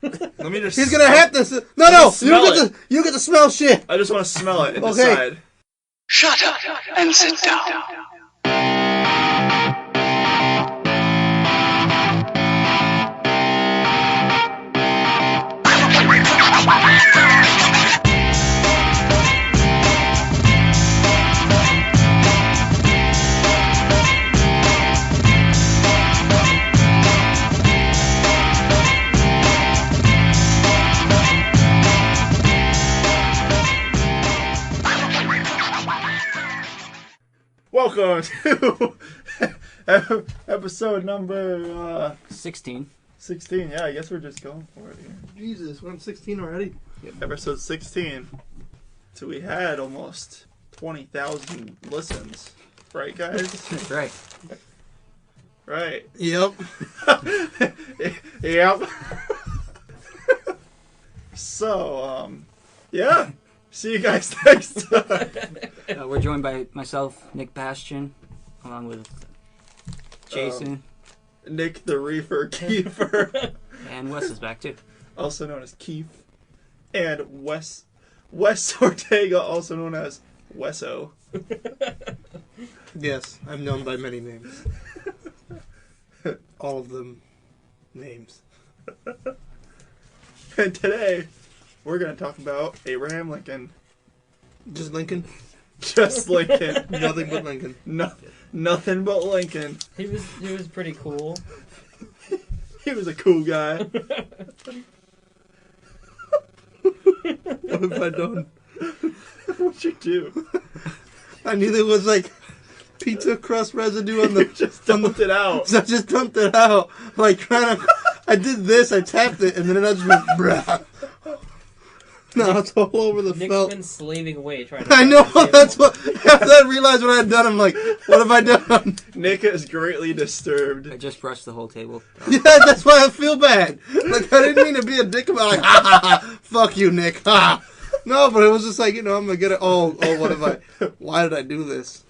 Let me just... He's gonna have to... No, you get to smell shit. I just want to smell it and decide. Shut up and sit down. Welcome to episode number 16. 16. Yeah, I guess we're just going for it here. Jesus, we're on 16 already. Yep. Episode 16. So we had almost 20,000 listens. Right, guys? Right. Right. Yep. Yep. So, yeah. See you guys next time. We're joined by myself, Nick Bastian, along with Jason. Nick the Reefer Kiefer. And Wes is back too. Also known as Keith. And Wes Ortega, also known as Wesso. Yes, I'm known by many names. All of them names. And today, we're going to talk about Abraham Lincoln. Just Lincoln? Just Lincoln. Nothing but Lincoln. No, nothing but Lincoln. He was pretty cool. He was a cool guy. What have I done? What'd you do? I knew there was like pizza crust residue on the... Just dumped it out. So I just dumped it out. Like trying to... I did this, I tapped it, and then I just went... Bruh. No, it's all over the Nick's felt. been slaving away trying to... I know, that's what... After I realized what I had done, I'm like, what have I done? Nick is greatly disturbed. I just brushed the whole table. Yeah, that's why I feel bad. Like, I didn't mean to be a dick about it. Like, ha ha ha, fuck you, Nick, ha. No, but it was just like, you know, I'm gonna get it. Oh, what have I... Why did I do this?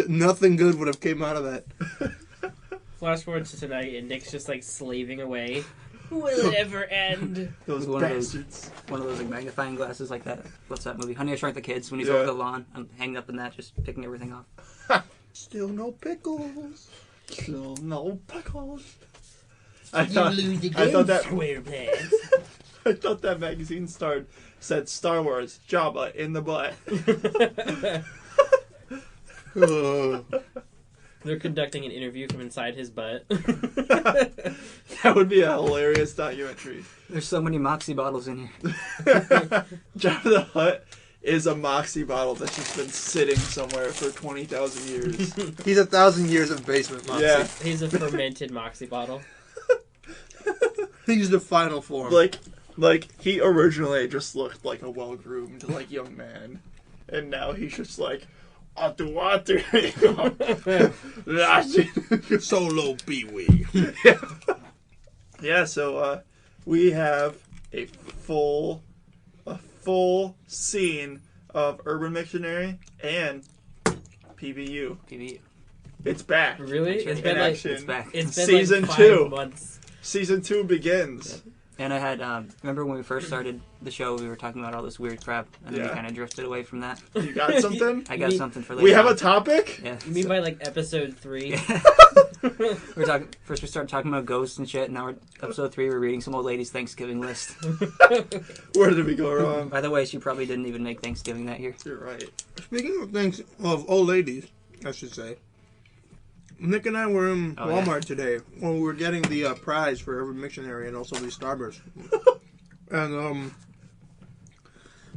Nothing good would have came out of that. Flash forward to tonight, and Nick's just like slaving away. Will it ever end? Those One of those- bastards. One of those like magnifying glasses like that. What's that movie? Honey, I Shrunk the Kids. When he's Yeah. over the lawn, I'm hanging up in that, just picking everything off. Still no pickles. Still no pickles. I You thought lose again, that SquarePants. I thought that magazine said Star Wars Jabba in the butt. They're conducting an interview from inside his butt. That would be a hilarious documentary. There's so many Moxie bottles in here. Jabba the Hutt is a Moxie bottle that's just been sitting somewhere for 20,000 years. He's 1,000 years of basement Moxie. Yeah. He's a fermented Moxie bottle. He's the final form. Like he originally just looked like a well-groomed like young man, and now he's just like, Atu. Solo Pee-wee. Yeah, so we have a full scene of Urban Dictionary and PBU. PBU. It's back. Really? It's It's In been like action. It's back. it's been Season like 5 2. months. Season 2 begins. And I had, remember when we first started the show, we were talking about all this weird crap, and then we Yeah. kind of drifted away from that. You got something? I got We- something for later. We have on. a topic? Yeah. You mean by like episode 3? We're talking. First, we started talking about ghosts and shit. Now we're episode 3. We're reading some old lady's Thanksgiving list. Where did we go wrong? By the way, she probably didn't even make Thanksgiving that year. You're right. Speaking of things, of old ladies, I should say, Nick and I were in Oh, Walmart today when we were getting the prize for Urban Dictionary and also the Starburst. And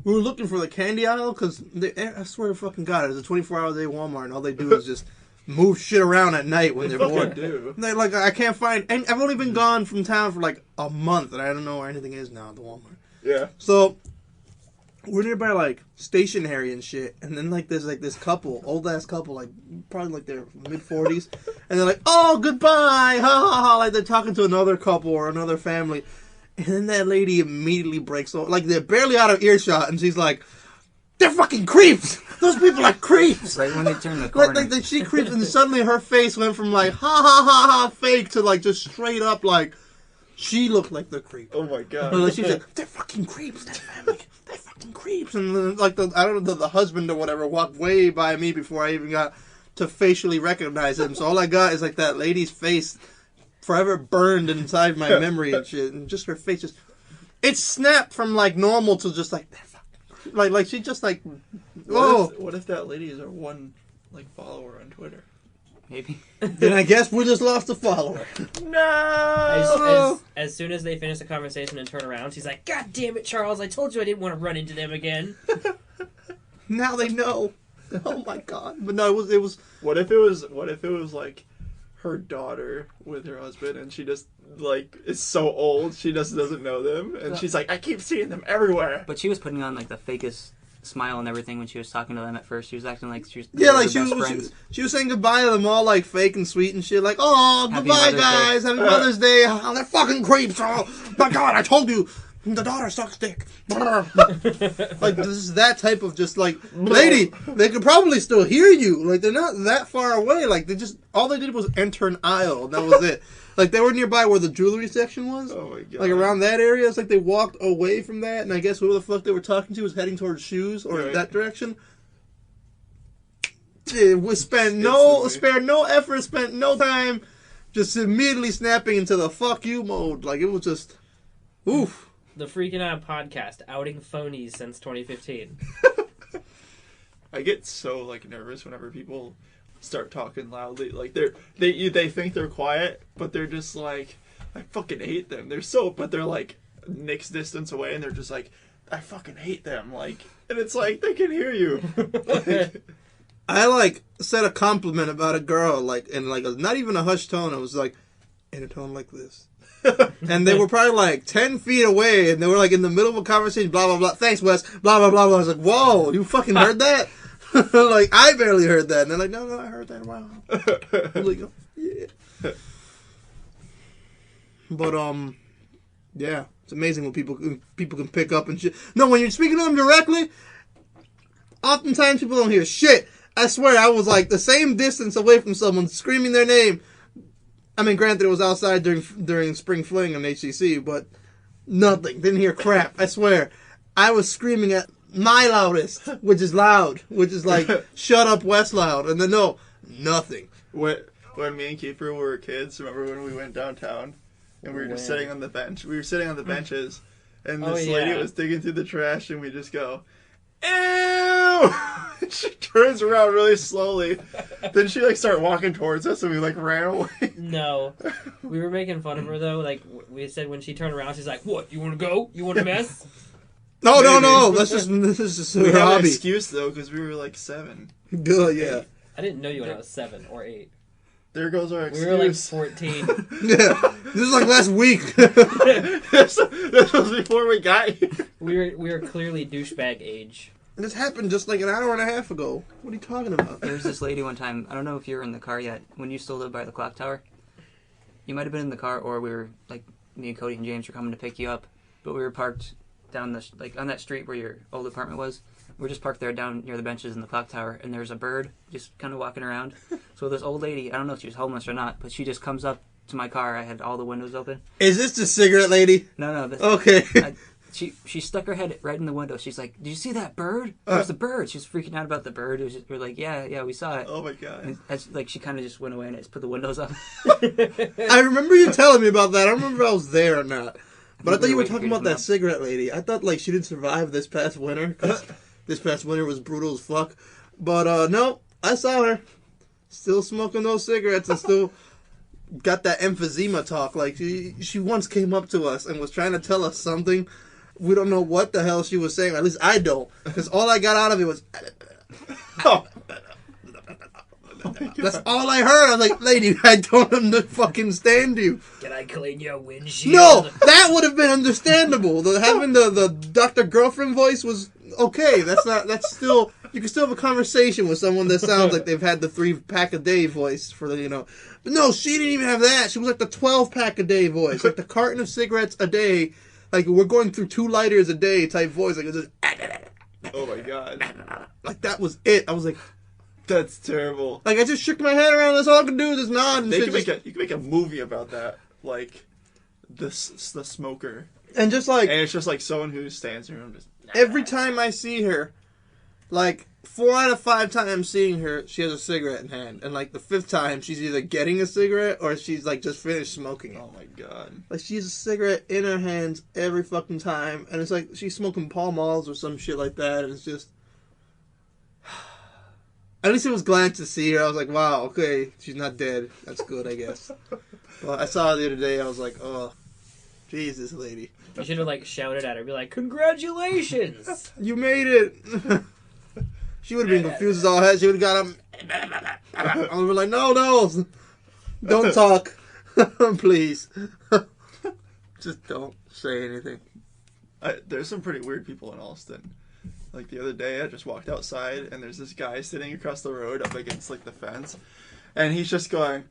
we were looking for the candy aisle because I swear to fucking God, it's a 24-hour day Walmart and all they do is just move shit around at night when they're Fucking bored. do. They're like, I can't find, and I've only been gone from town for like a month and I don't know where anything is now at the Walmart. Yeah. So we're nearby like stationery and shit, and then like there's like this couple, old ass couple, like probably like their mid-40s, and they're like, "Oh, goodbye," ha ha ha, like they're talking to another couple or another family, and then that lady immediately breaks off, like they're barely out of earshot, and she's like, "They're fucking creeps. Those people are creeps." Right when they turn the corner. Like she creeps, and suddenly her face went from like ha ha ha ha fake to like just straight up like She looked like the creep. Oh my god. Like, she's like, they're fucking creeps. That family, they're fucking creeps. And then, like I don't know, the husband or whatever walked way by me before I even got to facially recognize him. So all I got is like that lady's face, forever burned inside my memory and shit, and just her face just. It snapped from like normal to just like, like she just like, whoa. What if that lady is our one like follower on Twitter? Maybe. Then I guess we just lost a follower. No. As soon as they finish the conversation and turn around, she's like, "God damn it, Charles! I told you I didn't want to run into them again." Now they know. Oh my god! But no, it was. What if it was like her daughter with her husband, and she just like is so old she just doesn't know them, and she's like, I keep seeing them everywhere. But she was putting on like the fakest smile and everything when she was talking to them at first. She was acting like she was Like their she best friends. was saying goodbye to them all like fake and sweet and shit. Like, oh, Happy goodbye Mother's guys, Happy Mother's Day. Oh, they're fucking creeps. Oh my god, I told you. The daughter sucks dick. Like, this is that type of just like, lady, they could probably still hear you. Like, they're not that far away. Like, all they did was enter an aisle, and that was it. Like, they were nearby where the jewelry section was. Oh my god. Like, around that area. It's like they walked away from that, and I guess whoever the fuck they were talking to was heading towards shoes or Right. that direction. We spent no effort, spent no time, just immediately snapping into the fuck you mode. Like, it was just, oof. The Freaking Out podcast, outing phonies since 2015. I get so like nervous whenever people start talking loudly. Like they think they're quiet, but they're just like, I fucking hate them. But they're like Nick's distance away, and they're just like, I fucking hate them. Like, and it's like they can hear you. Like, I like said a compliment about a girl, like in like not even a hushed tone. I was like, in a tone like this. And they were probably like 10 feet away, and they were like in the middle of a conversation, blah, blah, blah. Thanks, Wes. Blah, blah, blah, blah. I was like, whoa, you fucking heard that? Like, I barely heard that. And they're like, no, I heard that. Wow. I'm like, oh, yeah. But, yeah. It's amazing what people can pick up and shit. No, when you're speaking to them directly, oftentimes people don't hear shit. I swear, I was like the same distance away from someone screaming their name. I mean, granted, it was outside during spring fling on HCC, but nothing. Didn't hear crap. I swear. I was screaming at my loudest, which is loud, which is like, shut up, West Loud. And then, no, nothing. when me and Kiefer were kids, remember when we went downtown and we were just sitting on the bench? We were sitting on the benches, and this lady was digging through the trash, and we just go, ew! She turns around really slowly. Then she like started walking towards us, and we like ran away. No. We were making fun of her, though. Like, we said when she turned around, she's like, what, you want to go? You want to mess? No. This is just We her had an hobby. excuse though, because we were like 7. Good, yeah. I didn't know you when I was 7 or 8. There goes our We excuse. were like 14. Yeah. This is like last week. this was before we got here. We were clearly douchebag age. This happened just like an hour and a half ago. What are you talking about? There was this lady one time, I don't know if you were in the car yet, when you still lived by the clock tower. You might have been in the car, or we were, like, me and Cody and James were coming to pick you up, but we were parked down on that street where your old apartment was. We were just parked there down near the benches in the clock tower, and there's a bird just kind of walking around. So this old lady, I don't know if she was homeless or not, but she just comes up to my car. I had all the windows open. Is this the cigarette lady? No. Okay. She stuck her head right in the window. She's like, "Did you see that bird? There's the bird." She was freaking out about the bird. We're like, "Yeah, we saw it." Oh my god. And she kind of just went away and I just put the windows up. I remember you telling me about that. I don't remember if I was there or not. But I thought you were waiting talking for you about to that come cigarette lady. I thought like she didn't survive this past winter. 'Cause this past winter was brutal as fuck. But no, I saw her. Still smoking those cigarettes and still got that emphysema talk. Like she once came up to us and was trying to tell us something. We don't know what the hell she was saying. At least I don't. Because all I got out of it was... Oh. That's all I heard. I was like, lady, I don't fucking stand you. Can I clean your windshield? No, that would have been understandable. Having the Dr. Girlfriend voice was okay. That's still... You can still have a conversation with someone that sounds like they've had the 3-pack-a-day voice for the, But no, she didn't even have that. She was like the 12-pack-a-day voice. Like the carton of cigarettes a day. Like, we're going through 2 lighters a day type voice. Like, it was just... Oh my god. Like, that was it. I was like... That's terrible. Like, I just shook my head around. That's all I could do is just nod and You shit. can make a movie about that. Like, the smoker, And just like and it's just like someone who stands there and just. every time I see her, like 4 out of 5 times seeing her, she has a cigarette in hand, and like the 5th time, she's either getting a cigarette or she's like just finished smoking it. Oh my god. Like she has a cigarette in her hands every fucking time, and it's like she's smoking Pall Malls or some shit like that, and it's just. At least it was glad to see her. I was like, wow, okay, she's not dead. That's good, I guess. Well, I saw her the other day. I was like, oh, Jesus, lady. You should have like shouted at her, be like, "Congratulations!" You made it. She would have been confused as all hell. She would have got him. I would be like, no, don't talk, please. Just don't say anything. There's some pretty weird people in Alston. Like the other day, I just walked outside and there's this guy sitting across the road up against like the fence, and he's just going,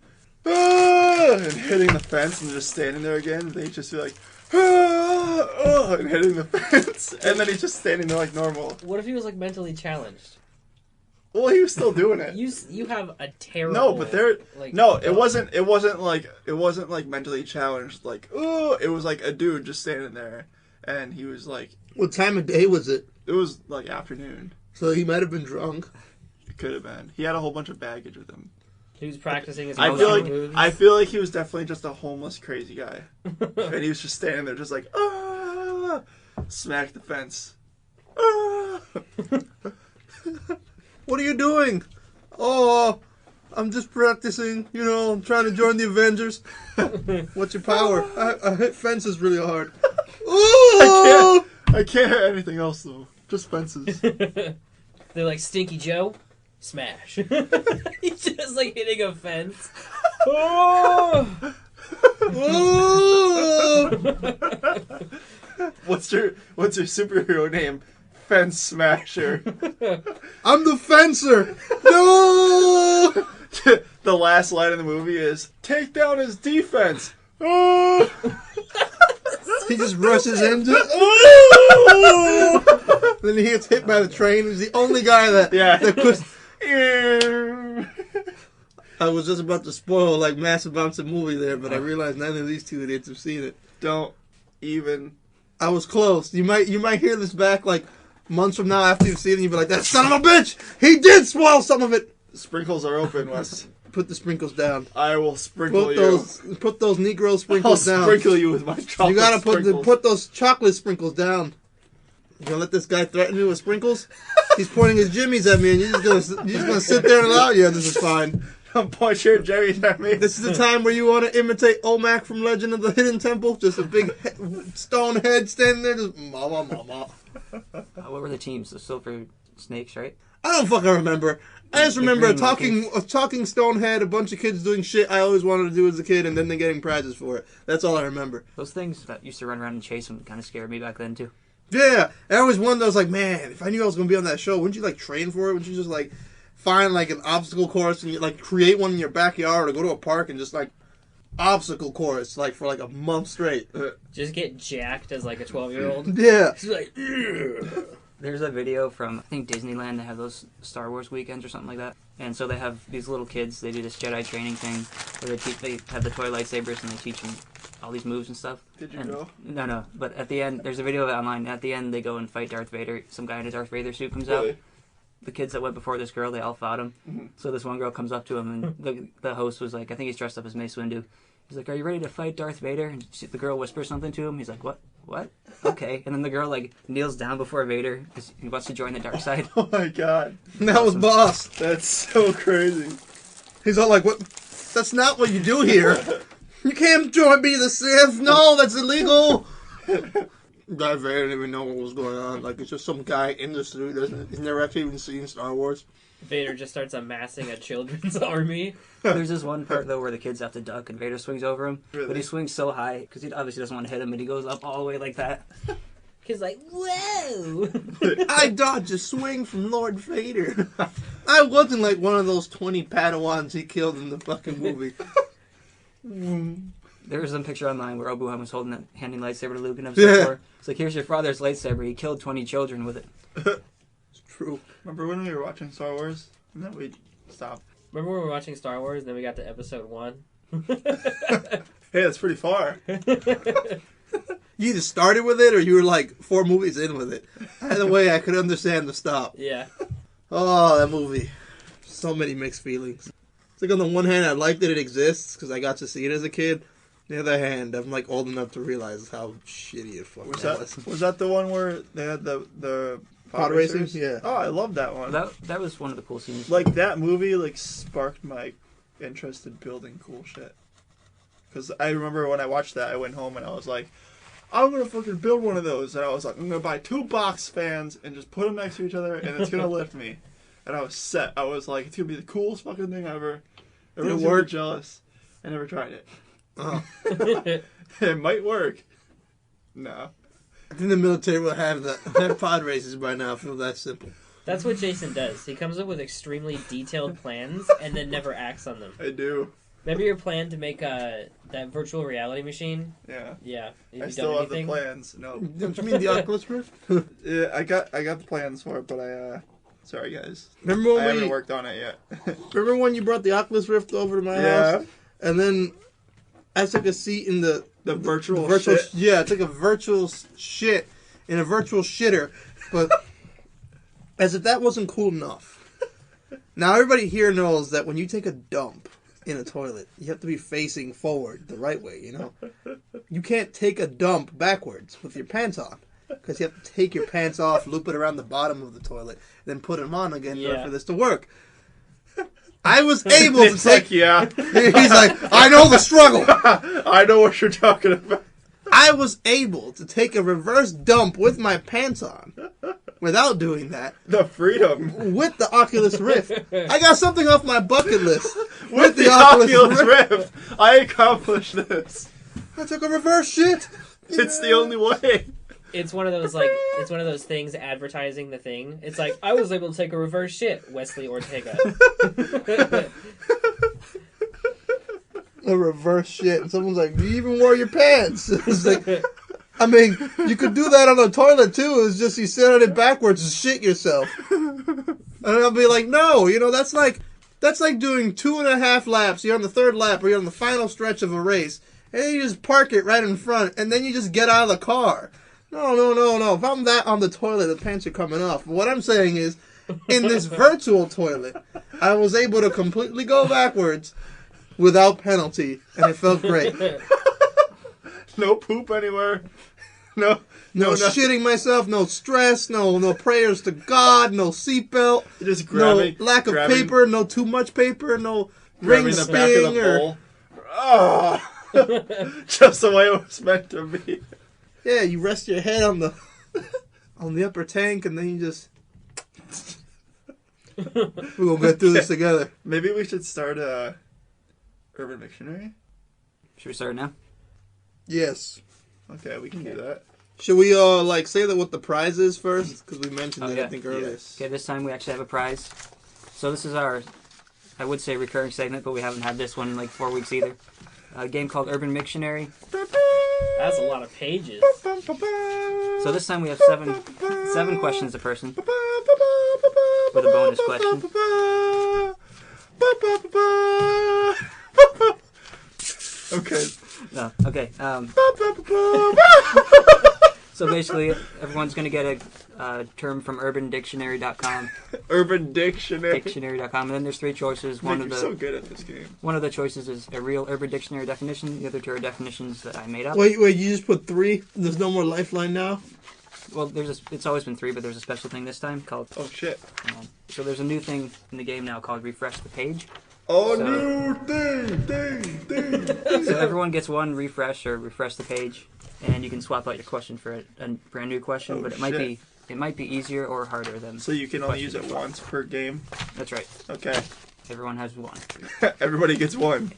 ah! And hitting the fence and just standing there again. They just be like, ah! Oh! And hitting the fence, and then he's just standing there like normal. What if he was like mentally challenged? Well, he was still doing it. You have a terrible. No, but there. Like, No, it wasn't like mentally challenged. Like, oh, it was like a dude just standing there, and he was like, What time of day was it? it was like afternoon. So he might have been drunk. It could have been. He had a whole bunch of baggage with him. He was practicing his. I feel moves. like he was definitely just a homeless crazy guy, and he was just standing there, just like ah, smack the fence. Ah. What are you doing? Oh, I'm just practicing. You know, I'm trying to join the Avengers. What's your power? I hit fences really hard. Ooh! I can't hit anything else though. Just fences. They're like Stinky Joe, smash. He's just like hitting a fence. Oh! Ooh! What's your superhero name? Fence Smasher. I'm the fencer. No! The last line in the movie is take down his defense. Oh! He just rushes into. Then he gets hit by the train. He's the only guy that could. I was just about to spoil like massive amounts of movie there, but I realized none of these two idiots have seen it. Don't even. I was close. You might hear this back like months from now after you've seen it, and you'll be like, that son of a bitch! He did spoil some of it! Sprinkles are open, Wes. Put the sprinkles down. I will sprinkle you. Put those Negro sprinkles I'll down. sprinkle you with my chocolate You gotta sprinkles. put those chocolate sprinkles down. You gonna let this guy threaten you with sprinkles? He's pointing his jimmies at me, and you're just gonna sit there and allow. Yeah, this is fine. Don't point your jimmies at me. This is the time where you want to imitate Olmec from Legend of the Hidden Temple. Just a big stone head standing there, just mama. What were the teams? The Silver Snakes, right? I don't fucking remember. I just remember a Green talking stone head, a bunch of kids doing shit I always wanted to do as a kid, and then they getting prizes for it. That's all I remember. Those things that used to run around and chase them kind of scared me back then, too. Yeah, I always wondered, I was like, man, if I knew I was going to be on that show, wouldn't you, like, train for it? Wouldn't you just, like, find, like, an obstacle course and, like, create one in your backyard or go to a park and just, like, obstacle course, like, for, like, a month straight? Just get jacked as like a 12-year-old. Yeah. He's like, ugh. There's a video from, I think, Disneyland. They have those Star Wars weekends or something like that. And so they have these little kids. They do this Jedi training thing where they have the toy lightsabers and they teach them all these moves and stuff. Did you and, go? No. But at the end, there's a video of it online. At the end, they go and fight Darth Vader. Some guy in a Darth Vader suit comes out. Really? The kids that went before this girl, they all fought him. Mm-hmm. So this one girl comes up to him, and the host was like, I think he's dressed up as Mace Windu. He's like, "Are you ready to fight Darth Vader?" And the girl whispers something to him. He's like, What? Okay. And then the girl, like, kneels down before Vader because he wants to join the dark side. Oh my god. That was boss. That's so crazy. He's all like, what? That's not what you do here. You can't be the Sith. No, that's illegal. Darth Vader didn't even know what was going on. Like, it's just some guy in the suit. He's never actually even seen Star Wars. Vader just starts amassing a children's army. There's this one part, though, where the kids have to duck and Vader swings over him. Really? But he swings so high because he obviously doesn't want to hit him, and he goes up all the way like that. He's like, whoa! I dodged a swing from Lord Vader. I wasn't like one of those 20 Padawans he killed in the fucking movie. There was some picture online where Obi-Wan was handing lightsaber to Luke and Yeah. yeah. It's like, here's your father's lightsaber. He killed 20 children with it. It's true. Remember when we were watching Star Wars? And then we stopped. Remember when we were watching Star Wars and then we got to episode 1? Hey, that's pretty far. You either started with it or you were like 4 movies in with it. Either way, I could understand the stop. Yeah. Oh, that movie. So many mixed feelings. It's like on the one hand, I like that it exists because I got to see it as a kid. On the other hand, I'm like old enough to realize how shitty it fucking was. Was that the one where they had the Pod racing? Yeah. Oh, I love that one. That was one of the cool scenes. Like, that movie, like, sparked my interest in building cool shit. Because I remember when I watched that, I went home and I was like, I'm going to fucking build one of those. And I was like, I'm going to buy 2 box fans and just put them next to each other and it's going to lift me. And I was set. I was like, it's going to be the coolest fucking thing ever. Everyone's going to be jealous. I never tried it. Oh. It might work. No. I think the military will have pod races by now if it was that simple. That's what Jason does. He comes up with extremely detailed plans and then never acts on them. I do. Remember your plan to make that virtual reality machine? Yeah. Yeah. Have I you still done have anything? the plans. No. Don't you mean the Oculus Rift? Yeah, I got the plans for it, but sorry guys. Remember I when haven't worked on it yet. Remember when you brought the Oculus Rift over to my house? And then I took a seat in the virtual shit. Yeah, I took a virtual shit in a virtual shitter, but as if that wasn't cool enough. Now everybody here knows that when you take a dump in a toilet, you have to be facing forward the right way, you know? You can't take a dump backwards with your pants on. Because you have to take your pants off, loop it around the bottom of the toilet, then put them on again in order for this to work. I was able to take... yeah. He's like, I know the struggle. I know what you're talking about. I was able to take a reverse dump with my pants on without doing that. The freedom. With the Oculus Rift. I got something off my bucket list. With the Oculus Rift. I accomplished this. I took a reverse shit. It's the only way. It's one of those things advertising the thing. It's like, I was able to take a reverse shit, Wesley Ortega. A reverse shit. And someone's like, you even wore your pants. It's like, I mean, you could do that on a toilet too. It's just you sit on it backwards and shit yourself. And I'll be like, no, that's like doing 2.5 laps. You're on the 3rd lap or you're on the final stretch of a race. And then you just park it right in front and then you just get out of the car. No. If I'm that on the toilet, the pants are coming off. What I'm saying is, in this virtual toilet, I was able to completely go backwards without penalty, and it felt great. No poop anywhere. No shitting myself, no stress, no prayers to God, no seatbelt, just grabbing, no lack of paper, no too much paper, no ring the sting back of the bowl. Oh, just the way it was meant to be. Yeah, you rest your head on the upper tank, and then you just we're gonna get through this together. Maybe we should start a Urban Dictionary. Should we start now? Yes. Okay, we can do that. Should we say that what the prize is first? Because we mentioned it, I think, earlier. Yes. Okay, this time we actually have a prize. So this is our, I would say recurring segment, but we haven't had this one in like 4 weeks either. A game called Urban Dictionary. That's a lot of pages. So this time we have seven questions a person with a bonus question. Okay. No, okay. So basically, everyone's going to get a term from UrbanDictionary.com. Urban Dictionary. Dictionary.com, and then there's 3 choices. You're so good at this game. One of the choices is a real Urban Dictionary definition. The other 2 are definitions that I made up. Wait, you just put 3? There's no more lifeline now? Well, it's always been 3, but there's a special thing this time called... Oh, shit. So there's a new thing in the game now called Refresh the Page. Oh, So- new thing. So everyone gets one refresh or refresh the page, and you can swap out your question for a brand new question. Oh, but it might be easier or harder than. So you can only use it once per game? That's right. Okay. Everyone has one. Everybody gets one.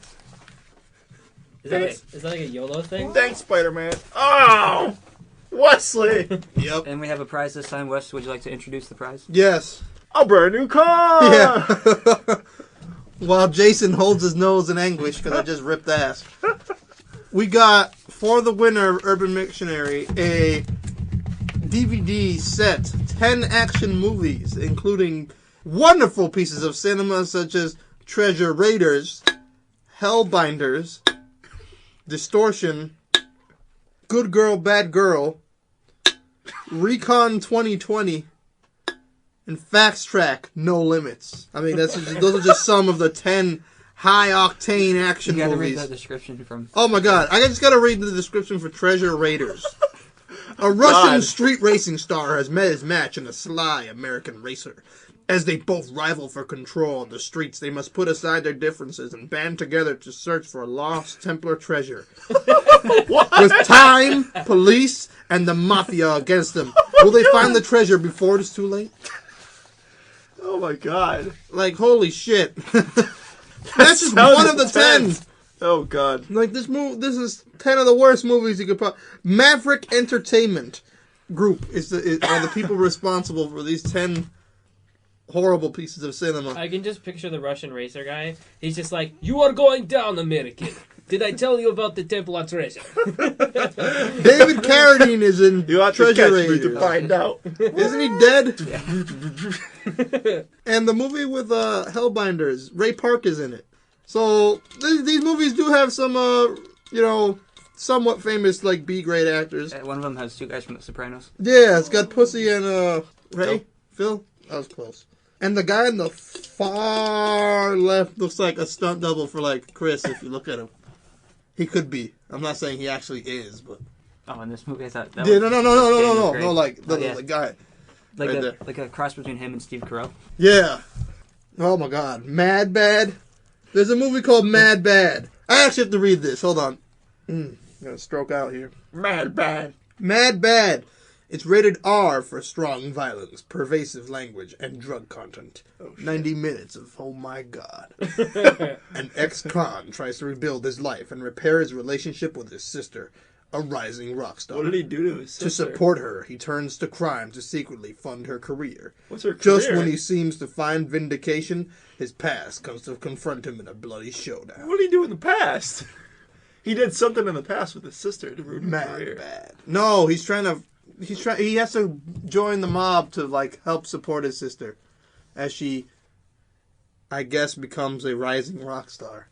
Is that like a YOLO thing? Thanks, Spider-Man. Oh! Wesley! Yep. And we have a prize this time. Wes, would you like to introduce the prize? Yes. A brand new car! Yeah. While Jason holds his nose in anguish because I just ripped ass. We got, for the winner of Urban Dictionary, a DVD set, 10 action movies, including wonderful pieces of cinema such as Treasure Raiders, Hellbinders, Distortion, Good Girl, Bad Girl, Recon 2020, and Fast Track, No Limits. I mean, those are just some of the 10 high-octane action You gotta movies. read that description from. Oh my god, I just gotta read the description for Treasure Raiders. A Russian street racing star has met his match in a sly American racer. As they both rival for control on the streets, they must put aside their differences and band together to search for a lost Templar treasure. With time, police, and the mafia against them, will they find the treasure before it's too late? Oh my god. Like, holy shit. That's just one of the 10. Oh god. Like, this is 10 of the worst movies you could put. Maverick Entertainment Group are the people responsible for these 10 horrible pieces of cinema. I can just picture the Russian racer guy. He's just like, "You are going down, American. Did I tell you about the Templar treasure?" David Carradine is in You have to Treasure catch me Raiders. to find out. Isn't he dead? And the movie with Hellbinders, Ray Park is in it. So these movies do have some, somewhat famous like B-grade actors. One of them has two guys from The Sopranos. Yeah, it's got Pussy and Phil. That was close. And the guy in the far left looks like a stunt double for like Chris. If you look at him, he could be. I'm not saying he actually is, but Oh, in this movie, I thought that yeah, was no, like Oh, yeah. the guy. like right a there. like a cross between him and Steve Carell. Yeah. Oh my God, Mad Bad. There's a movie called Mad Bad. I actually have to read this. Hold on. I'm gonna stroke out here. Mad bad. Mad Bad. It's rated R for strong violence, pervasive language, and drug content. 90 minutes of oh my god. An ex-con tries to rebuild his life and repair his relationship with his sister, a rising rock star. What did he do to his sister? To support her, he turns to crime to secretly fund her career. What's her career? Just when he seems to find vindication, his past comes to confront him in a bloody showdown. What did he do in the past? He did something in the past with his sister to ruin her career. Mad Bad. No, he has to join the mob to like help support his sister as she, I guess, becomes a rising rock star.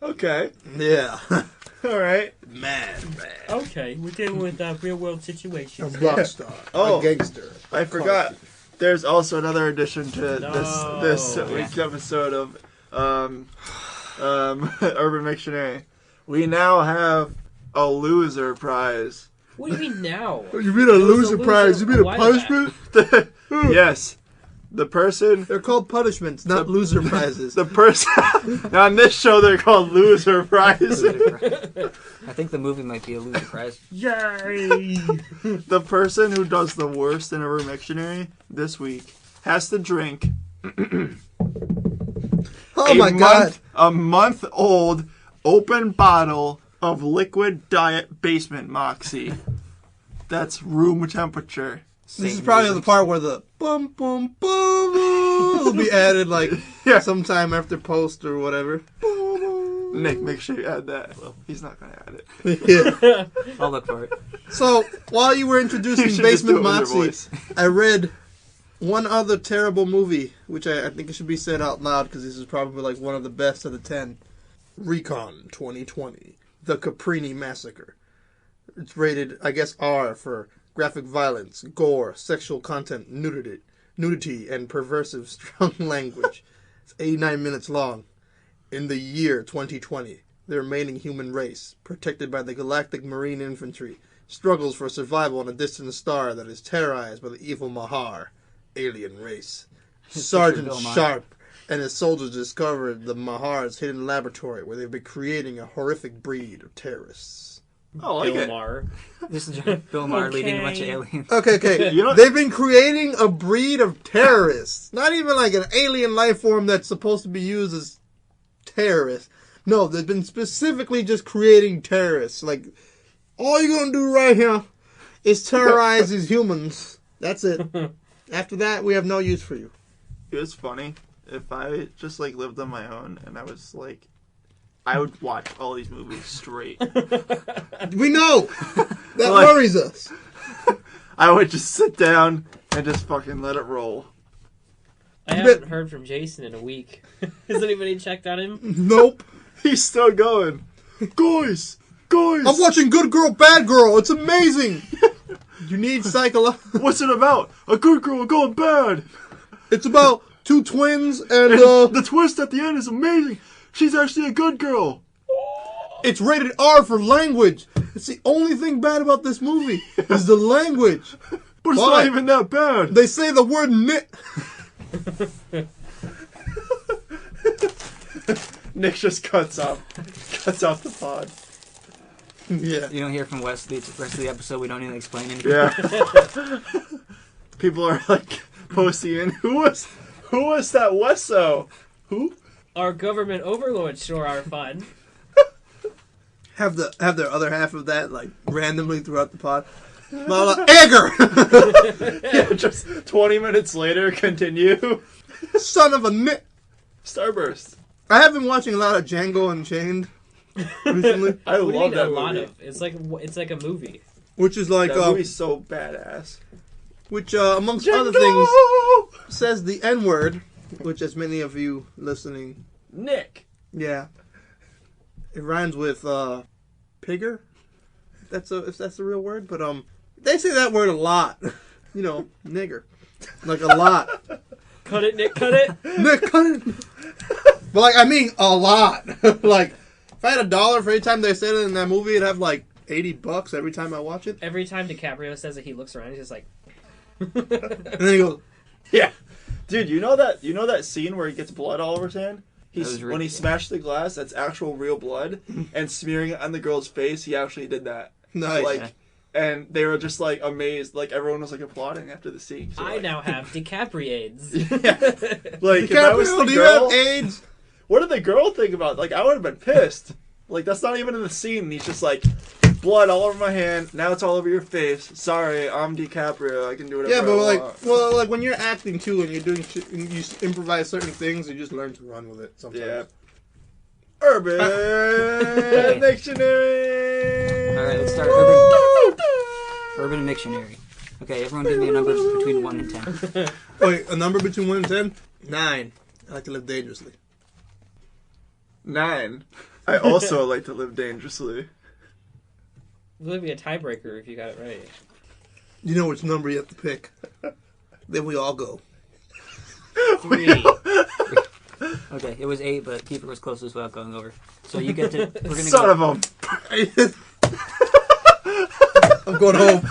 Okay. Yeah. All right. Mad Bad. Okay, we're dealing with real world A situations. rock star. Oh. A gangster. I forgot. There's also another addition to No. this week's episode of Urban Dictionary. We now have a loser prize. What do you mean now? You mean a loser prize? You mean a while punishment? Yes. The person... They're called punishments, not loser prizes. The person... on this show, they're called loser prizes. I think the movie might be a loser prize. Yay! The person who does the worst in Urban Dictionary this week has to drink Oh my God. a month-old open bottle of liquid diet basement Moxie. That's room temperature. This is probably the part where the bum bum bum will be added like sometime after post or whatever. Nick, make sure you add that. Well, he's not going to add it. Yeah. I'll look for it. So while you were You introducing should just do Basement it with your Moxie, voice. I read one other terrible movie, which I think it should be said out loud because this is probably like one of the best of the 10. Recon 2020, The Caprini Massacre. It's rated, I guess, R for graphic violence, gore, sexual content, nudity, and perversive strong language. It's 89 minutes long. In the year 2020, the remaining human race, protected by the Galactic Marine Infantry, struggles for survival on a distant star that is terrorized by the evil Mahar, alien race. Sergeant Bill Maher. Sharp and his soldiers discovered the Mahar's hidden laboratory where they've been creating a horrific breed of terrorists. I like Bill it. Maher. This is Bill Maher leading a bunch of Okay. aliens. Okay. You know- They've been creating a breed of terrorists. Not even like an alien life form that's supposed to be used as terrorists. No, they've been specifically just creating terrorists. Like, all you're gonna do right here is terrorize these humans. That's it. After that, we have no use for you. It was funny if I just like lived on my own and I was like, I would watch all these movies straight. We know! That Like- worries us. I would just sit down and just fucking let it roll. I haven't heard from Jason in a week. Has anybody checked on him? Nope. He's still going. Guys! I'm watching Good Girl, Bad Girl. It's amazing. You need psychological. What's it about? A good girl going bad. It's about two twins and The twist at the end is amazing. She's actually a good girl. it's rated R for language. It's the only thing bad about this movie is the language. But it's Why? not even that bad. They say the word nit. Nick just cuts off the pod. Yeah. You don't hear from Wes the rest of the episode. We don't even explain anything. Yeah. People are like posting in. Who was that Wesso? Who? Our government overlords sure are fun. Have their other half of that like randomly throughout the pod. Egger, Yeah, just 20 minutes later, continue. son of a nit. Starburst. I have been watching a lot of Django Unchained recently, I What do you love mean that a lot movie. of? It's like a movie. which is like That movie's so badass. which amongst other things says the N word, which as many of you listening, Nick. yeah, it rhymes with pigger. If that's a real word, but they say that word a lot. You know, nigger, like a lot. Cut it, Nick. Cut it. Nick, cut it. But like, I mean, a lot. Like, if I had $1 for every time they said it in that movie, it'd have like $80 every time I watch it. Every time DiCaprio says it, he looks around. He's just like, And then he goes, Yeah. Dude, you know that scene where he gets blood all over his hand? When he ridiculous. smashed the glass, that's actual real blood, and smearing it on the girl's face, he actually did that. nice. Like, and they were just like amazed. Like everyone was like applauding after the scene. So, I like, now have DiCapriades. like if that was DiCaprio, the do you girl, have AIDS? what did the girl think about? Like I would have been pissed. Like that's not even in the scene. And he's just like blood all over my hand. Now it's all over your face. Sorry, I'm DiCaprio. I can do whatever. Yeah, but I like, want. like when you're acting too, and you're doing shit, and you improvise certain things, you just learn to run with it. Sometimes. Yeah. Urban Dictionary. All right, let's start. Urban Dictionary. Okay, everyone give me a number between 1 and 10. Wait, a number between 1 and 10? 9. I like to live dangerously. 9. I also like to live dangerously. It'll be a tiebreaker if you got it right. You know which number you have to pick. Then we all go. 3. Okay, it was 8, but Keeper was closest without going over. So you get to. We're gonna Son go. of a. I'm going home.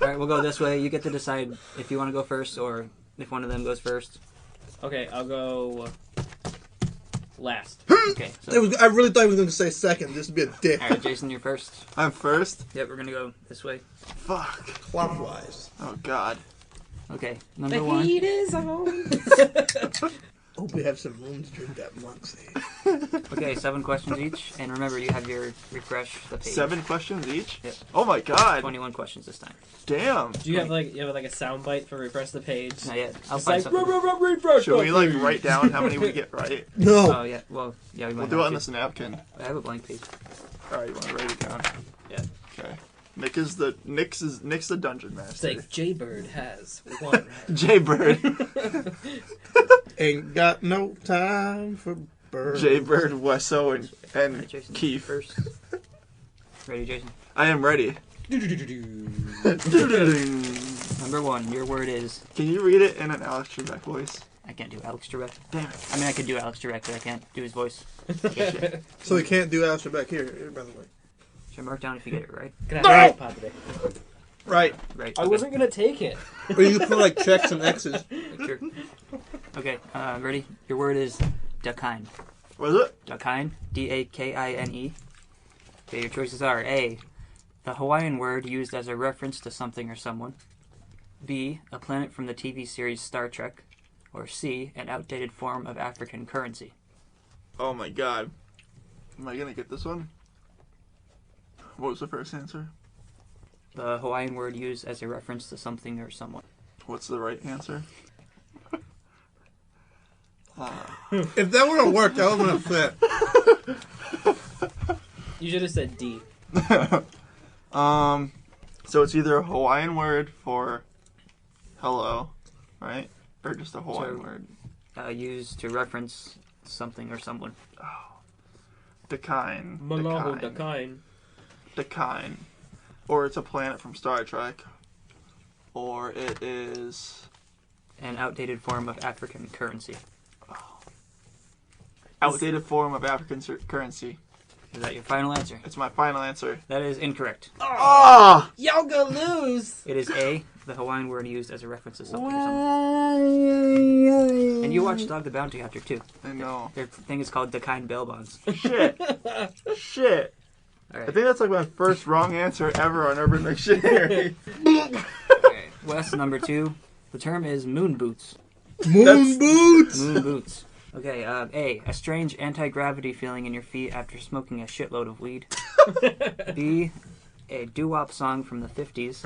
All right, we'll go this way. You get to decide if you want to go first or if one of them goes first. Okay, I'll go last. Okay. So, I really thought he was going to say second, just to be a dick. all right, Jason, you're first. I'm first. Yep, we're gonna go this way. Fuck. Clockwise. Oh God. Okay, The number 1. heat is on. Hope we have some room to drink that monk's Okay, 7 questions each, and remember you have your refresh the page. 7 questions each? Yep. Oh my God. 21 questions this time. Damn. Do you have like a sound bite for refresh the page? Not yet. I'll It's find like something. refresh. Should the we like page." write down how many we get right? No. Oh yeah. Well, yeah. We might We'll do it have on to. this napkin. I have a blank page. Alright, you wanna write it down? Yeah. Okay. Nick's the dungeon It's master. like Jaybird has one. Jaybird. Ain't got no time for birds. Jaybird, Wesso, All right, and Jason. Keith. First. Ready, Jason? I am ready. Number 1. Your word is. Can you read it in an Alex Trebek voice? I can't do Alex Trebek. Damn it. I mean, I could do Alex Trebek, but I can't do his voice. So we can't do Alistair back here, by the way. Should I mark down if you get it right? Can I have a pot today? Right. Right. I okay. wasn't gonna take it. Or you can put like checks and X's. Sure. Okay. Ready? Your word is Dakine. What is it? Dakine. Dakine. Okay. Your choices are A. The Hawaiian word used as a reference to something or someone. B. A planet from the TV series Star Trek. Or C. An outdated form of African currency. Oh my God. Am I gonna get this one? What was the first answer? The Hawaiian word used as a reference to something or someone. What's the right answer? If that would have worked, I would have fit. You should have said D. So it's either a Hawaiian word for hello, right? Or just a Hawaiian So- word. Used to reference something or someone. Dakine. Malaho Dakine. Dakine. Dakine. Or it's a planet from Star Trek. Or it is An outdated form of African currency. outdated form of African currency. Is that your final answer? It's my final answer. That is incorrect. Ah! Y'all gonna lose. It is A, the Hawaiian word used as a reference to something or something. And you watched Dog the Bounty Hunter too. I know. Their thing is called Dakine Bail Bonds. Shit. Shit. All I right. think that's like my first wrong answer ever on Urban Dictionary. Okay. Wes, number 2. The term is moon boots. Moon boots. Moon boots. Okay, A, a strange anti-gravity feeling in your feet after smoking a shitload of weed. B, a doo-wop song from the 50s.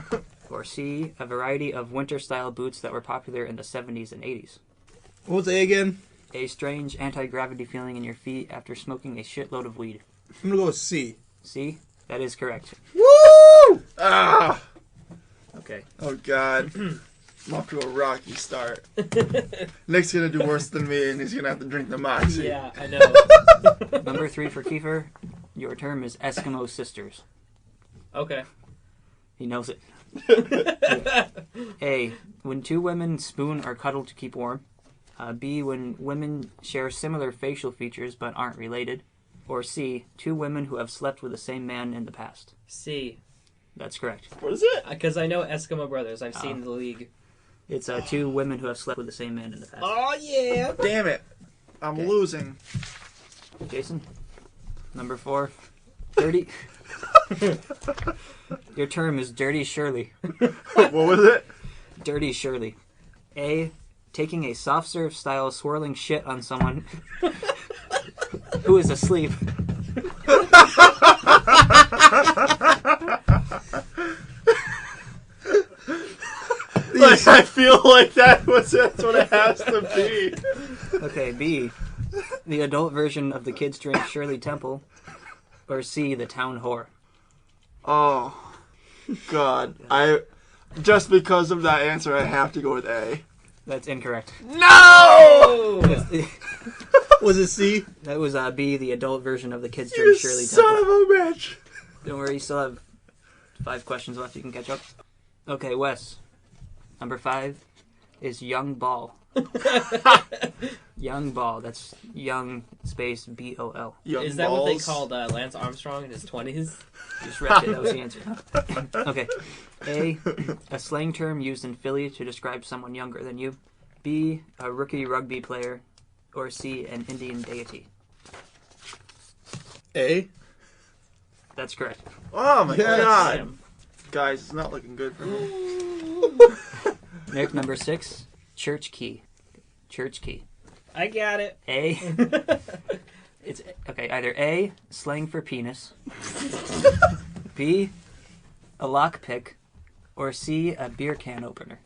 Or C, a variety of winter-style boots that were popular in the 70s and 80s. What was A again? A strange anti-gravity feeling in your feet after smoking a shitload of weed. I'm gonna go with C. C, that is correct. Woo! Ah! Okay. Oh, God. I'm off to a rocky start. Nick's gonna do worse than me, and he's gonna have to drink the Moxie. Yeah, I know. Number 3 for Kiefer, your term is Eskimo sisters. Okay. He knows it. A, when two women spoon or cuddle to keep warm. B, when women share similar facial features but aren't related. Or C, two women who have slept with the same man in the past. C. That's correct. What is it? Because I know Eskimo Brothers. I've seen the league. It's two women who have slept with the same man in the past. Oh, yeah. Damn it. I'm Okay. losing. Jason, number 4, dirty. Your term is Dirty Shirley. What was it? Dirty Shirley. A, taking a soft serve style swirling shit on someone who is asleep. Like, I feel like that's what it has to be. Okay, B, the adult version of the kids drink Shirley Temple. Or C, the town whore. Oh, God. Just because of that answer, I have to go with A. That's incorrect. No! Oh! Was it C? That was B, the adult version of the kids You drink Shirley son Temple. of a bitch. Don't worry, you still have 5 questions left. You can catch up. Okay, Wes. Number 5 is Young Ball. Young Ball. That's young space BOL. Young Is that what they balls. called Lance Armstrong in his 20s? You just read it. That was the answer. Okay. A slang term used in Philly to describe someone younger than you. B, a rookie rugby player. Or C, an Indian deity. A. That's correct. Oh my Yes. god. Damn. Guys, it's not looking good for me. Nick, number 6, church key. Church key. I got it. A. It's okay. Either A, slang for penis. B, a lockpick, or C, a beer can opener.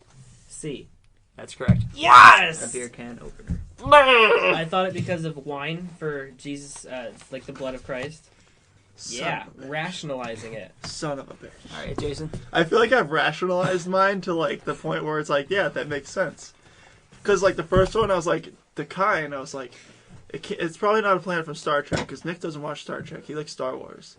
C. That's correct. Yes! A beer can opener. I thought it because of wine for Jesus, like the blood of Christ. Yeah, rationalizing it. Son of a bitch. All right, Jason. I feel like I've rationalized mine to like the point where it's like, yeah, that makes sense. Because like the first one, I was like, the kind, I was like, it's probably not a planet from Star Trek because Nick doesn't watch Star Trek. He likes Star Wars,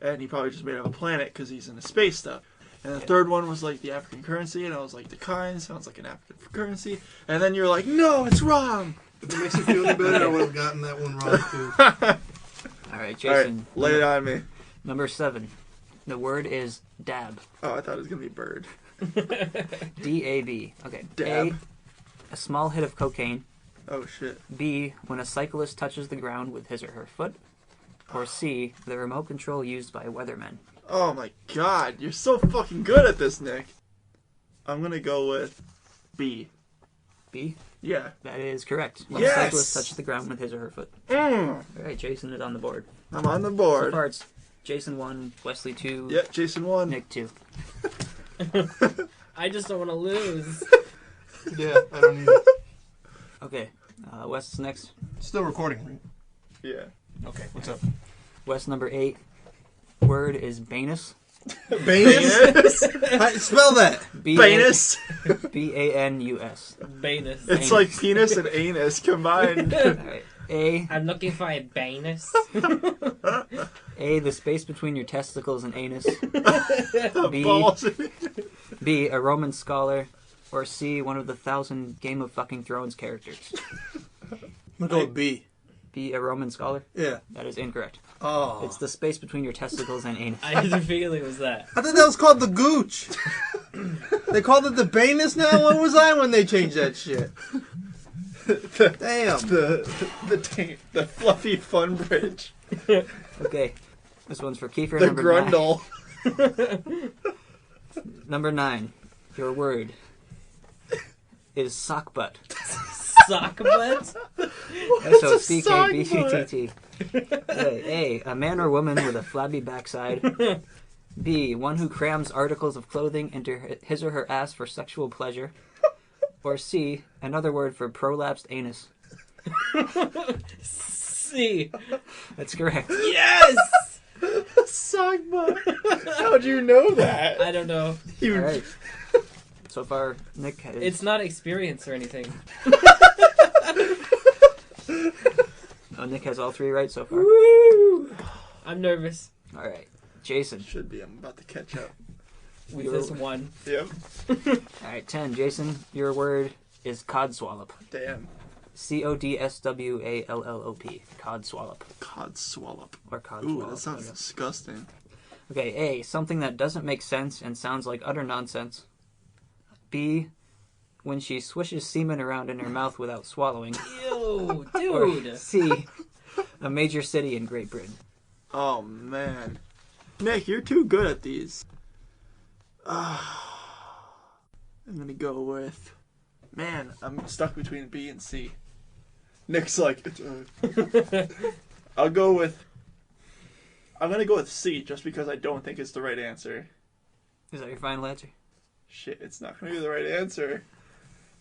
and he probably just made up a planet because he's into space stuff. And the third one was like the African currency, and I was like, the kind sounds like an African currency. And then you're like, no, it's wrong. If it makes you feel any better, I would have gotten that one wrong too. All right, All right, Jason. lay it on me. Number 7. The word is dab. Oh, I thought it was gonna be bird. D-A-B. Okay. Dab. A small hit of cocaine. Oh shit. B, when a cyclist touches the ground with his or her foot. Or C, the remote control used by weathermen. Oh my god, you're so fucking good at this, Nick. I'm gonna go with B. B, Yeah. that is correct. When Yes! a cyclist touches the ground with his or her foot. Mm, All right, Jason is on the board. I'm on the So board. far it's Jason 1, Wesley 2, Yeah, Jason won. Nick 2. I just don't want to lose. Yeah, I don't need it. Okay, Wes is next. Still recording, right? Yeah. Okay, what's up? Wes number 8. Word is Banus. Banus? Spell that. Banus. B-A-N-U-S. Banus. It's like penis and anus combined. All right. A. I'm looking for a banus. A. The space between your testicles and anus. B. Balls. B. A Roman scholar. Or C. One of the 1,000 Game of fucking Thrones characters. I'm gonna go with B. B. A Roman scholar. Yeah. That is incorrect. Oh. It's the space between your testicles and anus. I had a feeling it was that. I thought that was called the gooch. They called it the banus now? Where was I when they changed that shit? Damn. The fluffy fun bridge. Okay. This one's for Kiefer. The number grundle. 9. Number 9. Your word is sock butt. Sock butt? So a C K sock B T T. A. A man or woman with a flabby backside. B. One who crams articles of clothing into his or her ass for sexual pleasure. Or C. Another word for prolapsed anus. C. That's correct. Yes! Sock butt. How'd you know that? I don't know. You All right. So far, Nick has... It's not experience or anything. Oh, Nick has all 3 right so far. Woo! I'm nervous All right. Jason. should be. I'm about to catch up. with this one. Yep. All right, 10. Jason, your word is codswallop. Damn. Codswallop. Codswallop. Cod swallop. Or codswallop. Ooh, that sounds disgusting. Okay, A. Something that doesn't make sense and sounds like utter nonsense. B. When she swishes semen around in her mouth without swallowing. Ew, Or dude. C. A major city in Great Britain. Oh man, Nick, you're too good at these. I'm gonna go with. Man, I'm stuck between B and C. Nick's like, I'll go with. I'm gonna go with C just because I don't think it's the right answer. Is that your final answer? Shit, it's not gonna be the right answer.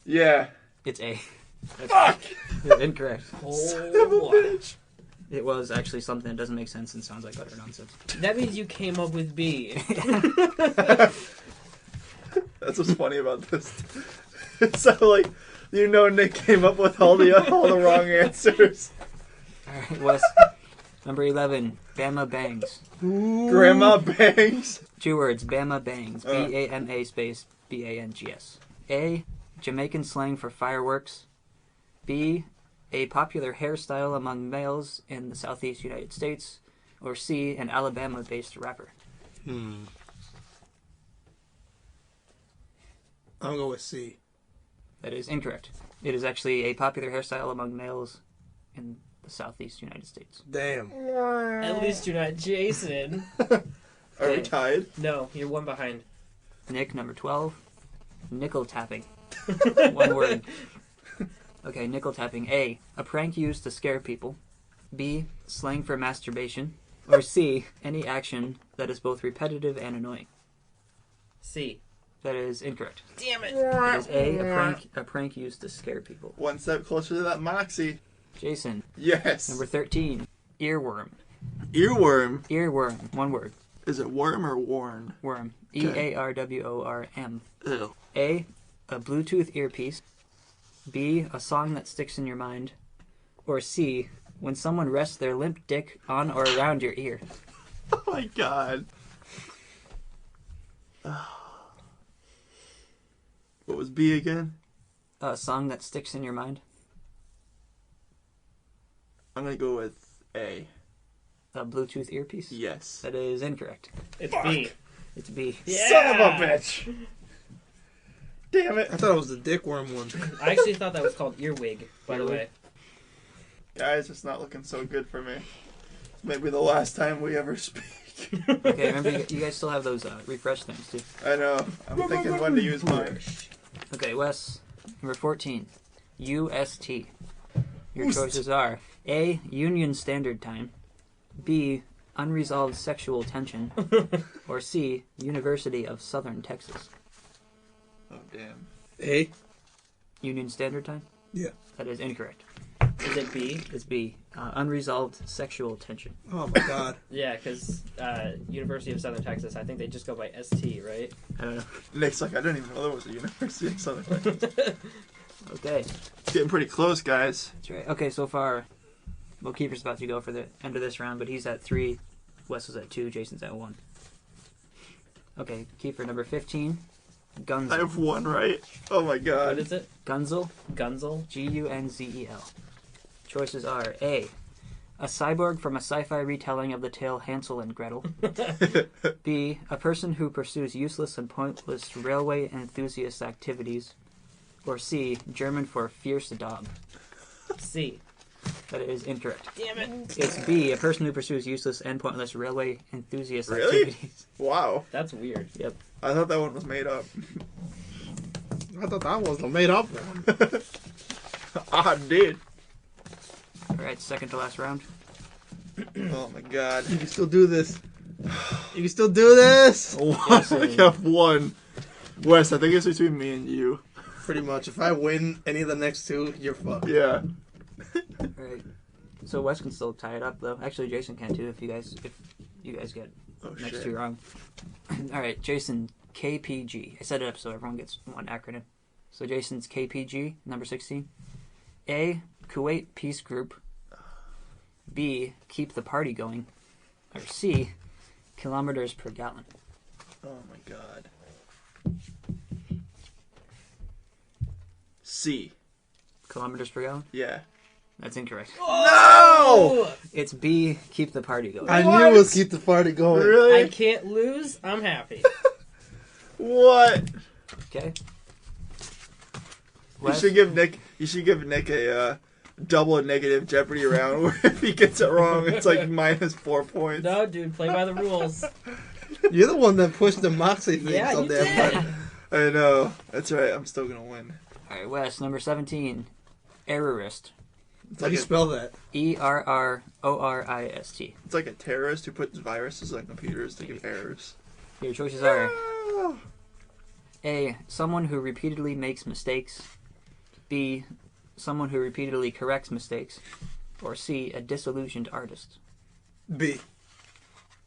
Yeah. It's A. Fuck! You're incorrect. Son of a Oh, bitch. It was actually something that doesn't make sense and sounds like utter nonsense. that means you came up with B. That's what's funny about this. So like, Nick came up with all the wrong answers. Alright, Wes. Number 11. Bama Bangs. Grandma Bangs. 2 words. Bama Bangs. B-A-M-A space B-A-N-G-S. A. Jamaican slang for fireworks. B. A popular hairstyle among males in the southeast United States. Or C. An Alabama-based rapper. I'm gonna go with C. That is incorrect. It is actually a popular hairstyle among males in the southeast United States. Damn. At least you're not Jason. Are we tied? No, you're one behind. Nick, number 12. Nickel tapping. 1 word. Okay, nickel tapping. A. A prank used to scare people. B. Slang for masturbation. Or C. Any action that is both repetitive and annoying. C. That is incorrect. Damn it. It is A. A prank used to scare people. One step closer to that moxie. Jason, Yes. number 13. Earworm. Earworm. Earworm. 1 word. Is it worm or worn? Worm. Okay. E-A-R-W-O-R-M. Ew. A. A Bluetooth earpiece. B. A song that sticks in your mind. Or C. When someone rests their limp dick on or around your ear. Oh my god. What was B again? A song that sticks in your mind. I'm gonna go with A. A Bluetooth earpiece. Yes. That is incorrect. It's B. It's B. Yeah. Son of a bitch. Damn it. I thought it was the dickworm one. I actually thought that was called earwig, by the way. Guys, it's not looking so good for me. Maybe the last time we ever speak. Okay, remember you guys still have those refresh things too. I know. I'm thinking when to use mine. Okay, Wes. Number 14. UST. Your choices are A. Union Standard Time. B. Unresolved Sexual Tension. Or C. University of Southern Texas. Oh, damn. A? Union Standard Time? Yeah. That is incorrect. Is it B? It's B. Unresolved Sexual Tension. Oh my god. Yeah, because University of Southern Texas, I think they just go by ST, right? I don't know. Nick's like, I didn't even know there was a University of Southern Texas. Okay, It's getting pretty close, guys. that's right. Okay, so far, Well, Kiefer's about to go for the end of this round, but he's at 3. Wes is at 2. Jason's at 1. Okay, Kiefer, number 15. Gunzel. I have 1 right. Oh my What god. is it? Gunzel. Gunzel? Gunzel. Choices are A. A cyborg from a sci-fi retelling of the tale Hansel and Gretel. B. A person who pursues useless and pointless railway enthusiast activities. Or C. German for fierce dog. C. That is incorrect. Damn it. It's B. A person who pursues useless and pointless railway enthusiast Really? activities. Wow. That's weird. Yep. I thought that one was made up. I thought that was the made up one. I did. Alright, second to last round. Oh my god. You can still do this. You can still do this. I have 1. Wes, I think it's between me and you. Pretty much. If I win any of the next 2, you're fucked. Yeah. Alright. So Wes can still tie it up though. Actually Jason can too if you guys get Oh next shit. 2 wrong. Alright, Jason, KPG. I set it up so everyone gets one acronym. So Jason's KPG, number 16. A. Kuwait Peace Group. B. Keep the party going. Or C. Kilometers per gallon. Oh my god. C. Kilometers per gallon? Yeah. That's incorrect. No! It's B. Keep the party going. I knew it was keep the party going. Really? I can't lose. I'm happy. What? Okay. You should give Nick a double negative Jeopardy round where if he gets it wrong, it's like minus 4 points. No, dude, play by the rules. You're the one that pushed the Moxie thing Yeah, so you damn did. hard. I know. That's right. I'm still gonna win. Alright, Wes, number 17. Errorist. How do you spell that? ERRORIST. It's like a terrorist who puts viruses on computers to give errors. Your choices are Ah. A. Someone who repeatedly makes mistakes. B. Someone who repeatedly corrects mistakes. Or C. A disillusioned artist. B.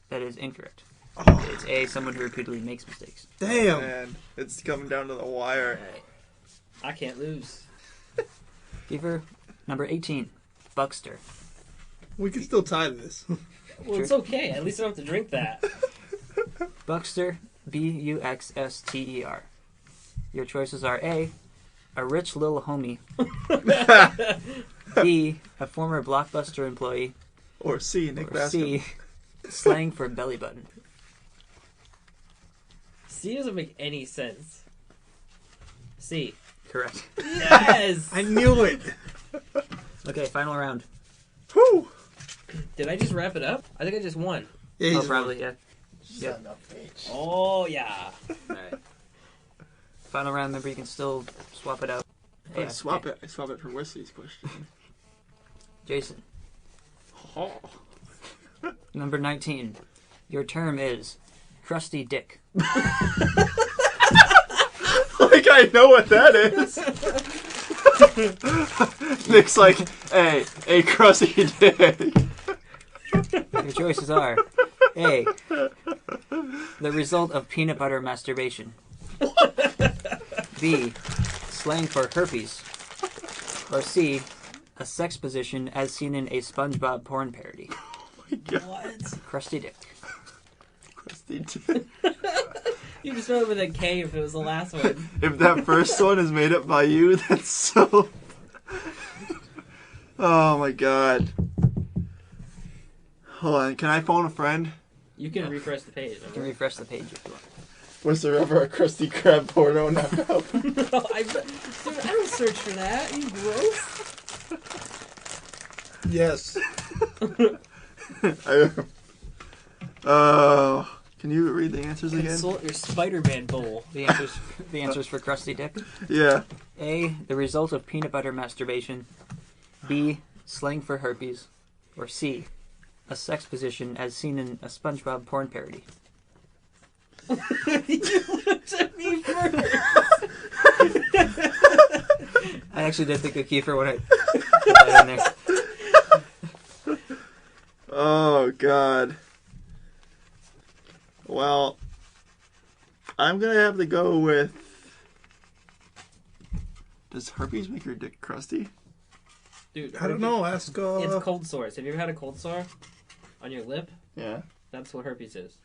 That is incorrect. Oh, It's A. Someone who repeatedly makes mistakes. damn. Man, it's coming down to the wire. Alright. I can't lose. Kiefer, number 18. Buckster. We can still tie this. Well, it's okay. At least I don't have to drink that. Buckster, Buxster. Your choices are A. A rich little homie. B. A former Blockbuster employee. Or C, Nick Or Bascom. C. Slang for belly button. C doesn't make any sense. C. Correct. Yes! I knew it. Okay, final round. Whew. Did I just wrap it up? I think I just won. Yeah, Oh, he's probably, yeah. Son of a bitch. Oh, yeah. Alright. Final round, remember you can still swap it out. I swap it for Wesley's question. Jason, Oh. number 19. Your term is crusty dick. Like I know what that is. Nick's like, hey, a crusty dick. Your choices are A. The result of peanut butter masturbation. B. Slang for herpes. Or C. A sex position as seen in a SpongeBob porn parody. What? Crusty dick. Crusty dick. You just went with a K if it was the last one. If that first one is made up by you, that's so. Oh my god. Hold on, can I phone a friend? You can refresh the page. You can refresh the page if you want. Was there ever a Krusty Krab porno now? Dude, I don't search for that. You gross. Yes. Can you read the answers again? Consult your Spider-Man bowl. The answers for crusty dick. Yeah. A. The result of peanut butter masturbation. B. Slang for herpes. Or C. A sex position as seen in a SpongeBob porn parody. You looked at me first. I actually did think of Kiefer when I put that in there. Oh god. Well, I'm gonna have to go with. Does herpes make your dick crusty? Dude, I don't know. Ask. It's cold sores. Have you ever had a cold sore on your lip? Yeah. That's what herpes is.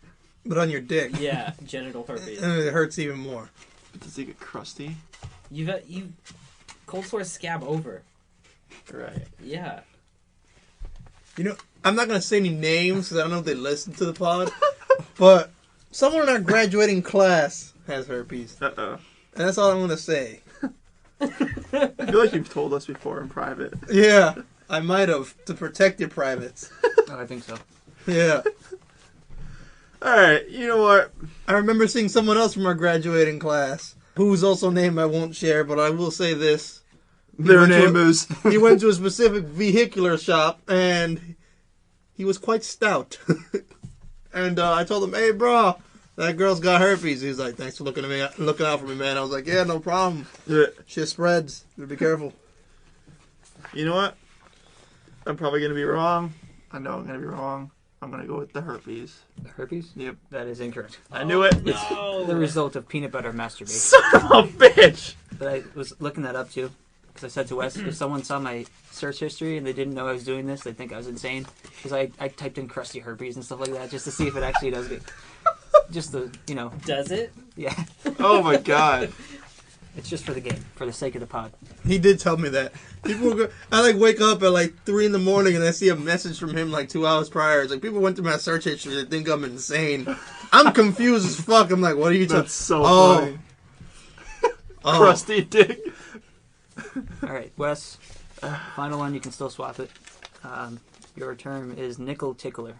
But on your dick. Yeah, genital herpes. And it hurts even more. But does it get crusty? You cold sores scab over. Right. Yeah. You know, I'm not gonna say any names because I don't know if they listen to the pod. But someone in our graduating class has herpes, Uh-oh. and that's all I'm gonna say. I feel like you've told us before in private. Yeah, I might have to protect your privates. Oh, I think so. Yeah, Alright, you know what? I remember seeing someone else from our graduating class, whose also name I won't share, but I will say this. Their went to name is... He went to a specific vehicular shop, and he was quite stout. And I told him, "Hey, bro, that girl's got herpes." He's like, "Thanks for looking out for me, man." I was like, "Yeah, no problem. Yeah. Shit spreads. Be careful." You know what? I'm probably going to be wrong. I know I'm going to be wrong. I'm going to go with the herpes. The herpes? Yep. That is incorrect. I knew it. No. The result of peanut butter masturbation. Son of a bitch! But I was looking that up too, because I said to Wes, if someone saw my search history and they didn't know I was doing this, they'd think I was insane. Because I typed in crusty herpes and stuff like that just to see if it actually does get. Just the, Does it? yeah. Oh my god. It's just for the game, for the sake of the pod. He did tell me that. People were I wake up at 3 in the morning and I see a message from him 2 hours prior. It's like, people went through my search history. They think I'm insane. I'm confused as fuck. I'm like, what are you talking? That's so funny. Oh. Crusty dick. All right, Wes. Final one. You can still swap it. Your term is nickel tickler.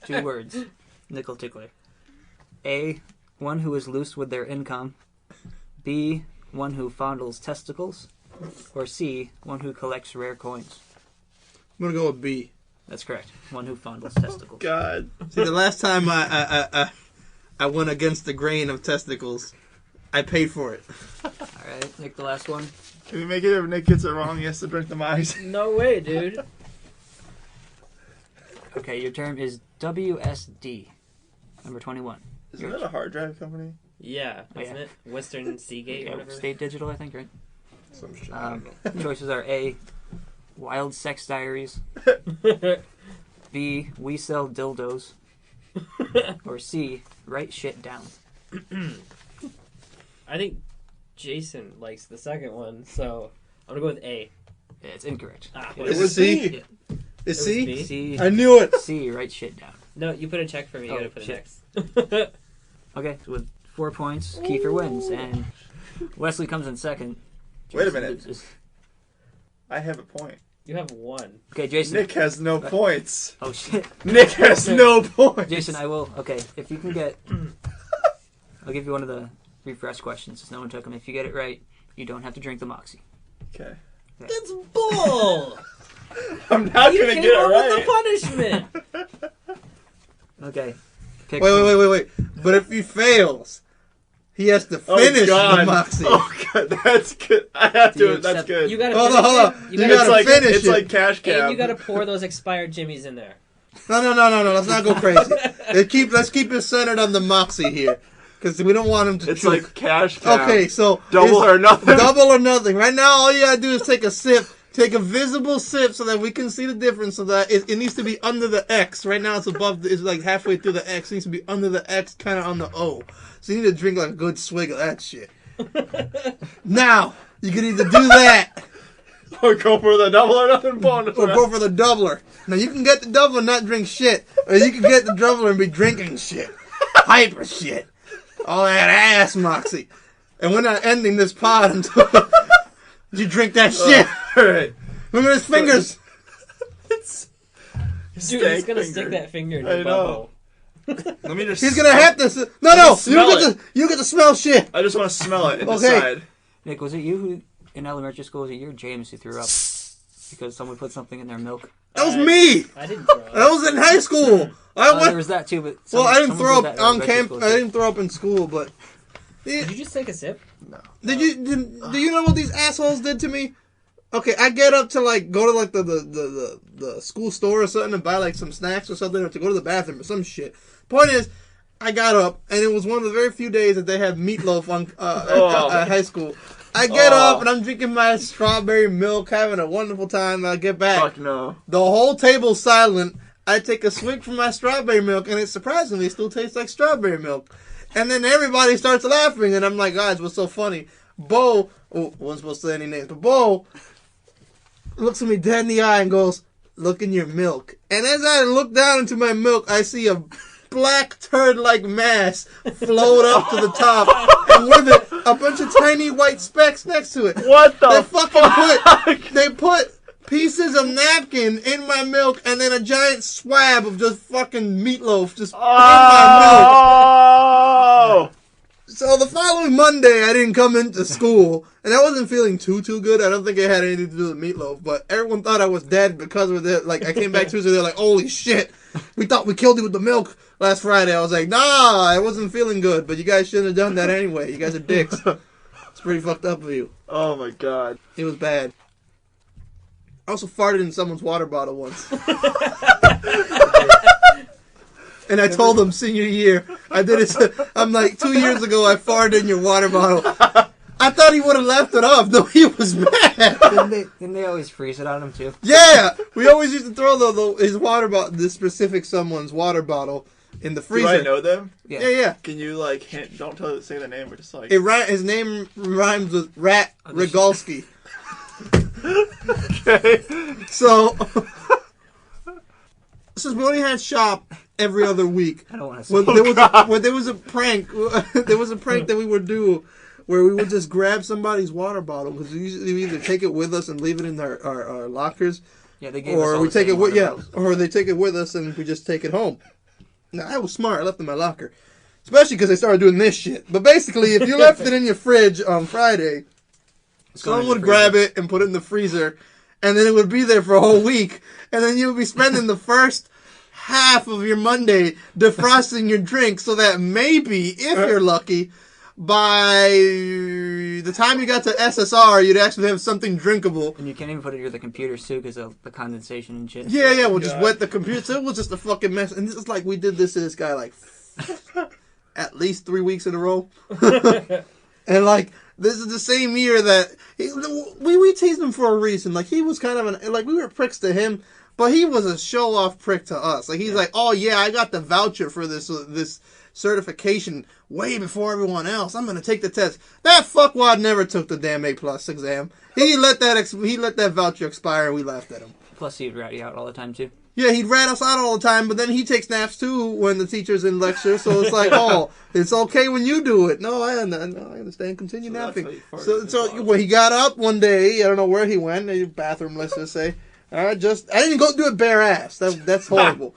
2 words. Nickel tickler. A. One who is loose with their income. B. One who fondles testicles. Or C. One who collects rare coins. I'm gonna go with B. That's correct. One who fondles testicles. God. See, the last time I went against the grain of testicles, I paid for it. All right, Nick, the last one. Can we make it if Nick gets it wrong, he has to drink the mice? No way, dude. Okay, your term is WSD. Number 21. Isn't that a hard drive company? Yeah, Oh, isn't yeah. it? Western Seagate, Yeah, whatever. State Digital, I think, right? Some shit. I don't know. Choices are A. Wild Sex Diaries. B. We Sell Dildos. Or C. Write Shit Down. I think Jason likes the second one, so I'm gonna go with A. Yeah, it's incorrect. Ah, It Is It it was C? C. Is It was C? B? C. I knew it. C. Write Shit Down. No, you put a check for me. You Oh, gotta put shit. it next. Okay, so with 4 points, Kiefer wins, and Wesley comes in second. Wait a Jason minute. loses. I have a point. You have one. Okay, Jason. Nick has no points. Oh shit. Nick has no points. Jason, I will. Okay, if you can get, I'll give you one of the refresh questions since no one took them. If you get it right, you don't have to drink the Moxie. Okay. That's bull. I'm not You gonna came get up it with right. the punishment. Okay. Pick Wait. But if he fails, he has to finish the God. Moxie. Oh god, that's good. I have Do you to. That's accept- good. You gotta Hold finish on. it. You gotta, it's gotta like finish it's it. like cash cab. and you gotta pour those expired jimmies in there. No. Let's not go crazy. Let's keep it centered on the Moxie here, because we don't want him to. It's choke. like cash cab. Okay, so Double it's or nothing. Double or nothing. Right now, all you gotta do is take a sip. Take a visible sip so that we can see the difference. So that it needs to be under the X. Right now, it's above. It's like halfway through the X. It needs to be under the X, kind of on the O. So you need to drink like a good swig of that shit. Now you can either do that Or go for the double or nothing bonus. or go for the doubler. Now you can get the doubler and not drink shit, or you can get the doubler and be drinking shit, hyper shit, all that ass Moxie. And we're not ending this pod until you drink that shit. Alright. Look at his fingers. It's Dude, he's gonna stick that finger in your I know. butthole. Let me just. He's gonna have to. No. smell You get to smell shit. I just want to smell it and Okay. decide. Nick, was it you who, in elementary school, was it you or James who threw up because someone put something in their milk? That was me. I didn't throw up. That was in high school. There went. was that too, but Well, I didn't someone throw did up that in on elementary camp. school, I too. didn't throw up in school, but Did you just take a sip? do you know what these assholes did to me? Okay, I get up to go to the school store or something and buy some snacks or something, or to go to the bathroom or some shit. Point is, I got up and it was one of the very few days that they had meatloaf on at high school, I get Oh. up and I'm drinking my strawberry milk, having a wonderful time. I get back. Fuck no. The whole table's silent. I take a swig from my strawberry milk, and it surprisingly still tastes like strawberry milk. And then everybody starts laughing, and I'm like, guys, what's so funny? Bo, wasn't supposed to say any names, but Bo looks at me dead in the eye and goes, look in your milk. And as I look down into my milk, I see a black turd-like mass float up to the top, and with it, a bunch of tiny white specks next to it. What the They fucking fuck? they put pieces of napkin in my milk, and then a giant swab of just fucking meatloaf just in my milk. Oh! So the following Monday, I didn't come into school, and I wasn't feeling too good. I don't think it had anything to do with meatloaf, but everyone thought I was dead because of it. Like, I came back Tuesday, they're like, holy shit, we thought we killed you with the milk last Friday. I was like, nah, I wasn't feeling good, but you guys shouldn't have done that anyway. You guys are dicks. It's pretty fucked up of you. Oh my god. It was bad. I also farted in someone's water bottle once. And I told them senior year, I did it. I'm like, 2 years ago, I farted in your water bottle. I thought he would have left it off, though he was mad. Didn't they always freeze it on him too? Yeah, we always used to throw his water bottle, this specific someone's water bottle, in the Do freezer. I know them? Yeah. Can you like hint? Don't say the name. We're just like. His name rhymes with Rat Rogalski. Okay. So, since we only had shop every other week, I don't want to Well, say. there was a prank. There was a prank that we would do where we would just grab somebody's water bottle because usually we either take it with us and leave it in our lockers, Yeah, they gave us or all we the take same it with water bottles. or they take it with us and we just take it home. Now I was smart. I left it in my locker, especially because they started doing this shit. But basically, if you left it in your fridge on Friday, someone would grab it and put it in the freezer, and then it would be there for a whole week, and then you would be spending the first half of your Monday defrosting your drink so that maybe, if you're lucky, by the time you got to SSR, you'd actually have something drinkable. And you can't even put it near the computers too because of the condensation and shit. Yeah, we'll just God. wet the computer. So it was just a fucking mess. And this is like, we did this to this guy like at least 3 weeks in a row. And like, this is the same year that we teased him for a reason. Like, he was kind of like, we were pricks to him, but he was a show off prick to us. Like, he's like, oh yeah, I got the voucher for this certification way before everyone else. I'm gonna take the test. That fuckwad never took the damn A+ exam. He let that voucher expire, and we laughed at him. Plus, he'd rat you out all the time too. Yeah, he'd rat us out all the time, but then he takes naps too when the teacher's in lecture. So it's like, oh, it's okay when you do it. No, I understand. Continue So that's napping. how you farted So, in so the bottle. when he got up one day, I don't know where he went, a bathroom, let's just say. I didn't go do it bare ass. That's horrible.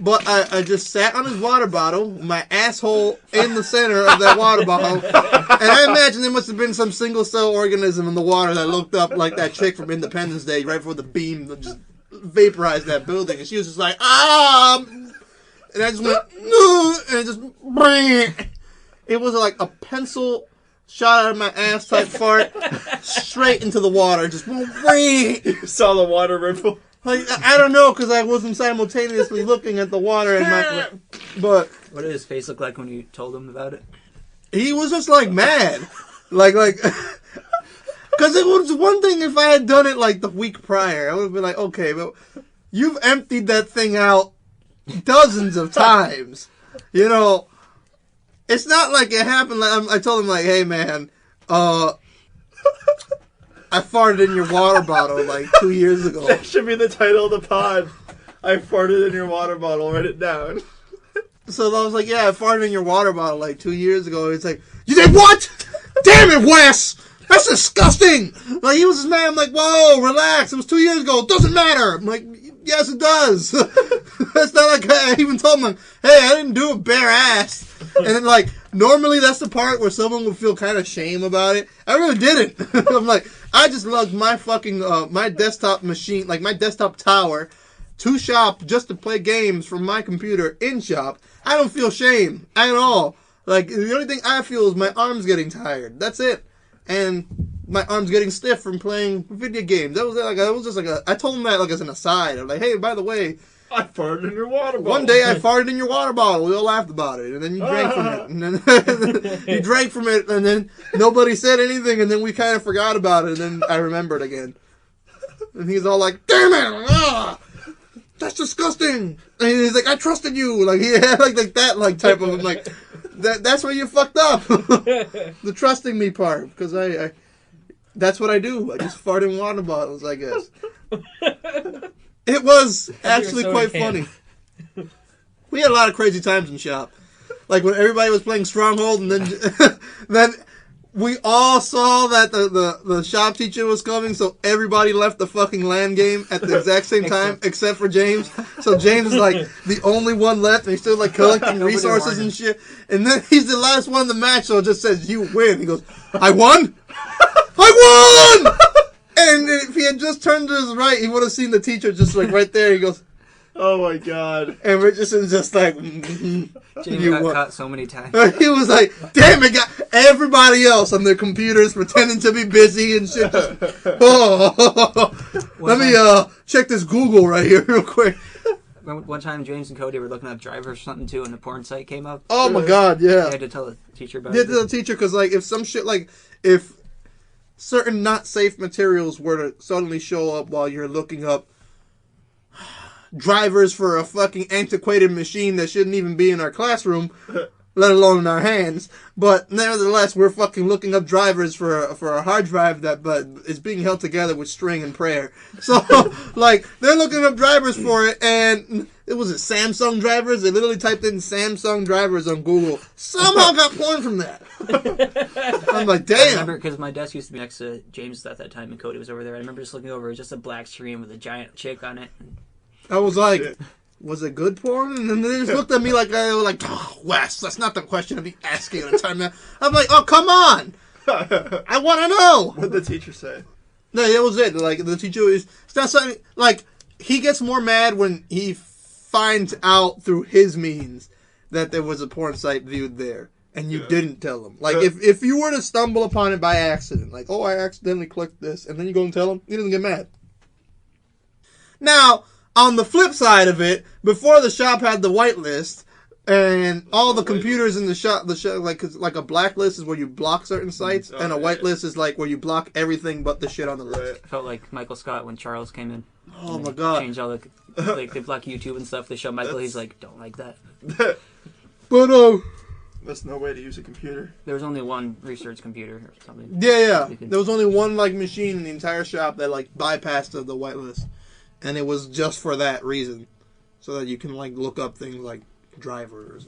But I just sat on his water bottle, my asshole in the center of that water bottle, and I imagine there must have been some single cell organism in the water that looked up like that chick from Independence Day right before the beam just vaporized that building, and she was just like, and I just went, no, and it just, it was like a pencil shot out of my ass type fart straight into the water, just, You saw the water ripple. like, I don't know, because I wasn't simultaneously looking at the water and but What did his face look like when you told him about it? he was just like mad, like, because it was one thing if I had done it like the week prior, I would have been like, okay, but you've emptied that thing out dozens of times, you know. It's not like it happened. Like I told him, like, hey man, I farted in your water bottle like 2 years ago. That should be the title of the pod. I farted in your water bottle. Write it down. So I was like, yeah, I farted in your water bottle like 2 years ago. It's like, you did what? Damn it, Wes! That's disgusting! Like, he was just mad. I'm like, whoa, relax. It was 2 years ago. It doesn't matter. I'm like, yes, it does. That's not like, I even told him, hey, I didn't do it bare ass. And then, like, normally that's the part where someone would feel kind of shame about it. I really didn't. I'm like, I just lugged my fucking, my desktop machine, like my desktop tower, to shop just to play games from my computer in shop. I don't feel shame at all. Like, the only thing I feel is my arms getting tired. That's it. And my arms getting stiff from playing video games. That was it. Like, I was just like I told him that like as an aside. I'm like, hey, by the way, I farted in your water bottle. One day I farted in your water bottle. We all laughed about it, and then you drank from it, and then you drank from it, and then nobody said anything, and then we kind of forgot about it, and then I remembered again. And he's all like, "Damn it! That's disgusting!" And he's like, "I trusted you." Like he had like that like type of like that's where you fucked up. The trusting me part, because I that's what I do. I just fart in water bottles, I guess. It was actually so quite funny. We had a lot of crazy times in shop. Like when everybody was playing Stronghold, and then we all saw that the shop teacher was coming, so everybody left the fucking LAN game at the exact same time, except for James. So James is like the only one left, and he's still like collecting resources and shit. And then he's the last one in the match, so it just says, "You win." He goes, "I won? I won!" And if he had just turned to his right, he would have seen the teacher just like right there. He goes, "Oh my god!" And Richardson's just like, James You got won. caught so many times. He was like, "Damn it!" Got everybody else on their computers pretending to be busy and shit. Just, let me check this Google right here real quick. One time, James and Cody were looking up drivers or something too, and the porn site came up. Oh my god, yeah. I had to tell the teacher about Yeah, it. to the teacher, because like if some shit like if certain not safe materials were to suddenly show up while you're looking up drivers for a fucking antiquated machine that shouldn't even be in our classroom, let alone in our hands. But nevertheless, we're fucking looking up drivers for a hard drive that but is being held together with string and prayer. So like they're looking up drivers for it, and it was Samsung drivers. They literally typed in Samsung drivers on Google. Somehow got porn from that. I'm like, I damn. remember because my desk used to be next to James at that time, and Cody was over there. I remember just looking over, it was just a black screen with a giant chick on it. I was like, was it good porn? And then they just looked at me like, oh, Wes, that's not the question to be asking at a time. I'm like, oh, come on. I want to know. What did the teacher say? No, that was it. Like, the teacher is, it's not something, like, he gets more mad when he finds out through his means that there was a porn site viewed there. And you didn't tell him. Like, if you were to stumble upon it by accident, like, oh, I accidentally clicked this, and then you go and tell him, he doesn't get mad. Now, on the flip side of it, before the shop had the whitelist, and all the computers in the shop, like, 'cause like a blacklist is where you block certain sites, and a whitelist is like where you block everything but the shit on the list. I felt like Michael Scott when Charles came in. Oh And my they god. Changed all the, like, they block YouTube and stuff. They show Michael, he's like, don't like that. But, That's no way to use a computer. There was only one research computer or something. yeah. There was only one, like, machine in the entire shop that, like, bypassed the whitelist. And it was just for that reason. So that you can, like, look up things like drivers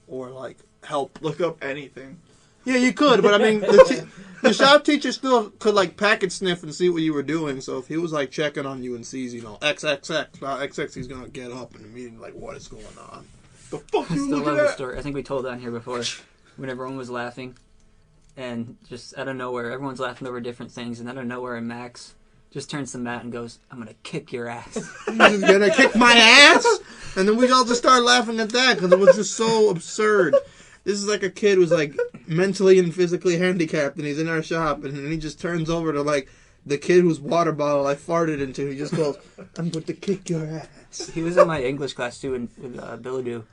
or, like, help. Look up anything. Yeah, you could, but I mean, the shop teacher still could, like, packet sniff and see what you were doing. So if he was, like, checking on you and sees, you know, XXX, now XX, he's going to get up in the meeting, like, what is going on? The fuck I you still looking love the at? story. I think we told that on here before. When everyone was laughing, and just out of nowhere, everyone's laughing over different things, and out of nowhere, Max just turns to Matt and goes, "I'm gonna kick your ass." He's going to kick my ass? And then we all just started laughing at that because it was just so absurd. This is like a kid who's, like, mentally and physically handicapped, and he's in our shop, and then he just turns over to, like, the kid whose water bottle I farted into. He just goes, "I'm going to kick your ass." He was in my English class too, with Billadu.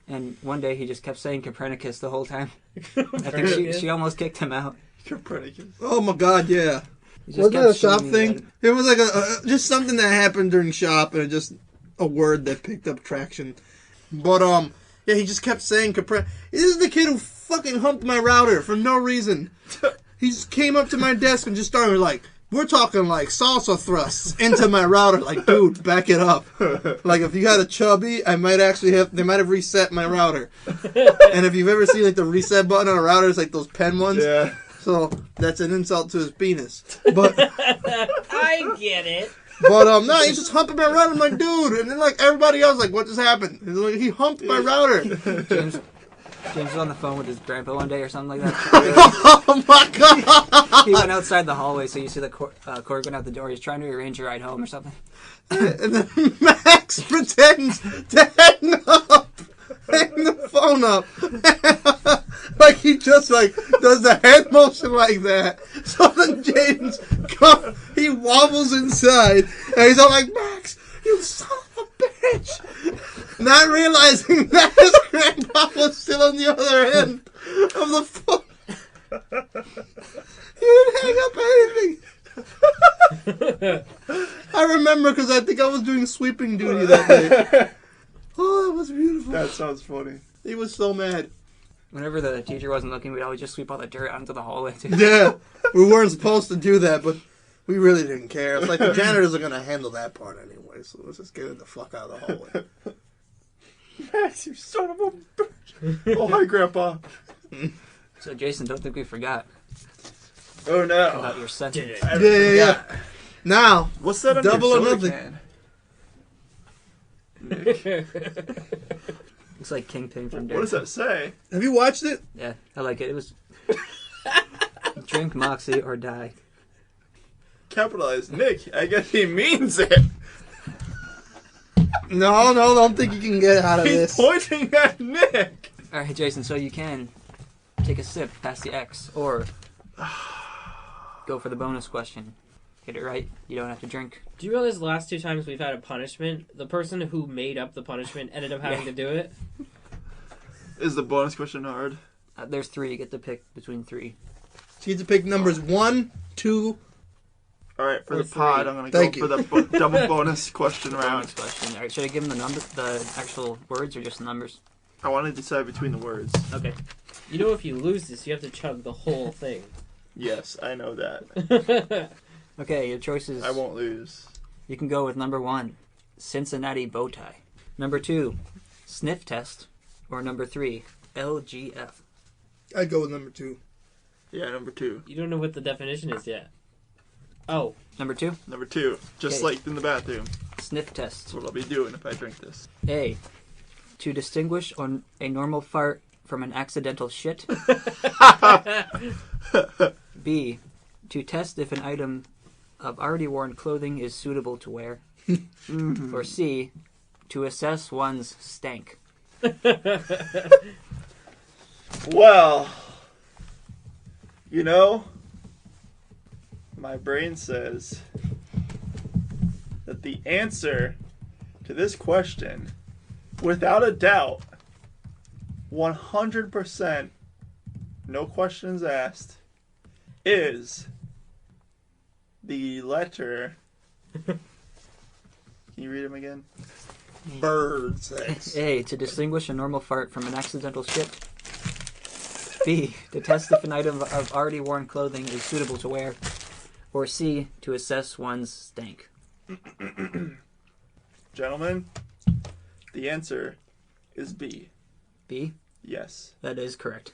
And one day he just kept saying Copernicus the whole time. I think she almost kicked him out. Copernicus. Oh my god, yeah. He just Was that kept a shop screaming thing? that. It was like just something that happened during shop, and just a word that picked up traction. But yeah, he just kept saying This is the kid who fucking humped my router for no reason. He just came up to my desk and just started like, we're talking like salsa thrusts into my router. Like, dude, back it up. Like, if you had a chubby, they might have reset my router. And if you've ever seen like the reset button on a router, it's like those pen ones. Yeah. So that's an insult to his penis. But I get it. no, he's just humping my router. I'm like, dude. And then like everybody else, like, what just happened? He's like, he humped my router. James was on the phone with his grandpa one day or something like that. Oh my god. He went outside the hallway, so you see the cord going out the door. He's trying to arrange a ride home or something. And then Max pretends to hang the phone up. Like he just like does the head motion like that. So then James he wobbles inside and he's all like, Max, you son of a bitch. not realizing that his grandpa was still on the other end of the phone. He didn't hang up anything. I remember because I think I was doing sweeping duty that day. Oh, that was beautiful. That sounds funny. He was so mad. Whenever the teacher wasn't looking, we'd always just sweep all the dirt out into the hallway, too. Yeah, we weren't supposed to do that, but we really didn't care. It's like the janitors are going to handle that part anyway, so let's just get it the fuck out of the hallway. Max, you son of a bitch. Oh, hi, Grandpa. So, Jason, don't think we forgot Oh, no. about your sentence. Yeah. Now, What's that on Double your or soda nothing. can? Looks like Kingpin from What does Daredevil. that say? have you watched it? Yeah, I like it. It was drink Moxie or die. Capitalized. Nick, I guess he means it. No, don't think you can get out of He's this. pointing at Nick. All right, Jason. So you can take a sip past the X, or go for the bonus question. Get it right. You don't have to drink. Do you realize the last 2 times we've had a punishment, the person who made up the punishment ended up having to do it? Is the bonus question hard? There's 3. You get to pick between 3. So you have to pick numbers 1, 2. All right, for Or the pod, 3. I'm going to Thank go for the double bonus question Bonus round. question. All right. Should I give him the actual words or just the numbers? I want to decide between the words. Okay. You know, if you lose this, you have to chug the whole thing. Yes, I know that. Okay. Your choices. I won't lose. You can go with number 1, Cincinnati bow tie. Number 2, sniff test, or number 3, LGF. I'd go with number 2. Yeah, number 2. You don't know what the definition is yet. Oh, Number 2, Number 2. Just Okay. like in the bathroom. sniff test. That's what I'll be doing if I drink this. A, to distinguish on a normal fart from an accidental shit. B, to test if an item of already worn clothing is suitable to wear. Or C, to assess one's stank. Well, you know, my brain says that the answer to this question, without a doubt, 100%, no questions asked, is the letter. Can you read them again? Bird sex. A, to distinguish a normal fart from an accidental shit. B, to test if an item of already worn clothing is suitable to wear. Or C, to assess one's stank. Gentlemen, the answer is B. B, Yes. that is correct.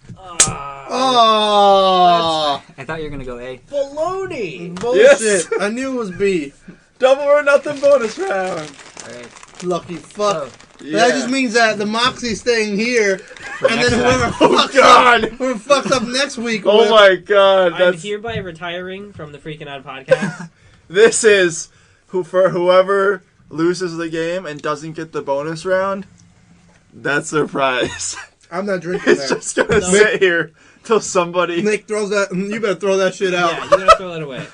Oh, I thought you were going to go A. baloney! bullshit. Yes. I knew it was B. Double or nothing bonus round. Alright. Lucky fuck. So, That just means that the Moxie's staying here, and next then time. whoever fucks up next week. Oh my god, I'm that's hereby retiring from the Freaking Out podcast. this is for whoever loses the game and doesn't get the bonus round. That's their prize. I'm not drinking It's that. just gonna sit here till somebody. Nick throws that. You better throw that shit out. Yeah, you gotta throw that away.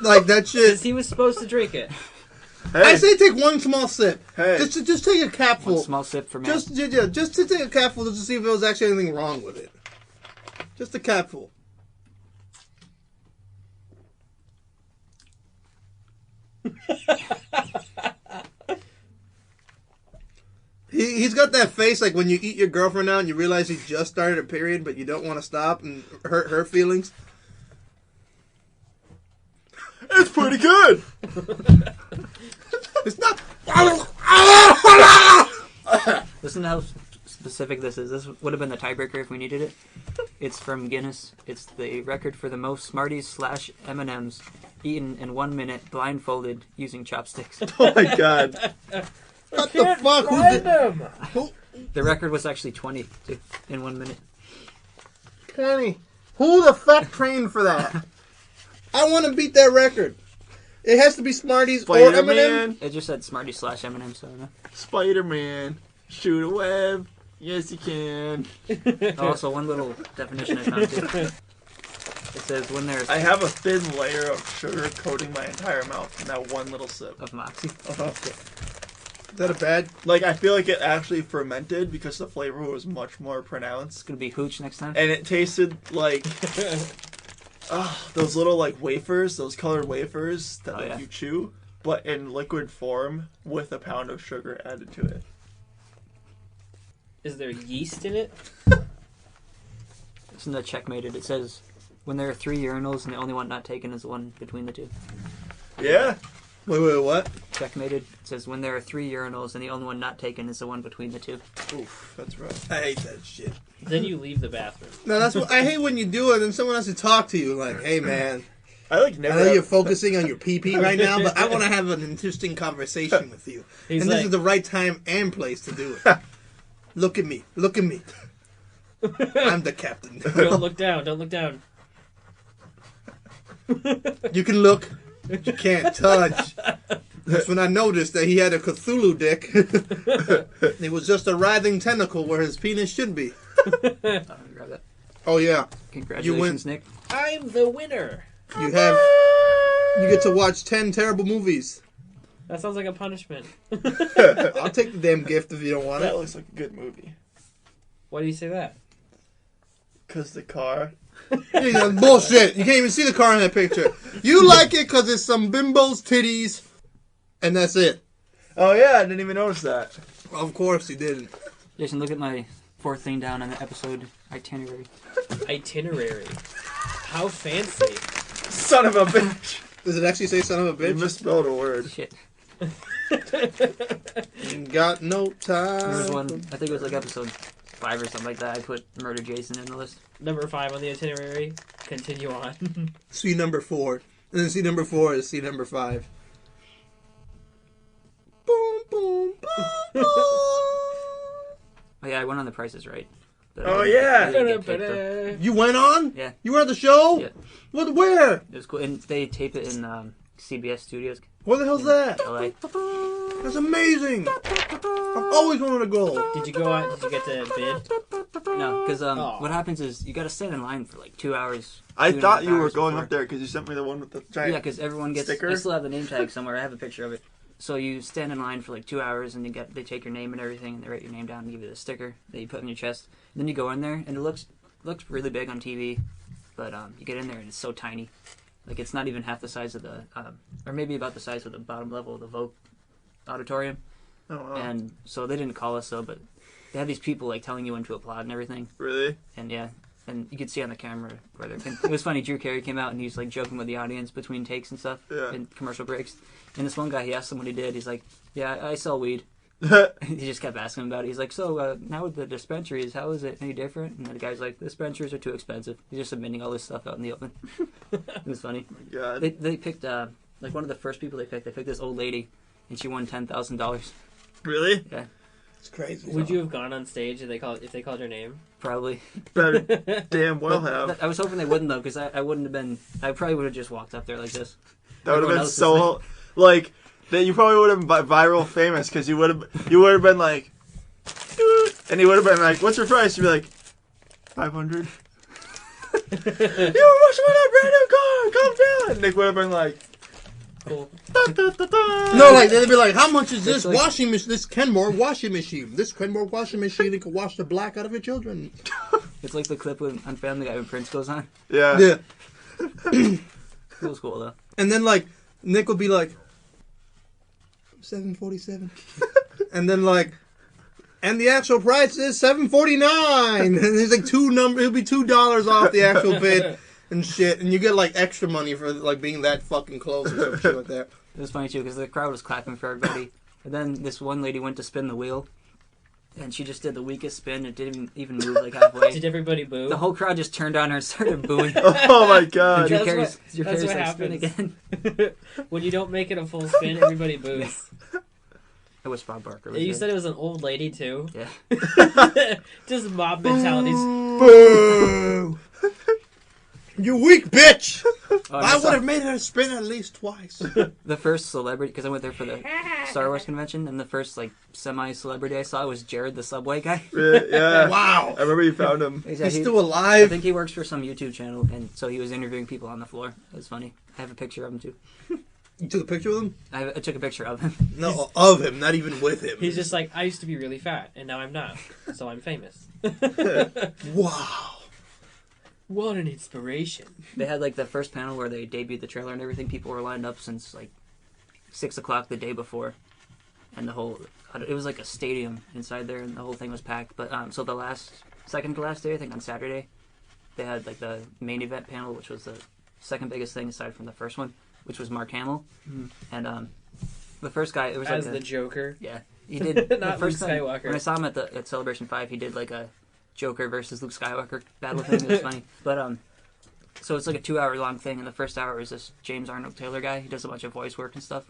Like that shit. Because he was supposed to drink it. Hey, I say take one small sip. hey, Just take a one capful. small sip for me. Just to take a capful just to see if there was actually anything wrong with it. Just a capful. He's got that face like when you eat your girlfriend out and you realize he just started a period, but you don't want to stop and hurt her feelings. it's pretty good. It's not. Listen to how specific this is. This would have been the tiebreaker if we needed it. It's from Guinness. It's the record for the most Smarties / M&Ms eaten in 1 minute blindfolded using chopsticks. Oh my god. What the fuck? Who Find did, him! The record was actually 20 in 1 minute. 20. Who the fuck trained for that? I want to beat that record. It has to be Smarties or M&M. Spider-Man. It just said Smarties / M&M, so no. Spider-Man. Shoot a web. Yes, you can. Oh, also, one little definition I found too. It says when there's I have a thin layer of sugar coating my entire mouth in that one little sip. of Moxie. Is that a bad? Like, I feel like it actually fermented because the flavor was much more It's pronounced. gonna be hooch next time. And it tasted like those little, like, wafers, those colored wafers that Oh, like, yeah. you chew, but in liquid form with a pound of sugar added to it. Is there yeast in it? It's in the checkmated. It says, when there are 3 urinals and the only one not taken is the one between the two. Yeah. Wait, what? Checkmated. It says, when there are 3 urinals and the only one not taken is the one between the two. Oof, that's rough. I hate that shit. Then you leave the bathroom. No, that's what I hate when you do it and someone has to talk to you like, hey man, I like I never. know you're focusing on your pee-pee right now, but I want to have an interesting conversation with you. He's And like, this is the right time and place to do it. Look at me. Look at me. I'm the captain. don't look down. Don't look down. You can look, but you can't touch. That's when I noticed that he had a Cthulhu dick. It was just a writhing tentacle where his penis should be. Grab that. Oh yeah, Congratulations, Nick. I'm the winner. you get to watch 10 terrible movies. That sounds like a punishment. I'll take the damn gift if you don't want That it. looks like a good movie. Why do you say that? Cause the car. You know, bullshit. You can't even see the car in that picture. You like it because it's some bimbo's titties, and that's it. Oh yeah, I didn't even notice that. Of course you didn't. Jason, look at my 4th thing down on the episode itinerary. Itinerary. How fancy. Son of a bitch. Does it actually say son of a You bitch? misspelled a word. Shit. Ain't got no time. There was one, I think it was like episode 5 or something like that. I put Murder Jason in the list. Number 5 on the itinerary. Continue on. See number 4. And then see number 4 is see number 5. Boom, boom, boom, boom. Oh yeah, I went on The Price is Right. But Oh, I didn't- yeah. I didn't get picked, though. You went on? Yeah. You were at the show? Yeah. What? Where? It was cool. And they tape it in CBS Studios, Where the hell's that? LA. That's amazing. I've always wanted to go. Did you go out? Did you get to bid? No, because Oh. what happens is you got to stand in line for like 2 hours. I 2.5 thought you were hours going before. up there because you sent me the one with the Yeah, giant. because everyone gets. Sticker? I still have the name tag somewhere. I have a picture of it. So you stand in line for like 2 hours, and they take your name and everything, and they write your name down and give you the sticker that you put on your chest. And then you go in there, and it looks really big on TV, but you get in there and it's so tiny, like it's not even half the size of the, or maybe about the size of the bottom level of the Vogue auditorium. Oh, wow. And so they didn't call us though, but they have these people like telling you when to applaud and everything. Really? And yeah, and you could see on the camera where they're. It was funny. Drew Carey came out and he was like joking with the audience between takes and stuff, Yeah. and commercial breaks. And this one guy, he asked him what he did. He's like, "Yeah, I sell weed." He just kept asking him about it. He's like, "So now with the dispensaries, how is it any different?" And the guy's like, "The dispensaries are too expensive." He's just admitting all this stuff out in the open. It was funny. God. They picked like one of the first people they picked this old lady, and she won $10,000. Really? Yeah, It's crazy. Would you have gone on stage if they called your name? probably. Better damn well But have. I was hoping they wouldn't though, because I wouldn't have been. I probably would have just walked up there like this. That would have Everyone been else is so like that. You probably would have been viral famous because you would have been like, "Dude," and he would have been like, "What's your price?" You'd be like, 500. You rush on a brand new car. Calm down. Nick would have been like, Cool. da, da, da, da. No, like they'd be like, "How much is this It's like- washing machine? This Kenmore washing machine? This Kenmore washing machine that can wash the black out of your children." It's like the clip on Family Guy when Prince goes on. Yeah. Yeah. It was cool though. And then like Nick would be like, 747, and then like, and the actual price is $749, and there's like it'll be $2 off the actual bid and shit, and you get like extra money for like being that fucking close or some shit like that. It was funny too because the crowd was clapping for everybody, and then this one lady went to spin the wheel, and she just did the weakest spin. It didn't even move like halfway. Did everybody boo? The whole crowd just turned on her and started booing. Oh my And god. Drew That's Carey's, what- Drew that's Carey's what like, spin happens. again. When you don't make it a full spin, everybody boos. I wish Bob Barker was You there. said it was an old lady too. Yeah. Just mob mentalities. Boo! You weak bitch! Oh, and I saw would have made her spin at least twice. the first celebrity because I went there for the Star Wars convention, and the first like semi-celebrity I saw was Jared, the Subway guy. Yeah. Wow. I remember you found him. He's Still I alive. think he works for some YouTube channel, and so he was interviewing people on the floor. It was funny. I have a picture of him too. You took a picture with him? I took a picture of him. No, of him, not even with him. He's just like, I used to be really fat, and now I'm not, so I'm famous. Wow. What an inspiration. They had like the first panel where they debuted the trailer and everything. People were lined up since like 6 o'clock the day before, and it was like a stadium inside there, and the whole thing was packed. But so the second to last day, I think on Saturday, they had like the main event panel, which was the second biggest thing aside from the first one, which was Mark Hamill, and the first guy, it was As like the Joker. yeah, he did Not the first Luke time, Skywalker. when I saw him at Celebration 5, he did like a Joker versus Luke Skywalker battle thing. It was funny, but so it's like a 2-hour long thing, and the first hour is this James Arnold Taylor guy. He does a bunch of voice work and stuff.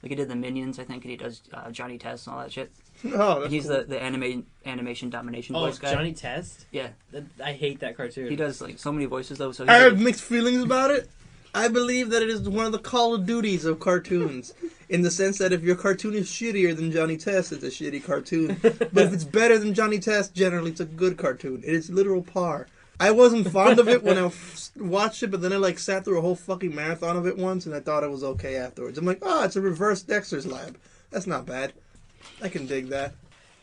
Like he did the Minions, I think, and he does Johnny Test and all that shit. Oh, that's He's cool. the animation domination Oh, voice guy. Johnny Test? Yeah, I hate that cartoon. he does like so many voices though. So I he's have like, mixed feelings about it. I believe that it is one of the Call of Duties of cartoons, in the sense that if your cartoon is shittier than Johnny Test, it's a shitty cartoon. But if it's better than Johnny Test, generally it's a good cartoon. It is literal par. I wasn't fond of it when I watched it, but then I like sat through a whole fucking marathon of it once, and I thought it was okay afterwards. I'm like, oh, it's a reverse Dexter's Lab. That's not bad. I can dig that.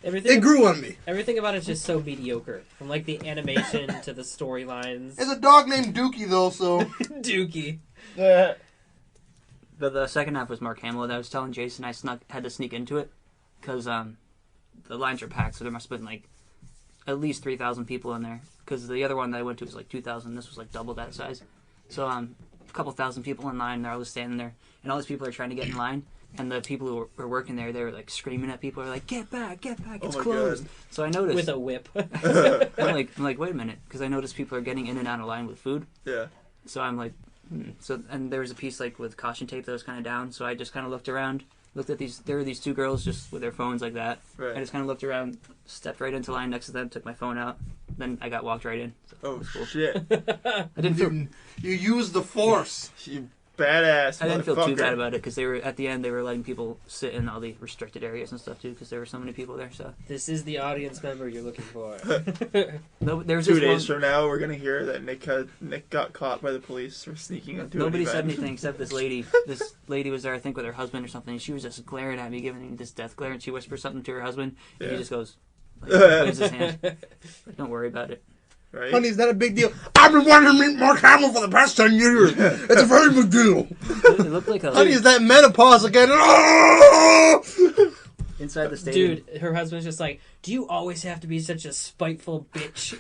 It grew on me. Everything about it's just so mediocre. From like the animation to the storylines. There's a dog named Dookie though, so Dookie. but the second half was Mark Hamill. And I was telling Jason I had to sneak into it because the lines are packed, so there must have been like at least 3,000 people in there. Because the other one that I went to was like 2,000. This was like double that size. So a couple thousand people in line. They're all just standing there, and all these people are trying to get in line. And the people who were working there, they were like screaming at people. They're like, "Get back! Get back! It's my closed!" God. So I noticed. With a whip. I'm like, wait a minute, because I noticed people are getting in and out of line with food. Yeah. So I'm like, So and there was a piece like with caution tape that was kind of down. So I just kind of looked around, looked at these. There were these two girls just with their phones like that. Right. I just kind of looked around, stepped right into line next to them, took my phone out. Then I got walked right in. So Oh it was cool. shit! I didn't feel. You use the force. You badass. I didn't feel too motherfucker. bad about it because they were at the end. They were letting people sit in all the restricted areas and stuff too because there were so many people there. So This is the audience member you're looking for. no, there was 2 just days one, from now, we're gonna hear that Nick got caught by the police for sneaking into Nobody an said event. anything except this lady. This lady was there, I think, with her husband or something. And she was just glaring at me, giving me this death glare, and she whispers something to her husband, and Yeah. he just goes, like, waves his hand. Like, don't worry about it. Right? Honey, is that a big deal? I've been wanting to meet Mark Hamill for the past 10 years. It's a very big deal. It looked like Honey, a is that menopause again? Ah! inside the stadium. Dude, her husband's just like, do you always have to be such a spiteful bitch?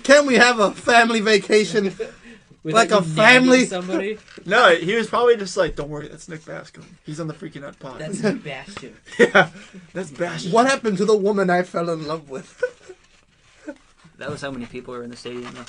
Can we have a family vacation? Without Like a you nagging family? Somebody? No, he was probably just like, "Don't worry, that's Nick Bascom. He's on the Freaking Nut Pod." That's Sebastian. yeah, that's Bastion. What happened to the woman I fell in love with? That was how many people were in the stadium. Though.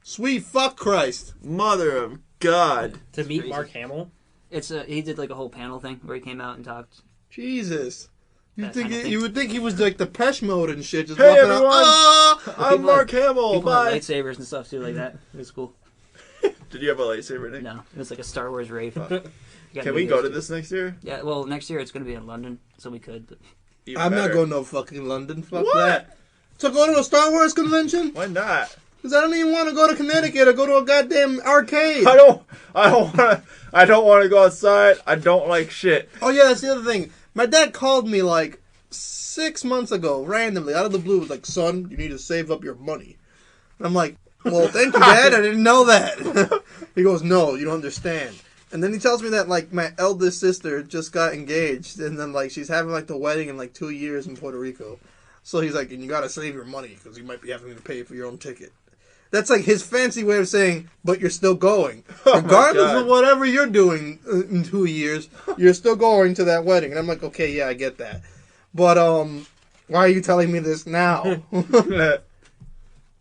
Sweet fuck Christ. Mother of God. To meet crazy. Mark Hamill? He did like a whole panel thing where he came out and talked. Jesus. That kind of thing. You would think he was like Depeche Mode and shit. Just Hey, walking everyone! out. Ah! I'm People Mark Hamill. People had Bye. lightsabers and stuff too, like that. It was cool. Did you have a lightsaber, Nick? No, it was like a Star Wars rave. Can we go to this next year? Yeah, well, next year it's going to be in London, so we could. But Even I'm not better. going to fucking London. Fuck What? that. To go to a Star Wars convention? Why not? Because I don't even want to go to Connecticut or go to a goddamn arcade. I don't want to go outside. I don't like shit. Oh yeah, that's the other thing. My dad called me like 6 months ago, randomly, out of the blue, was like, "Son, you need to save up your money." And I'm like, "Well, thank you, Dad. I didn't know that." He goes, "No, you don't understand." And then he tells me that like my eldest sister just got engaged, and then like she's having like the wedding in like 2 years in Puerto Rico. So he's like, "And you gotta save your money because you might be having to pay for your own ticket." That's like his fancy way of saying, "But you're still going, regardless God. of whatever you're doing in 2 years. You're still going to that wedding." And I'm like, "Okay, yeah, I get that, but why are you telling me this now?"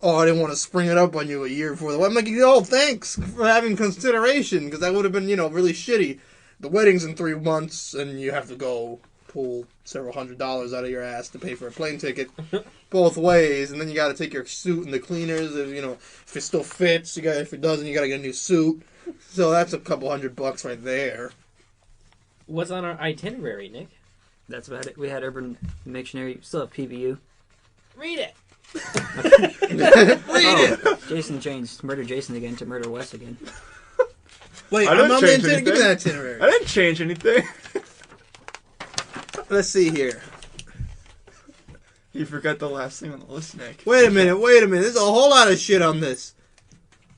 "Oh, I didn't want to spring it up on you a year before the wedding." I'm like, "Oh, thanks for having consideration, because that would have been, really shitty. The wedding's in 3 months, and you have to go pull several $100s out of your ass to pay for a plane ticket both ways, and then you got to take your suit in the cleaners. If it still fits, if it doesn't, you got to get a new suit. So that's a couple $100 right there." What's on our itinerary, Nick? that's about it. We had Urban Dictionary. Still have PBU. Read it. Read it. Jason changed Murder Jason again to Murder Wes again. Wait, I I'm didn't on the change itinerary. Give me that anything. itinerary. I didn't change anything. Let's see here. You forgot the last thing on the list, Nick. Wait a minute. There's a whole lot of shit on this.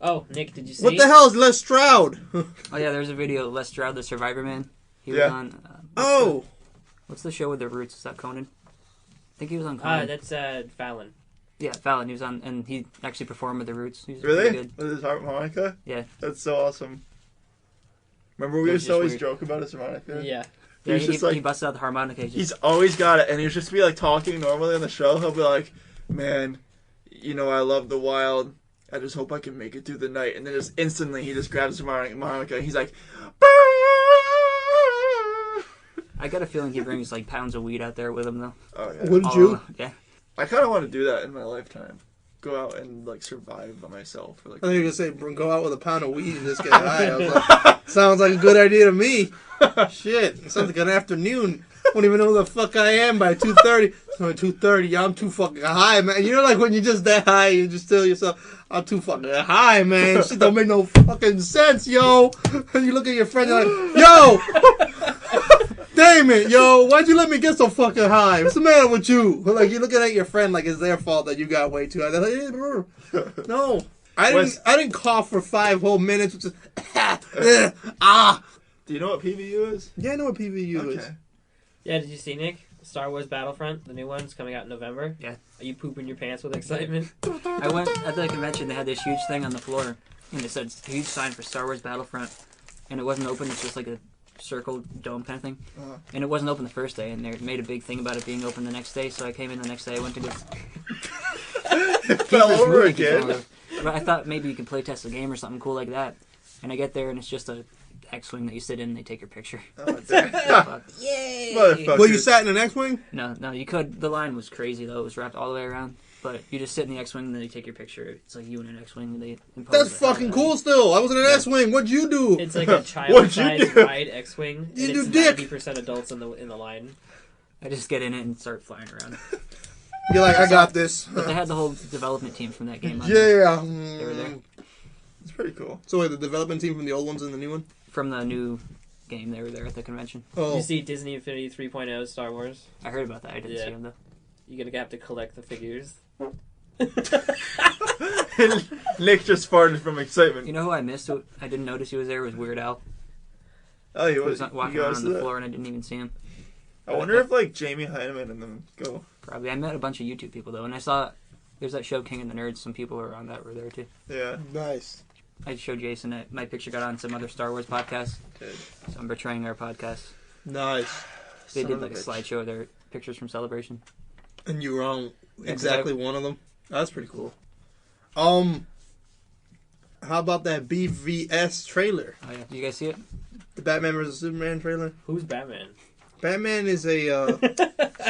Oh, Nick, did you see? What the hell is Les Stroud? Oh yeah, there's a video of Les Stroud, the Survivor Man. He Yeah. was on. Oh, What's the show with the Roots? Is that Conan? I think he was on Conan. That's Fallon. Yeah, Fallon. He was on, and he actually performed with the Roots. He was Really? pretty good. With his harmonica? Yeah. That's so awesome. Remember we That was used to always just joke about his harmonica? Yeah. Yeah, He's just like, he busted out the harmonica. he's always got it, and he'll just be like talking normally on the show. He'll be like, "Man, you know I love the Wild. I just hope I can make it through the night." And then just instantly he just grabs his harmonica and he's like, I got a feeling he brings like pounds of weed out there with him though. "Oh yeah." wouldn't you? Yeah. I kind of want to do that in my lifetime. Go out and like survive by myself. Or, like, I think you were gonna say go out with a pound of weed and just get high. I was like, sounds like a good idea to me. Shit, it sounds like an afternoon. I don't even know who the fuck I am by 2:30. So 2:30, yeah, I'm too fucking high, man. You know, like when you're just that high, you just tell yourself, I'm too fucking high, man. Shit don't make no fucking sense, yo. And you look at your friend, you're like, yo, damn it, yo, why'd you let me get so fucking high? What's the matter with you? Like you're looking at your friend like it's their fault that you got way too high. They're like, hey, bro. No, I didn't cough for 5 whole minutes. Just, do you know what PVU is? Yeah, I know what PVU is. Yeah, did you see, Nick? Star Wars Battlefront, the new one's coming out in November. Yeah. Are you pooping your pants with excitement? I went at the convention. They had this huge thing on the floor, and it said huge sign for Star Wars Battlefront, and it wasn't open. It's just like a circle dome kind of thing, and it wasn't open the first day. And they made a big thing about it being open the next day. So I came in the next day. I went to go. Fell over Movie again. controller. But I thought maybe you could play test a game or something cool like that. And I get there and it's just a X-wing that you sit in and they take your picture. Oh, damn. Fuck. Yay! Motherfucker. Well, you sat in an X-wing? No, you could. The line was crazy though. It was wrapped all the way around. But you just sit in the X-wing and then they take your picture. It's like you in an X-wing and they impose That's it. fucking cool still. I was in an X-wing. What'd you do? It's like a What'd child-sized you do? ride X-wing. You and do it's dick. 90% adults in the line. I just get in it and start flying around. You're like, I got this. But they had the whole development team from that game on. Yeah. They were there. It's pretty cool. So wait, the development team from the old ones and the new one? From the new game, they were there at the convention. Oh. You see Disney Infinity 3.0 Star Wars? I heard about that. I didn't Yeah. see them though. You're gonna have to collect the figures. Nick just farted from excitement. You know who I missed? Who I didn't notice he was there was Weird Al. Oh, he He was was walking he around goes on to the that? floor and I didn't even see him. I wonder if like Jamie Heineman and them go. Probably. I met a bunch of YouTube people though, and I saw there's that show King of the Nerds. Some people who were on that were there too. Yeah, Nice. I showed Jason that my picture got on some other Star Wars podcast, dude. so I'm betraying our podcast. Nice. They Son did of a like a bitch. slideshow of their pictures from Celebration. And you were on Yeah, exactly one of them? That's pretty cool. How about that BVS trailer? Oh yeah, did you guys see it? The Batman vs. Superman trailer? Who's Batman? Batman is a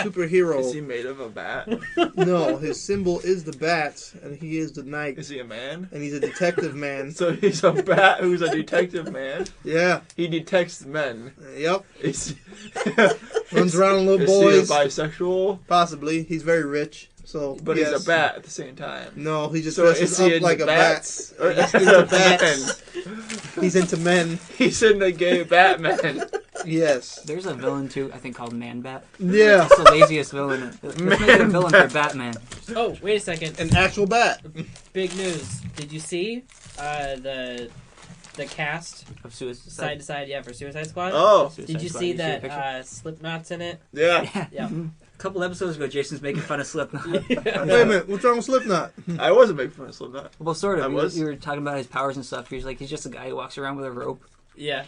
superhero. Is he made of a bat? No, his symbol is the bat, and he is the knight. Is he a man? And he's a detective man. So he's a bat who's a detective man. Yeah. He detects men. Yep. Is, Runs around little is boys. he a bisexual? Possibly. He's very rich. So, But yes. he's a bat at the same time. No, he just So dresses is he up into like a bats? bat. Or He's into bats. men? He's into men. He's in the gay Batman. Yes. There's a villain too, I think called Man Bat. Yeah. That's the laziest villain. Let's make it a villain for Batman. Oh, wait a second. An actual bat. Big news. Did you see the cast Of Suicide. side to side? Yeah, for Suicide Squad. Oh, Suicide Did you Squad. see the that picture? Slipknot's in it? yeah. Yeah. Yeah. A couple episodes ago, Jason's making fun of Slipknot. Wait a minute. What's wrong with Slipknot? I wasn't making fun of Slipknot. Well, sort I of. was. You were talking about his powers and stuff. He's like, he's just a guy who walks around with a rope. Yeah.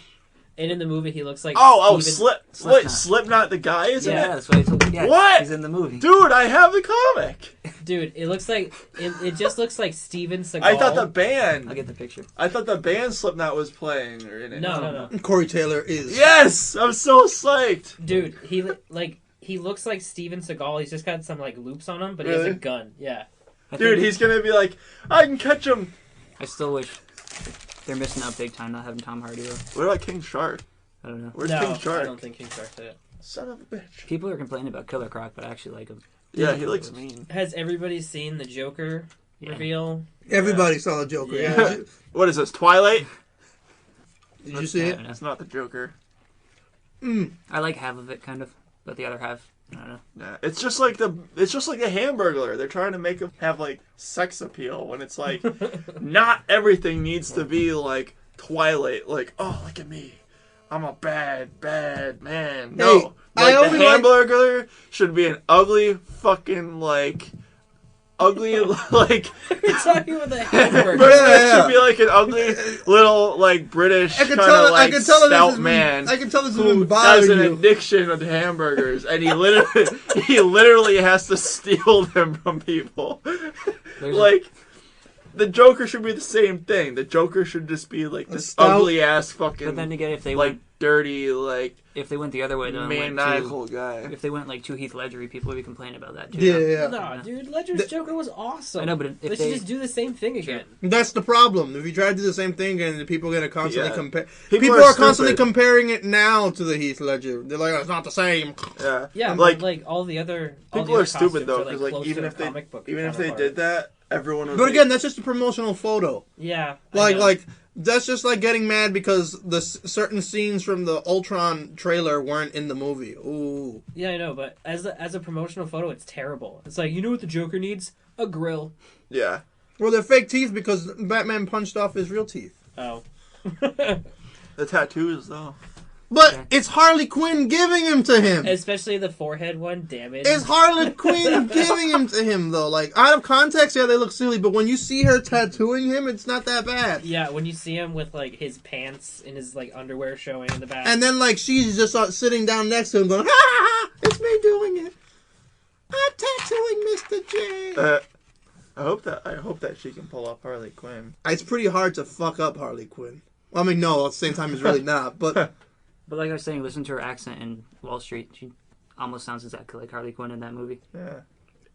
And in the movie, he looks like Oh, Steven- Wait, Slipknot. Slipknot the guy is in Yeah, it? that's what I told you. Yeah, What? He's in the movie. Dude, I have the comic. Dude, it looks like it just looks like Steven Seagal. I thought the I'll band. get the picture. I thought the band Slipknot was playing or in it. No. Corey Taylor is. Yes, I'm so psyched. Dude, he looks like Steven Seagal. He's just got some like loops on him, but he has a Really? gun. Yeah. I Dude, think he's gonna be like, I can catch him. I still wish they're missing out big time not having Tom Hardy though. What about King Shark? I don't know. Where's no, King Shark? I don't think King Shark's in it. Son of a bitch. People are complaining about Killer Croc, but I actually like him. Yeah, he looks mean. Has everybody seen the Joker Yeah. reveal? Everybody saw the Joker. Yeah. Yeah. What is this, Twilight? Did you see it? Yeah, It's not the Joker. I like half of it, kind of, but the other half, I don't know. Yeah, it's just like the Hamburglar. They're trying to make him have like sex appeal when it's like not everything needs to be like Twilight. Like, oh, look at me, I'm a bad man. No, Hey, I like the only like- Hamburglar should be an ugly fucking like ugly like. You're talking about the hamburger. But Yeah, it yeah. should be like an ugly little like British I can kind tell. of like I can tell that stout this man. I can tell this has Who been has bothering an you. addiction of hamburgers, and he literally has to steal them from people. There's Like the Joker should be the same thing. The Joker should just be like this stout- ugly ass fucking but then again, if they like went dirty like the other way, then maniacal guy. if they went like too Heath Ledger, people would be complaining about that too. Yeah. No, dude, Ledger's Joker was awesome. I know, but if they should they- just do the same thing again. That's the problem. If you try to do the same thing, and the people are gonna constantly Yeah. compare. People People are are constantly stupid. comparing it now to the Heath Ledger. They're like, oh, it's not the same. Yeah, Yeah, like but, like all the other people are stupid though, because like even if they did did that, everyone would. But be- again, that's just a promotional photo. yeah, I Like, know. like that's just like getting mad because the certain scenes from the Ultron trailer weren't in the movie. Ooh. yeah, I know, but as a promotional photo, it's terrible. It's like, you know what the Joker needs? A grill. yeah. Well, they're fake teeth because Batman punched off his real teeth. Oh, The tattoos though. But Okay. it's Harley Quinn giving him to him. especially the forehead one. Damn it! It's Harley Quinn giving him to him, though. Like, out of context, yeah, they look silly, but when you see her tattooing him, it's not that bad. Yeah, when you see him with like his pants and his like underwear showing in the back. And then, like, she's just sitting down next to him going, ha ha ha, it's me doing it. I'm tattooing Mr. J. I hope that she can pull off Harley Quinn. It's pretty hard to fuck up Harley Quinn. Well, I mean, no, at the same time, it's really not, but But like I was saying, listen to her accent in Wall Street. She almost sounds exactly like Harley Quinn in that movie. Yeah,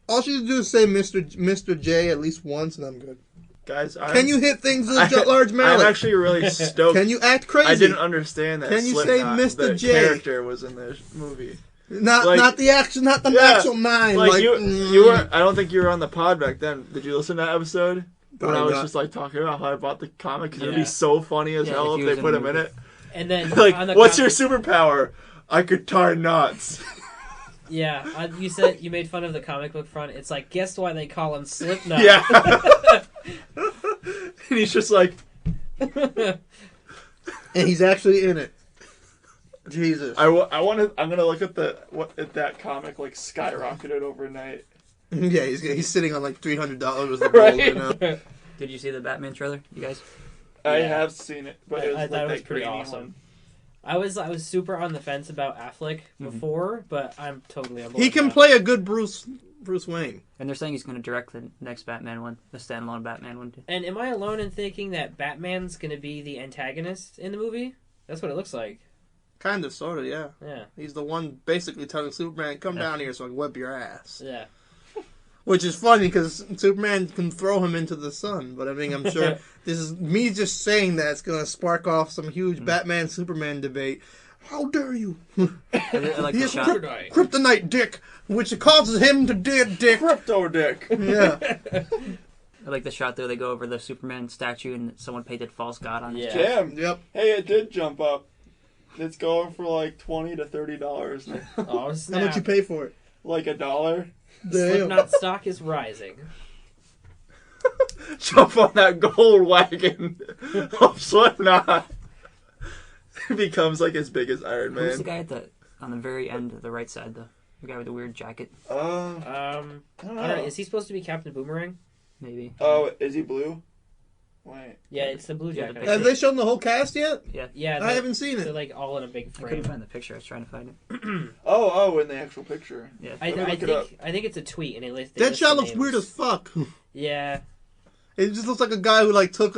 all she has to do is say Mr. J at least once, and I'm good. guys. Can you hit things with a large I'm mallet? actually really stoked. Can you act crazy? I didn't understand that. Can you say Slipknot, Mr. the J? character was in this movie. Not like- not the action, not the Yeah, actual nine. Like you mm. were. I don't think you were on the pod back then. Did you listen to that episode? When I Probably was not. just like talking about how I bought the comic, because it'd Yeah. be so funny as Yeah, hell if if he they was put in him the in it. And then Like, on the what's com- your superpower? I could tie knots. Yeah, you said you made fun of the comic book front. It's like, guess why they call him Slipknot? Yeah. And he's just like, And he's actually in it. Jesus. I'm gonna look at if that comic like skyrocketed overnight. Yeah, he's sitting on like $300 of gold Right. right now. Did you see the Batman trailer, you guys? I Yeah. have seen it, but it was I like thought it that was pretty grainy awesome. one. I was super on the fence about Affleck before, but I'm totally on board. He can now. play a good Bruce Wayne. And they're saying he's going to direct the next Batman one, the standalone Batman one. Too. And am I alone in thinking that Batman's going to be the antagonist in the movie? That's what it looks like. Kind of, sort of, yeah. Yeah, He's the one basically telling Superman, come down here so I can whip your ass. yeah. Which is funny because Superman can throw him into the sun. But I mean, I'm sure this is me just saying that it's going to spark off some huge Batman-Superman debate. How dare you? I like He the is shot. Kryptonite Dick, which causes him to dead Dick. Crypto dick. Yeah. I like the shot though. They go over the Superman statue and someone painted false god on his Yeah. chest. Damn. Yep. Hey, it did jump up. It's going for like $20 to $30 now. Oh, How snap. much you pay for it? Like $1. Damn. Slipknot stock is rising. Jump on that gold wagon of Slipknot. It becomes like as big as Iron Who's the Man. guy on the very end of the right side though? The guy with the weird jacket, I don't I don't know. know. Is he supposed to be Captain Boomerang? maybe. Oh, is he blue? Wait. Yeah, it's the blue Yeah, jacket. the Have they shown the whole cast yet? Yeah, I haven't seen They're it. like all in a big I couldn't frame. find the picture. I was trying to find it. Oh, in the actual picture. Yeah. I Let me look it up. think it's a tweet, and they list. they list Deadshot the looks names. weird as fuck. Yeah, It just looks like a guy who like took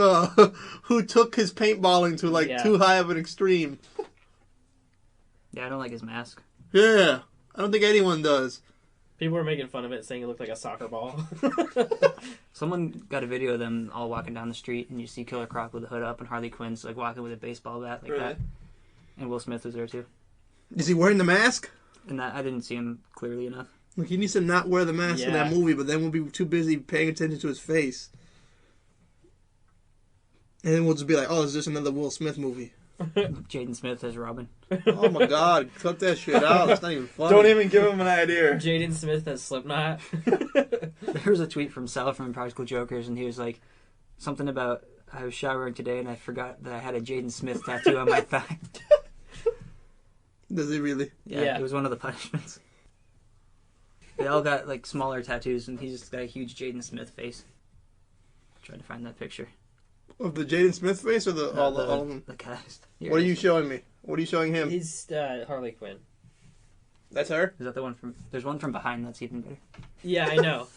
who took his paintballing to like Yeah. too high of an extreme. Yeah, I don't like his mask. Yeah, I don't think anyone does. people were making fun of it, saying it looked like a soccer ball. Someone got a video of them all walking down the street, and you see Killer Croc with the hood up, and Harley Quinn's like walking with a baseball bat like Really? that. And Will Smith was there too. Is he wearing the mask? And that I didn't see him clearly enough. Like he needs to not wear the mask in that Yeah. movie, but then we'll be too busy paying attention to his face. And then we'll just be like, "Oh, is this another Will Smith movie?" Jaden Smith as Robin. Oh my god, cut that shit out. It's not even funny. Don't even give him an idea. Jaden Smith as Slipknot. There was a tweet from Sal from Practical Jokers, and he was like, something about, I was showering today and I forgot that I had a Jaden Smith tattoo on my thigh. Does he really? Yeah. It was one of the punishments. They all got like smaller tattoos, and he's just got a huge Jaden Smith face. Tried to find that picture. Of the Jaden Smith face or the all of them? The cast. Here What are it you is. showing me? What are you showing him? He's Harley Quinn. That's her? Is that the one from? There's one from behind that's even better. Yeah, I know.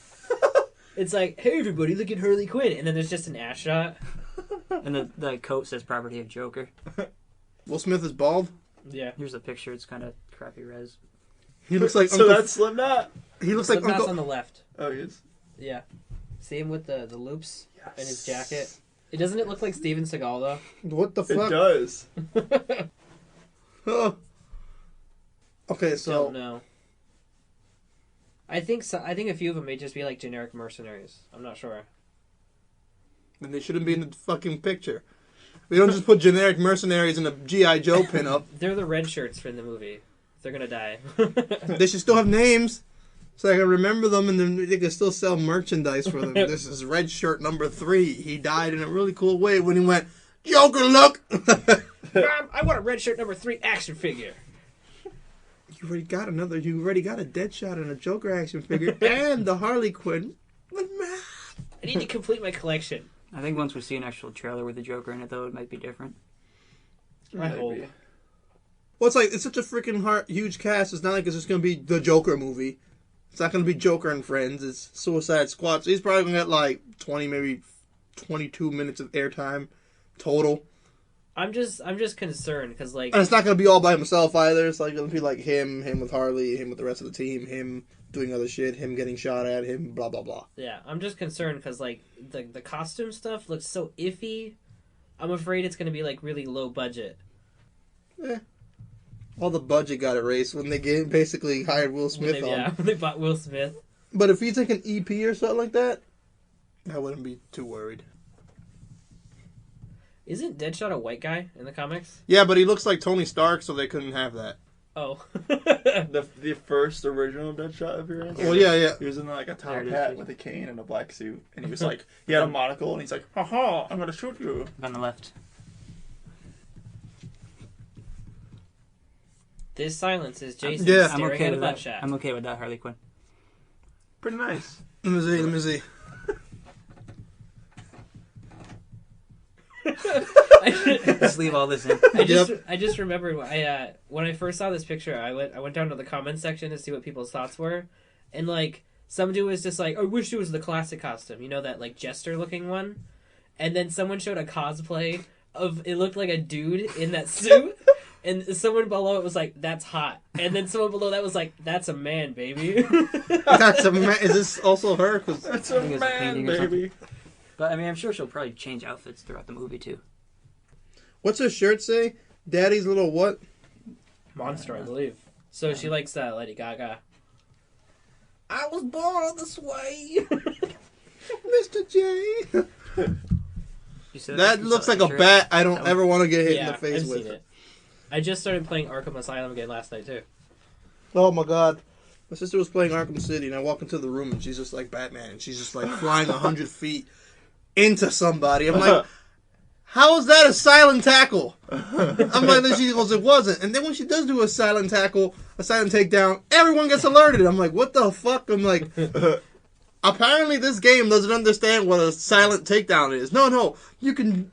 It's like, hey everybody, look at Harley Quinn, and then there's just an ass shot. And the coat says "Property of Joker." Will Smith is bald? Yeah. Here's a picture. It's kind of crappy res. He looks like So Uncle... that's Slipknot. He looks like Slipknot's Uncle... on the left. Oh, he is. Yeah. See him with the loops and his jacket. Doesn't it look like Steven Seagal though? What the It fuck? does. Oh. Okay, so... Don't know. I think a few of them may just be like generic mercenaries. I'm not sure. Then they shouldn't be in the fucking picture. We don't just put generic mercenaries in a G.I. Joe pinup. They're the red shirts from the movie. They're gonna die. They should still have names so I can remember them, and then they can still sell merchandise for them. This is red shirt number 3. He died in a really cool way when he went, Joker, look! Mom, I want a red shirt number 3 action figure. You already got a Deadshot and a Joker action figure and the Harley Quinn. But man, I need to complete my collection. I think once we see an actual trailer with the Joker in it, though, it might be different. I hope. Maybe. well, it's such a freaking huge cast. It's not like it's just gonna be the Joker movie. It's not gonna be Joker and Friends. It's Suicide Squad. So he's probably gonna get like 20, maybe 22 minutes of airtime total. I'm just concerned because like And it's not gonna be all by himself either. It's like gonna be like him with Harley, him with the rest of the team, him doing other shit, him getting shot at, him blah blah blah. yeah, I'm just concerned because like the costume stuff looks so iffy. I'm afraid it's gonna be like really low budget. All the budget got erased when they basically hired Will When Smith on. when they bought Will Smith. But if he's like an EP or something like that, I wouldn't be too worried. Isn't Deadshot a white guy in the comics? Yeah, but he looks like Tony Stark, so they couldn't have that. Oh. The first original Deadshot appearance. Well, yeah. He was in like a top There it is, hat too. with a cane and a black suit, and he was like, he had a monocle, and he's like, "Haha, I'm gonna shoot you." On the left. This silence is Jason Yeah. I'm staring okay at a with butt that. shot. I'm okay with that, Harley Quinn. Pretty nice. Let me see. Just leave all this in. I just remembered when I first saw this picture, I went down to the comments section to see what people's thoughts were, and like some dude was just like, I wish it was the classic costume, you know, that like jester looking one, and then someone showed a cosplay of it looked like a dude in that suit. And someone below it was like, "That's hot," and then someone below that was like, "That's a man, baby." That's a man. Is this also her? 'Cause That's I a think it's a man, painting or baby. But I mean, I'm sure she'll probably change outfits throughout the movie too. what's her shirt say? Daddy's little what? Monster, I believe. So she likes Lady Gaga. I was born this way, Mr. J. You said That you looks saw like that a picture? bat. I don't That ever want to get hit in Yeah, the face I've with. seen it. I just started playing Arkham Asylum again last night too. Oh my god. My sister was playing Arkham City, and I walk into the room, and she's just like Batman, and she's just like flying 100 feet into somebody. I'm like, how is that a silent tackle? I'm like, then she goes, it wasn't. And then when she does do a silent tackle, a silent takedown, everyone gets alerted. I'm like, what the fuck? I'm like, apparently this game doesn't understand what a silent takedown is. No, you can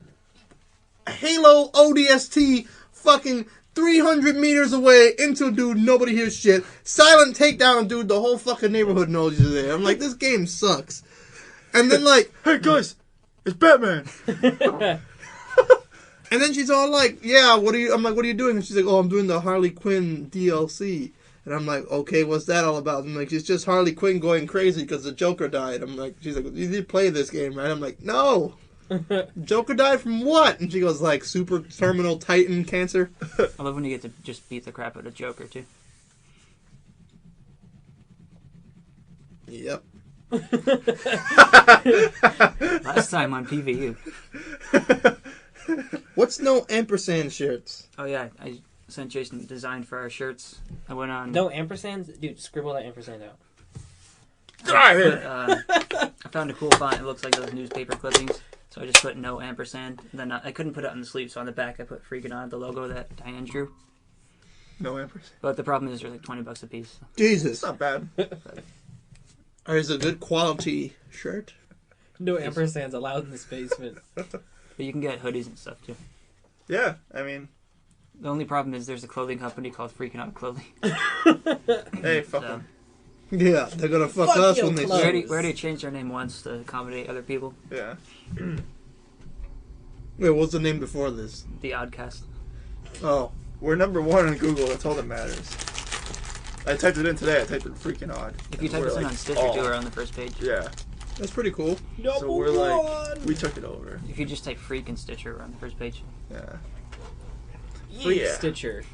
Halo ODST fucking 300 meters away into a dude, nobody hears shit. Silent takedown, dude, the whole fucking neighborhood knows you're there. I'm like, this game sucks. And then like, Hey guys, it's Batman. and then she's all like, yeah, I'm like, what are you doing? And she's like, oh, I'm doing the Harley Quinn DLC. And I'm like, okay, what's that all about? I'm like, it's just Harley Quinn going crazy because the Joker died. I'm like, she's like, you did play this game, right? I'm like, no. Joker died from what? And she goes like super terminal titan cancer. I love when you get to just beat the crap out of Joker too. Yep. Last time on PVU. What's no ampersand shirts? Oh yeah, I sent Jason the design for our shirts. I went on. No ampersands? Dude, scribble that ampersand out. I found a cool font. It looks like those newspaper clippings. So I just put no ampersand. And then I couldn't put it on the sleeve, so on the back I put Freaking Odd, the logo that Diane drew. No ampersand. But the problem is they're like $20 a piece. Jesus. It's not bad. Or is it a good quality shirt? No ampersands allowed in this basement. But you can get hoodies and stuff too. Yeah, I mean, The only problem is there's a clothing company called Freaking Out Clothing. hey, fuck So, them. Yeah, they're gonna fuck Fuck us your when they clothes. we already changed our name once to accommodate other people. Yeah. Wait, what's the name before this? The Oddcast. Oh. We're number 1 on Google. That's all that matters. I typed it in today. I typed in freaking odd. If you type We're us in like, on Stitcher oh. too, we're on the first page. Yeah. That's pretty cool. So we're like, we took it over. If you just type Freak in Stitcher, we're on the first page. Yeah. Yeah. Stitcher.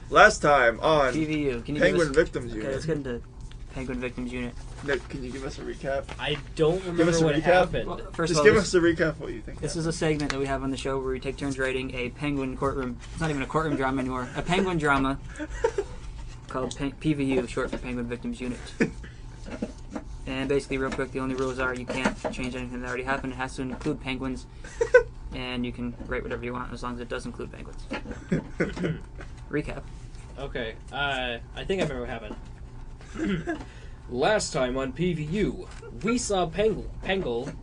Last time on PVU. Can you Penguin give us... Victims Okay, Unit. let's get into Penguin Victims Unit. Nick, can you give us a recap? I don't Give remember us a what recap. happened. Well, first Just of all, give this, us a recap of what you think. this is a segment that we have on the show where we take turns writing a Penguin courtroom. It's not even a courtroom drama anymore. A Penguin drama called PVU, short for Penguin Victims Unit. And basically, real quick, the only rules are you can't change anything that already happened. It has to include penguins, and you can write whatever you want as long as it does include penguins. Recap. Okay, I think I remember what happened. Last time on PVU, we saw Pengle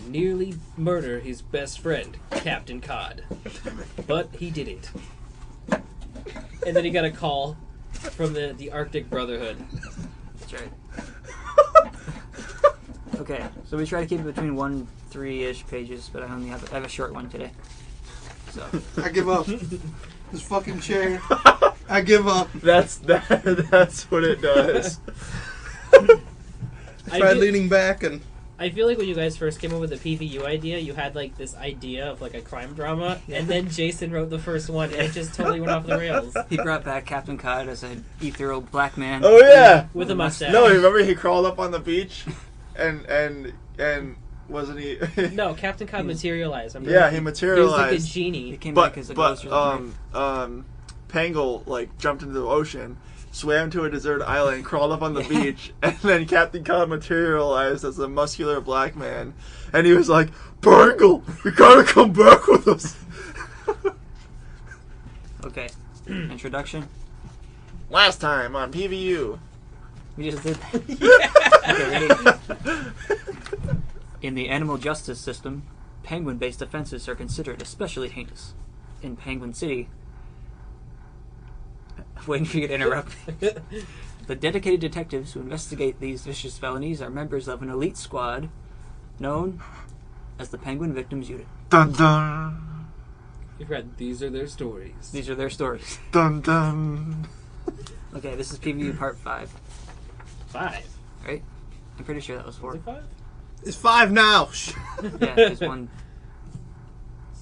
nearly murder his best friend, Captain Cod. But he didn't. And then he got a call from the Arctic Brotherhood. That's right. Okay, so we try to keep it between 1-3-ish pages, but I have a short one today. So I give up. This fucking chair. I give up. That's what it does. Tried leaning back and I feel like when you guys first came up with the PVU idea, you had like this idea of like a crime drama, and then Jason wrote the first one, and it just totally went off the rails. he brought back Captain Cod as an ethereal black man. Oh yeah. With a mustache. No, remember he crawled up on the beach, and wasn't he? No, Captain Cod materialized. Yeah, he He was like a materialized. He genie. came back as a But ghost or something. Pangle like jumped into the ocean, swam to a deserted island, crawled up on the beach, and then Captain Cod materialized as a muscular black man, and he was like, "Pangle, you gotta come back with us." Okay, introduction. Last time on PVU. We just did that. Okay, ready? In the animal justice system, penguin-based offenses are considered especially heinous. In Penguin City, waiting for you to interrupt. The dedicated detectives who investigate these vicious felonies are members of an elite squad known as the Penguin Victims Unit. Dun dun You've got these are their stories. These are their stories. dun dun. Okay, this is PVU Part 5, 5. right? I'm pretty sure that was 4. Was it 5? it's 5 now. Yeah, there's one.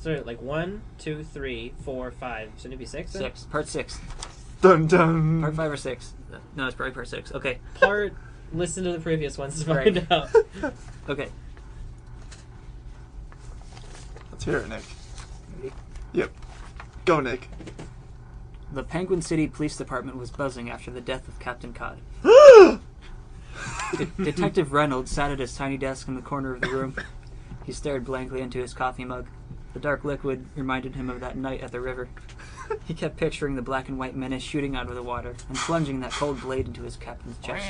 So like 1, 2, 3, 4, 5. Shouldn't it be 6? 6. Part 6. Dun dun. Part 5 or 6? No, it's probably Part 6. Okay. Listen to the previous ones to Right. find out. Okay. Let's hear it, Nick. Yep. Go, Nick. The Penguin City Police Department was buzzing after the death of Captain Cod. Detective Reynolds sat at his tiny desk in the corner of the room. He stared blankly into his coffee mug. The dark liquid reminded him of that night at the river. He kept picturing the black and white menace shooting out of the water and plunging that cold blade into his captain's chest.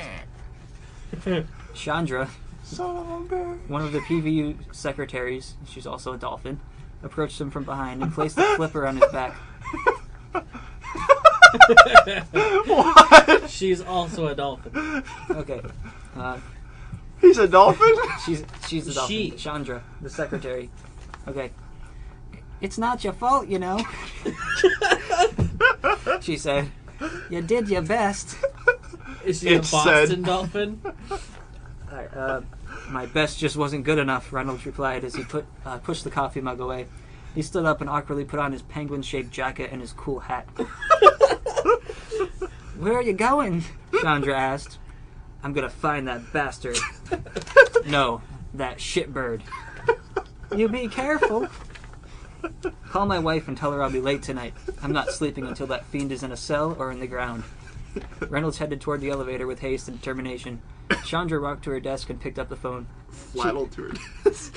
Chandra, Son of a bitch. one of the PVU secretaries, she's also a dolphin, approached him from behind and placed the flipper on his back. What? She's also a dolphin. Okay. He's a dolphin? She's the dolphin. She. Chandra, the secretary. Okay. It's not your fault, you know, she said. You did your best. Is she It a Boston said- dolphin? My best just wasn't good enough, Reynolds replied as he pushed the coffee mug away. He stood up and awkwardly put on his penguin-shaped jacket and his cool hat. Where are you going? Chandra asked. I'm gonna find that bastard. No, that shitbird. You be careful. Call my wife and tell her I'll be late tonight. I'm not sleeping until that fiend is in a cell or in the ground. Reynolds headed toward the elevator with haste and determination. Chandra walked to her desk and picked up the phone. Flattled to her desk.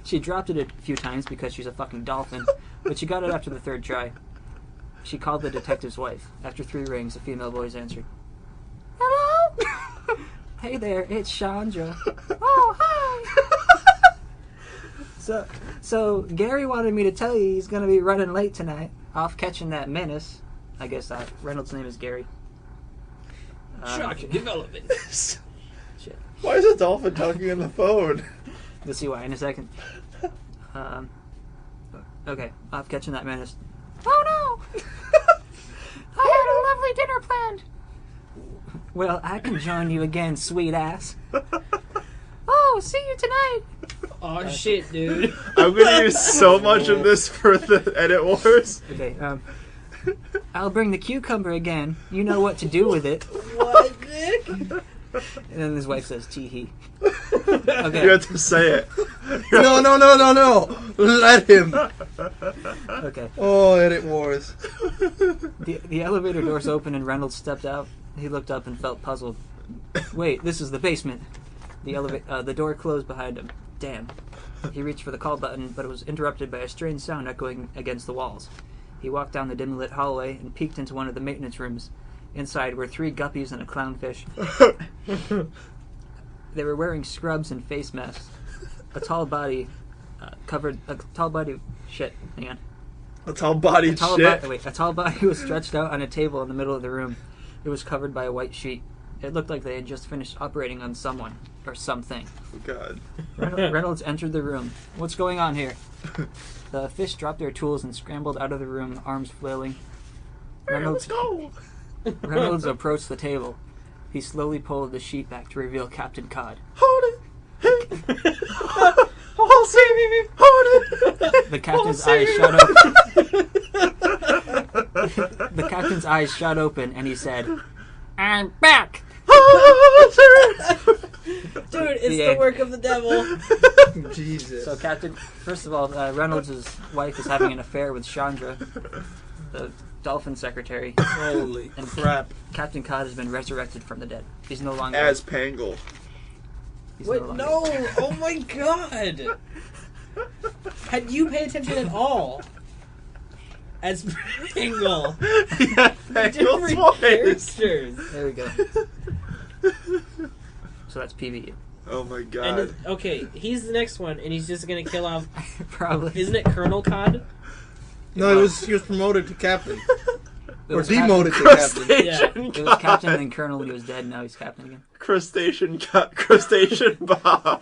She dropped it a few times because she's a fucking dolphin, but she got it after the third try. She called the detective's wife. After 3 rings, a female voice answered. Hello? Hey there, it's Chandra. Oh, hi. So Gary wanted me to tell you he's going to be running late tonight, off catching that menace. I guess Reynolds' name is Gary. Shocking development. Shit. Why is a dolphin talking on the phone? You'll see why in a second. Okay, off catching that menace. Oh no! I had a lovely dinner planned. Well, I can join you again, sweet ass. Oh, see you tonight. Oh shit, dude. I'm gonna use so much of this for the edit wars. Okay, I'll bring the cucumber again. You know what to do with it. What, Nick? And then his wife says, tee hee. You Okay, have to say it. No. Let him. okay. Oh, edit wars. The elevator doors opened and Reynolds stepped out. He looked up and felt puzzled. Wait, this is the basement. The door closed behind him. Damn. He reached for the call button, but it was interrupted by a strange sound echoing against the walls. He walked down the dimly lit hallway and peeked into one of the maintenance rooms. Inside were 3 guppies and a clownfish. They were wearing scrubs and face masks. A tall body shit. Hang on. A tall-bodied shit. A tall body was stretched out on a table in the middle of the room. It was covered by a white sheet. It looked like they had just finished operating on someone or something. Oh, God. Reynolds entered the room. What's going on here? The fish dropped their tools and scrambled out of the room, arms flailing. Let's go. Reynolds approached the table. He slowly pulled the sheet back to reveal Captain Cod. Hold it. Hey. Oh, save me. Hold it. The captain's eyes shot open. The captain's eyes shot open, and he said, "I'm back." Dude, it's Yeah. the work of the devil. Jesus. So, first of all, Reynolds' wife is having an affair with Chandra, the dolphin secretary. Holy And crap. Captain Cod has been resurrected from the dead. He's no longer. As Pangle. he's Wait, longer- no! Oh my god! Had you paid attention at all? As Pringle. Yeah, Pangle's Different voice. characters. There we go. So that's PVU. Oh, my And God. okay, he's the next one, and he's just gonna kill off. Probably. Isn't it Colonel Cod? No, he was promoted to captain. It Or was demoted to captain. Crustacean Yeah. It was captain and colonel when he was dead. Now he's captain again. Crustacean Bob.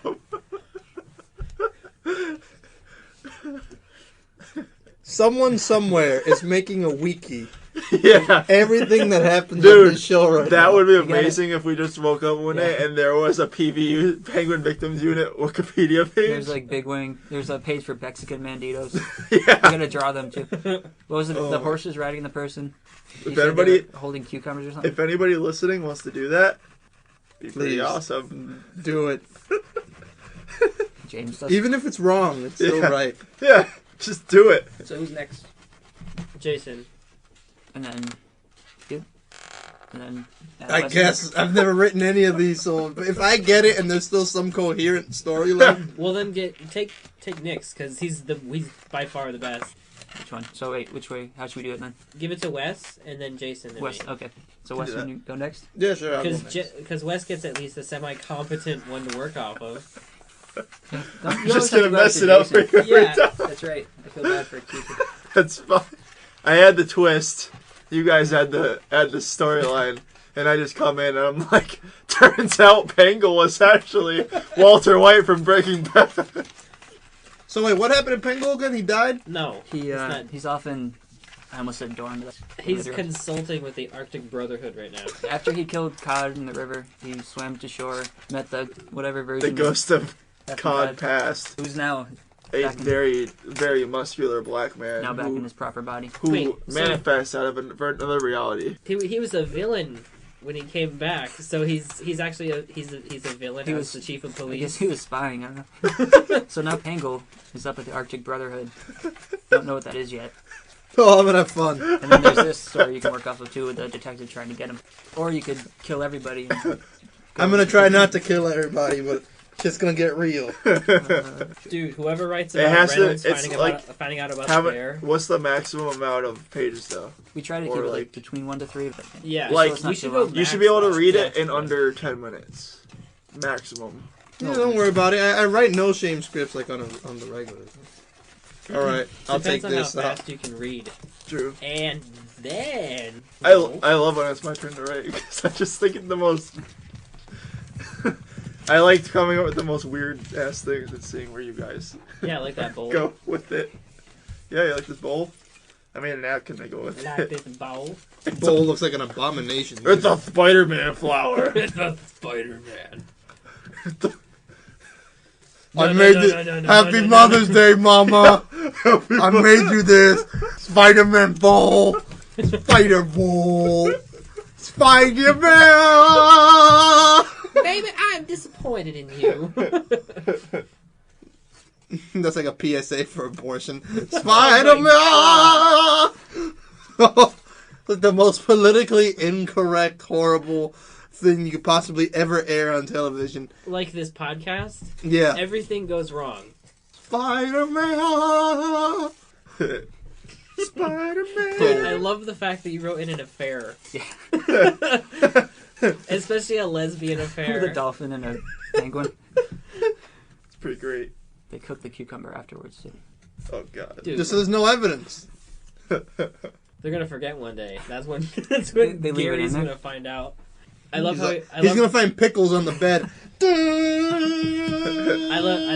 Someone somewhere is making a wiki. Yeah. Everything that happens Dude, on this show right That now. would be You got it? amazing if we just woke up one day Yeah. and there was a PVU, Penguin Victims Unit Wikipedia page. There's like Big Wing. There's a page for Mexican Manditos. I'm yeah. gonna draw them too. What was it? Oh. The horses riding the person. You If said anybody- they were holding cucumbers or something. If anybody listening wants to do that, be pretty Please. awesome. Do it. James does. Even if it's wrong, it's still Yeah. right. Yeah, just do it. So who's next? Jason. And then you. And then. I guess I've never written any of these, so if I get it and there's still some coherent storyline, Well, then take Nick's because he's by far the best. Which one? So wait, which way? How should we do it then? Give it to Wes and then Jason. And Wes. Okay. So Wes, do that. you go next. yeah, sure. I'll go next. Because Wes gets at least a semi-competent one to work off of. I'm just gonna mess it up for you every Yeah. time. That's right. I feel bad for Keith. That's fine. I had the twist. You guys had the storyline. And I just come in and I'm like, turns out Pangle was actually Walter White from Breaking Bad. So wait, what happened to Penguin again? He died? No, He it's not. he's often. I almost said dorm. But that's He's literally- consulting with the Arctic Brotherhood right now. After he killed Cod in the river, he swam to shore, met the whatever The version. ghost of Captain Cod passed. who's now A Back in- very, very muscular black man now back who, in his proper body. who Wait, so- manifests out of another reality. He was a villain when he came back. So he's actually a villain. He He was- was the chief of I police. guess he was spying. I don't know. So now Pangle is up at the Arctic Brotherhood. Don't know what that is yet. Oh, I'm gonna have fun. And then there's this story you can work off of too, with the detective trying to get him. Or you could kill everybody. And I'm gonna try not to kill everybody, but it's just gonna get real. Dude, whoever writes It about has to- Reynolds it's finding out about How the mu- bear. What's the maximum amount of pages though? we try to Or keep it like- like between 1 to 3. But Yeah, Like, so it's not we should too go. long. You should be able to max read that. it in under 10 minutes, maximum. Yeah, don't worry about it. I write no shame scripts like on the regular. All right, I'll Depends take on this how out. fast you can read. True. And then I love when it's my turn to write because I just think of the most. I liked coming up with the most weird ass things and seeing where you guys yeah, like that bowl. go with it. Yeah, you like this bowl? I made a napkin to go with Like it. this bowl. Bowl looks like an abomination. It's a Spider-Man flower. It's a Spider-Man. I made it. Happy Mother's Day, Mama. I made you this Spider-Man bowl. Spider bowl. Spider-Man. Baby, I'm disappointed in you. That's like a PSA for abortion. Spider-Man. Like the most politically incorrect, horrible thing you could possibly ever air on television. Like this podcast, Yeah. everything goes wrong. Spider-Man. Spider-Man. I love the fact that you wrote in an affair. Yeah. Especially a lesbian with affair. a dolphin and a penguin. It's pretty great. They cook the cucumber afterwards too. Oh god. Dude, Just so there's no evidence. they're gonna forget one day. That's when They leave it in Gary's there. gonna find out. I love how He's gonna find pickles on the bed. I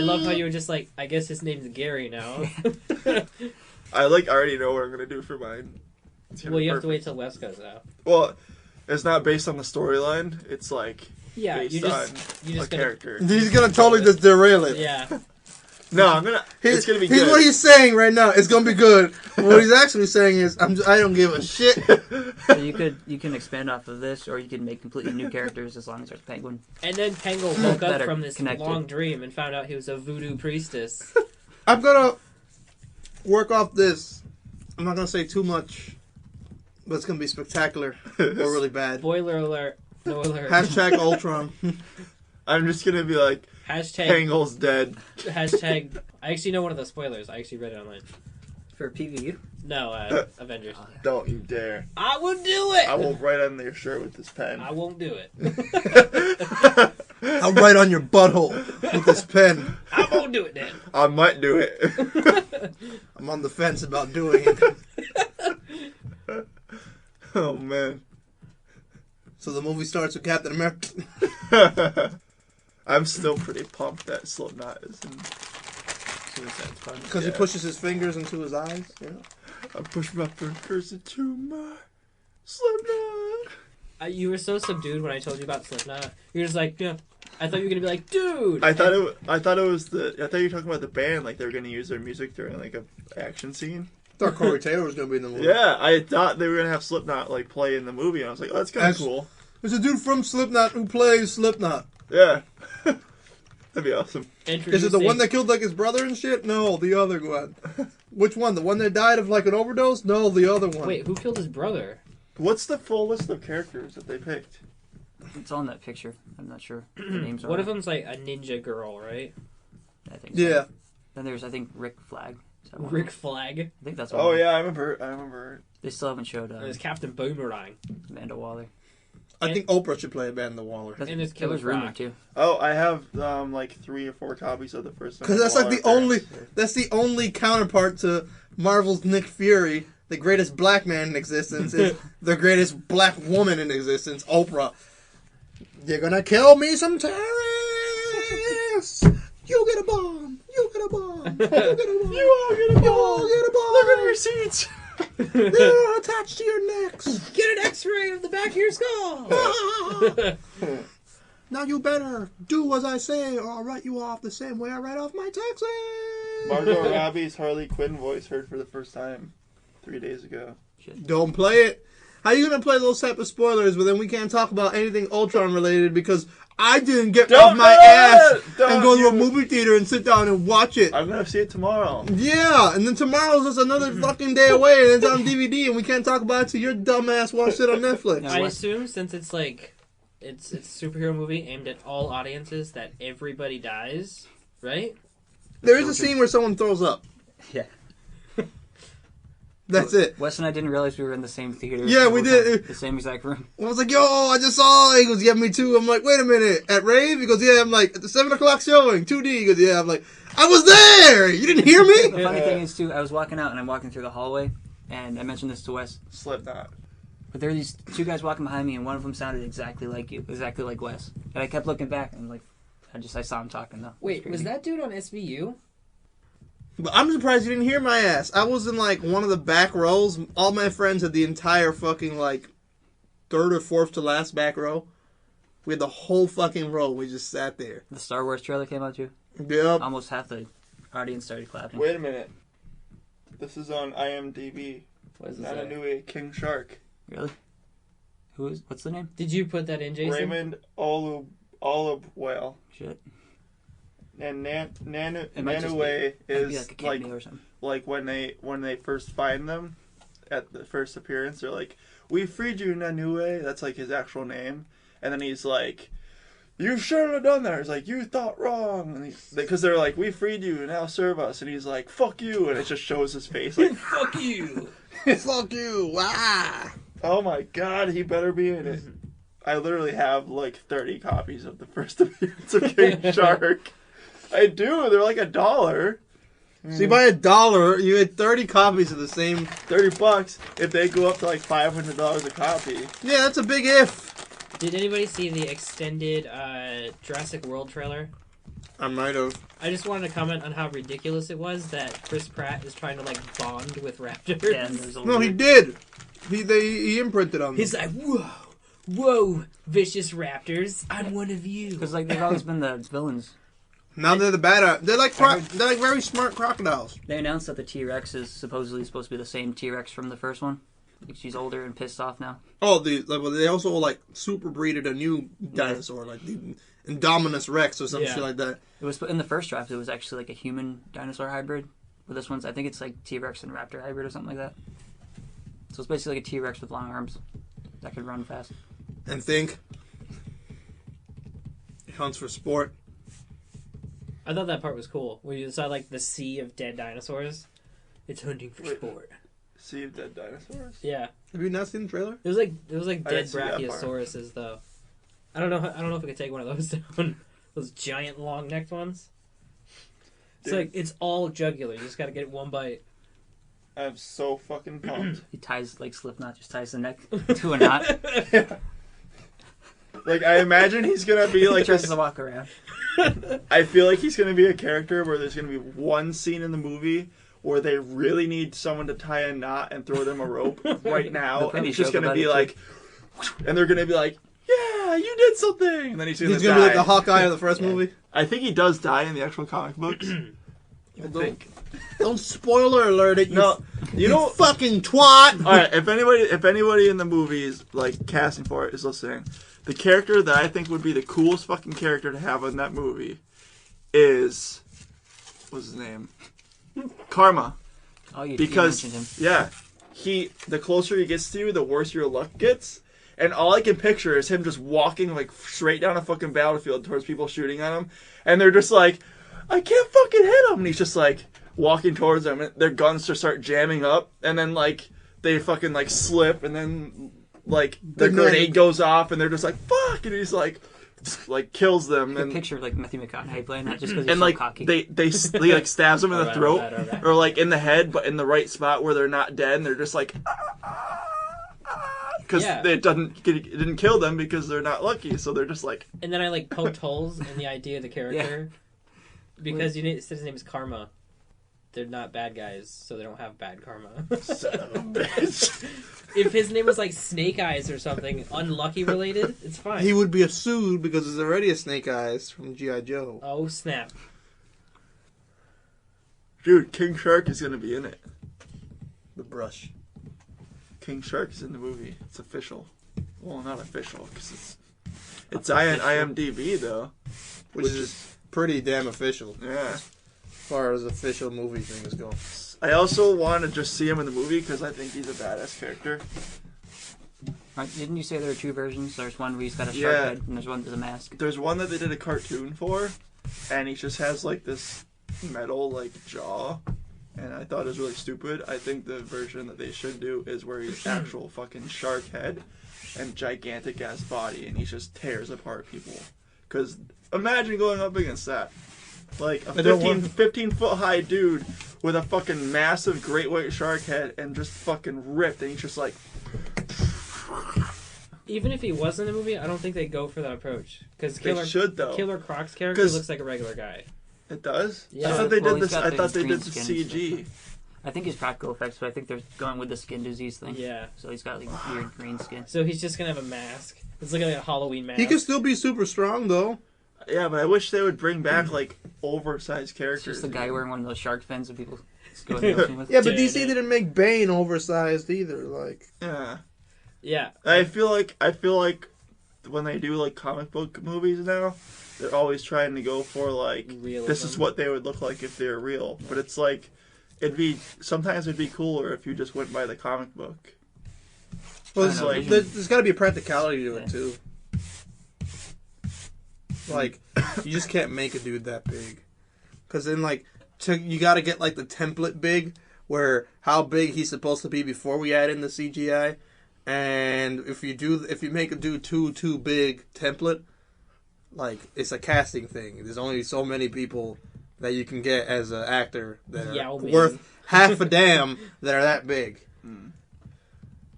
love how you were just like, I guess his name's Gary now. I already know what I'm gonna do for mine. It's gonna Well, be you have to wait perfect. till Wes goes out. Well, it's not based on the storyline. It's like Yeah, based you on you a just gonna, character. He's gonna totally just derail it. yeah. No, I'm gonna. It's gonna be He's good. what he's saying right now. It's gonna be good. What he's actually saying is, I don't give a shit. So you can expand off of this, or you can make completely new characters as long as there's penguin. And then Penguin woke up Better from this connected. long dream and found out he was a voodoo priestess. I'm gonna work off this. I'm not gonna say too much, but it's gonna be spectacular or really bad. Spoiler alert. No alert. Hashtag Ultron. I'm just gonna be like, Hashtag. Pangle's dead. Hashtag. I actually know one of the spoilers. I actually read it online. For PVU? No, Avengers. Don't you dare! I will do it. I will write on your shirt with this pen. I won't do it. I'll write on your butthole with this pen. I won't do it then. I might do it. I'm on the fence about doing it. Oh man. So the movie starts with Captain America. I'm still pretty pumped that Slipknot is in Suicide Squad. Because he pushes his fingers into his eyes. You know? I push my fingers into my Slipknot. You were so subdued when I told you about Slipknot. You're just like, yeah. I thought you were gonna be like, dude. I thought you were talking about the band, like they were gonna use their music during like a action scene. I thought Corey Taylor was gonna be in the movie. Yeah, I thought they were gonna have Slipknot like play in the movie, and I was like, oh, that's kind of That's- cool. There's a dude from Slipknot who plays Slipknot. Yeah, that'd be awesome. Is it the one that killed like his brother and shit? No, the other one. Which one? The one that died of like an overdose? No, the other one. Wait, who killed his brother? What's the full list of characters that they picked? It's on that picture. I'm not sure the names are. One of them's like a ninja girl, right? I think so. Yeah. Then there's, I think, Rick Flag. Is that one? Rick Flag. I think that's one. Oh yeah, I remember. They still haven't showed And there's Captain Boomerang. Amanda Waller. I think Oprah should play Amanda Waller. That's, And there's that Killer was rumored Croc. too. Oh, I have like 3 or 4 copies of the first one. Because that's like that's the only counterpart to Marvel's Nick Fury, the greatest black man in existence, is the greatest black woman in existence, Oprah. You're gonna kill me some terrorists! You get a bomb! You get a bomb! You get a bomb! You all get a You ball. all get a bomb! Look at your seats. They're attached to your necks! Get an X-ray of the back of your skull. Now you better do as I say, or I'll write you off the same way I write off my taxes! Margot Robbie's Harley Quinn voice heard for the first time 3 days ago. Don't play it. How you gonna play those type of spoilers, but then we can't talk about anything Ultron related because I didn't get off my ass and go to a movie theater and sit down and watch it. I'm gonna see it tomorrow. Yeah, and then tomorrow's just another fucking day away, and it's on DVD, and we can't talk about it till your dumb ass watched it on Netflix. I assume since it's like it's a superhero movie aimed at all audiences that everybody dies, right? There is a scene where someone throws up. Yeah. That's it. Wes and I didn't realize we were in the same theater. Yeah, the we whole did. time, the same exact room. I was like, yo, I just saw it. He goes, yeah, me too. I'm like, wait a minute. At Rave? He goes, yeah. I'm like, at the 7 o'clock showing, 2D. He goes, yeah. I'm like, I was there. You didn't hear me? The funny thing is, too, I was walking out and I'm walking through the hallway, and I mentioned this to Wes, Slipknot. but there were these two guys walking behind me, and one of them sounded exactly like you, exactly like Wes. And I kept looking back, and like, I saw him talking though. Wait, was that dude on SVU? But I'm surprised you didn't hear my ass. I was in like one of the back rows. All my friends had the entire fucking like third or fourth to last back row. We had the whole fucking row. We just sat there. The Star Wars trailer came out too? Yep. Almost half the audience started clapping. Wait a minute. This is on IMDb. What is this? Nananui King Shark. Really? What's the name? Did you put that in, Jason? Raymond Olive Whale. Shit. And It might just be- Nanue Might be is like a cameo or something. like when they first find them at the first appearance, they're like, "We freed you, Nanue." That's like his actual name, and then he's like, "You shouldn't have done that." He's like, "You thought wrong," and because they're like, "We freed you, now serve us," and he's like, "Fuck you," and it just shows his face like, Fuck you! Fuck you. Ah. "Oh my god, he better be in it." I literally have like 30 copies of the first appearance of King Shark. I do. They're like $1. So you buy $1, you get 30 copies of the same. $30 if they go up to like $500 a copy. Yeah, that's a big if. Did anybody see the extended Jurassic World trailer? I might have. I just wanted to comment on how ridiculous it was that Chris Pratt is trying to like bond with raptors. Yeah, and there's a No, he weird- did. He imprinted on them. He's like, whoa, vicious raptors, I'm one of you. Because like they've always been the villains. Now they're the bad. They're like very smart crocodiles. They announced that the T-Rex is supposedly supposed to be the same T-Rex from the first one. Like she's older and pissed off now. Oh, they also like super breeded a new dinosaur, like the Indominus Rex or some Yeah. shit like that. It was in the first draft. It was actually like a human dinosaur hybrid. But this one's, I think it's like T-Rex and Raptor hybrid or something like that. So it's basically like a T-Rex with long arms that could run fast. And think, it hunts for sport. I thought that part was cool. When you saw like the sea of dead dinosaurs. It's hunting for Wait. sport. Sea of Dead Dinosaurs? Yeah. Have you not seen the trailer? It was like I dead didn't see that part. brachiosauruses though. I don't know if I could take one of those down. Those giant long necked ones. It's Dude. like it's all jugular. You just gotta get one bite. I'm so fucking pumped. He ties, like Slipknot, just ties the neck to a knot. Like, I imagine he's gonna be like Tries this. to walk around. I feel like he's gonna be a character where there's gonna be one scene in the movie where they really need someone to tie a knot and throw them a rope right now, They're and he's pretty just joke gonna about be it, like, and they're gonna be like, "Yeah, you did something," and then he's gonna He's die. gonna be like the Hawkeye of the first movie. I think he does die in the actual comic books. I think. Don't spoiler alert it. No, you know. fucking twat. All right, if anybody in the movies like casting for it is listening, the character that I think would be the coolest fucking character to have in that movie is what's his name? Karma. Oh, you Because mentioned him. yeah, the closer he gets to you, the worse your luck gets. And all I can picture is him just walking like straight down a fucking battlefield towards people shooting at him, and they're just like, "I can't fucking hit him," and he's just like walking towards them, and their guns just start jamming up, and then like they fucking like slip, and then like the grenade goes off, and they're just like "fuck," and he's like kills them, I and picture like Matthew McConaughey playing that just because he's and so like cocky. they like stabs them in the Alright, throat alright. or like in the head, but in the right spot where they're not dead, and they're just like because Yeah. it didn't kill them because they're not lucky, so they're just like And then I like poked holes in the idea of the character because it said his name is Karma. They're not bad guys, so they don't have bad karma. son of a bitch. If his name was like Snake Eyes or something unlucky related, it's fine. He would be sued because there's already a Snake Eyes from G.I. Joe. Oh snap! Dude, King Shark is gonna be in it. The brush. King Shark is in the movie. It's official. Well, not official because it's IMDb though, which is pretty damn official. Yeah. As far as official movie things go. I also want to just see him in the movie because I think he's a badass character. Didn't you say there are two versions? There's one where he's got a shark Yeah. head, and there's one with a mask. There's one that they did a cartoon for, and he just has like this metal like jaw, and I thought it was really stupid. I think the version that they should do is where he's actual fucking shark head and gigantic ass body, and he just tears apart people. Because imagine going up against that. Like a 15 foot high dude with a fucking massive great white shark head and just fucking ripped, and he's just like... Even if he was in the movie, I don't think they'd go for that approach. Because They should, though. Killer Croc's character 'Cause- looks like a regular guy. It does? Yeah. I thought they Well, did he's this. got I the thought they green did the skin and CG. I think it's practical effects, but I think they're going with the skin disease thing. Yeah. So he's got like weird green skin. So he's just gonna have a mask. It's like a Halloween mask. He can still be super strong though. Yeah, but I wish they would bring back like oversized It's characters. just the guy wearing one of those shark fins that people go in the ocean with. Yeah, but DC didn't make Bane oversized either. Like, Yeah, Yeah. I feel like when they do like comic book movies now, they're always trying to go for like Realism. this is what they would look like if they were real. But it's like sometimes it'd be cooler if you just went by the comic book. well, I don't know, like- there's got to be a practicality to it Yeah. too. Like, you just can't make a dude that big, because then like you got to get like the template big, where how big he's supposed to be before we add in the CGI, and if you make a dude too big template, like it's a casting thing. There's only so many people that you can get as an actor that are Yao Ming. worth half a damn that are that big.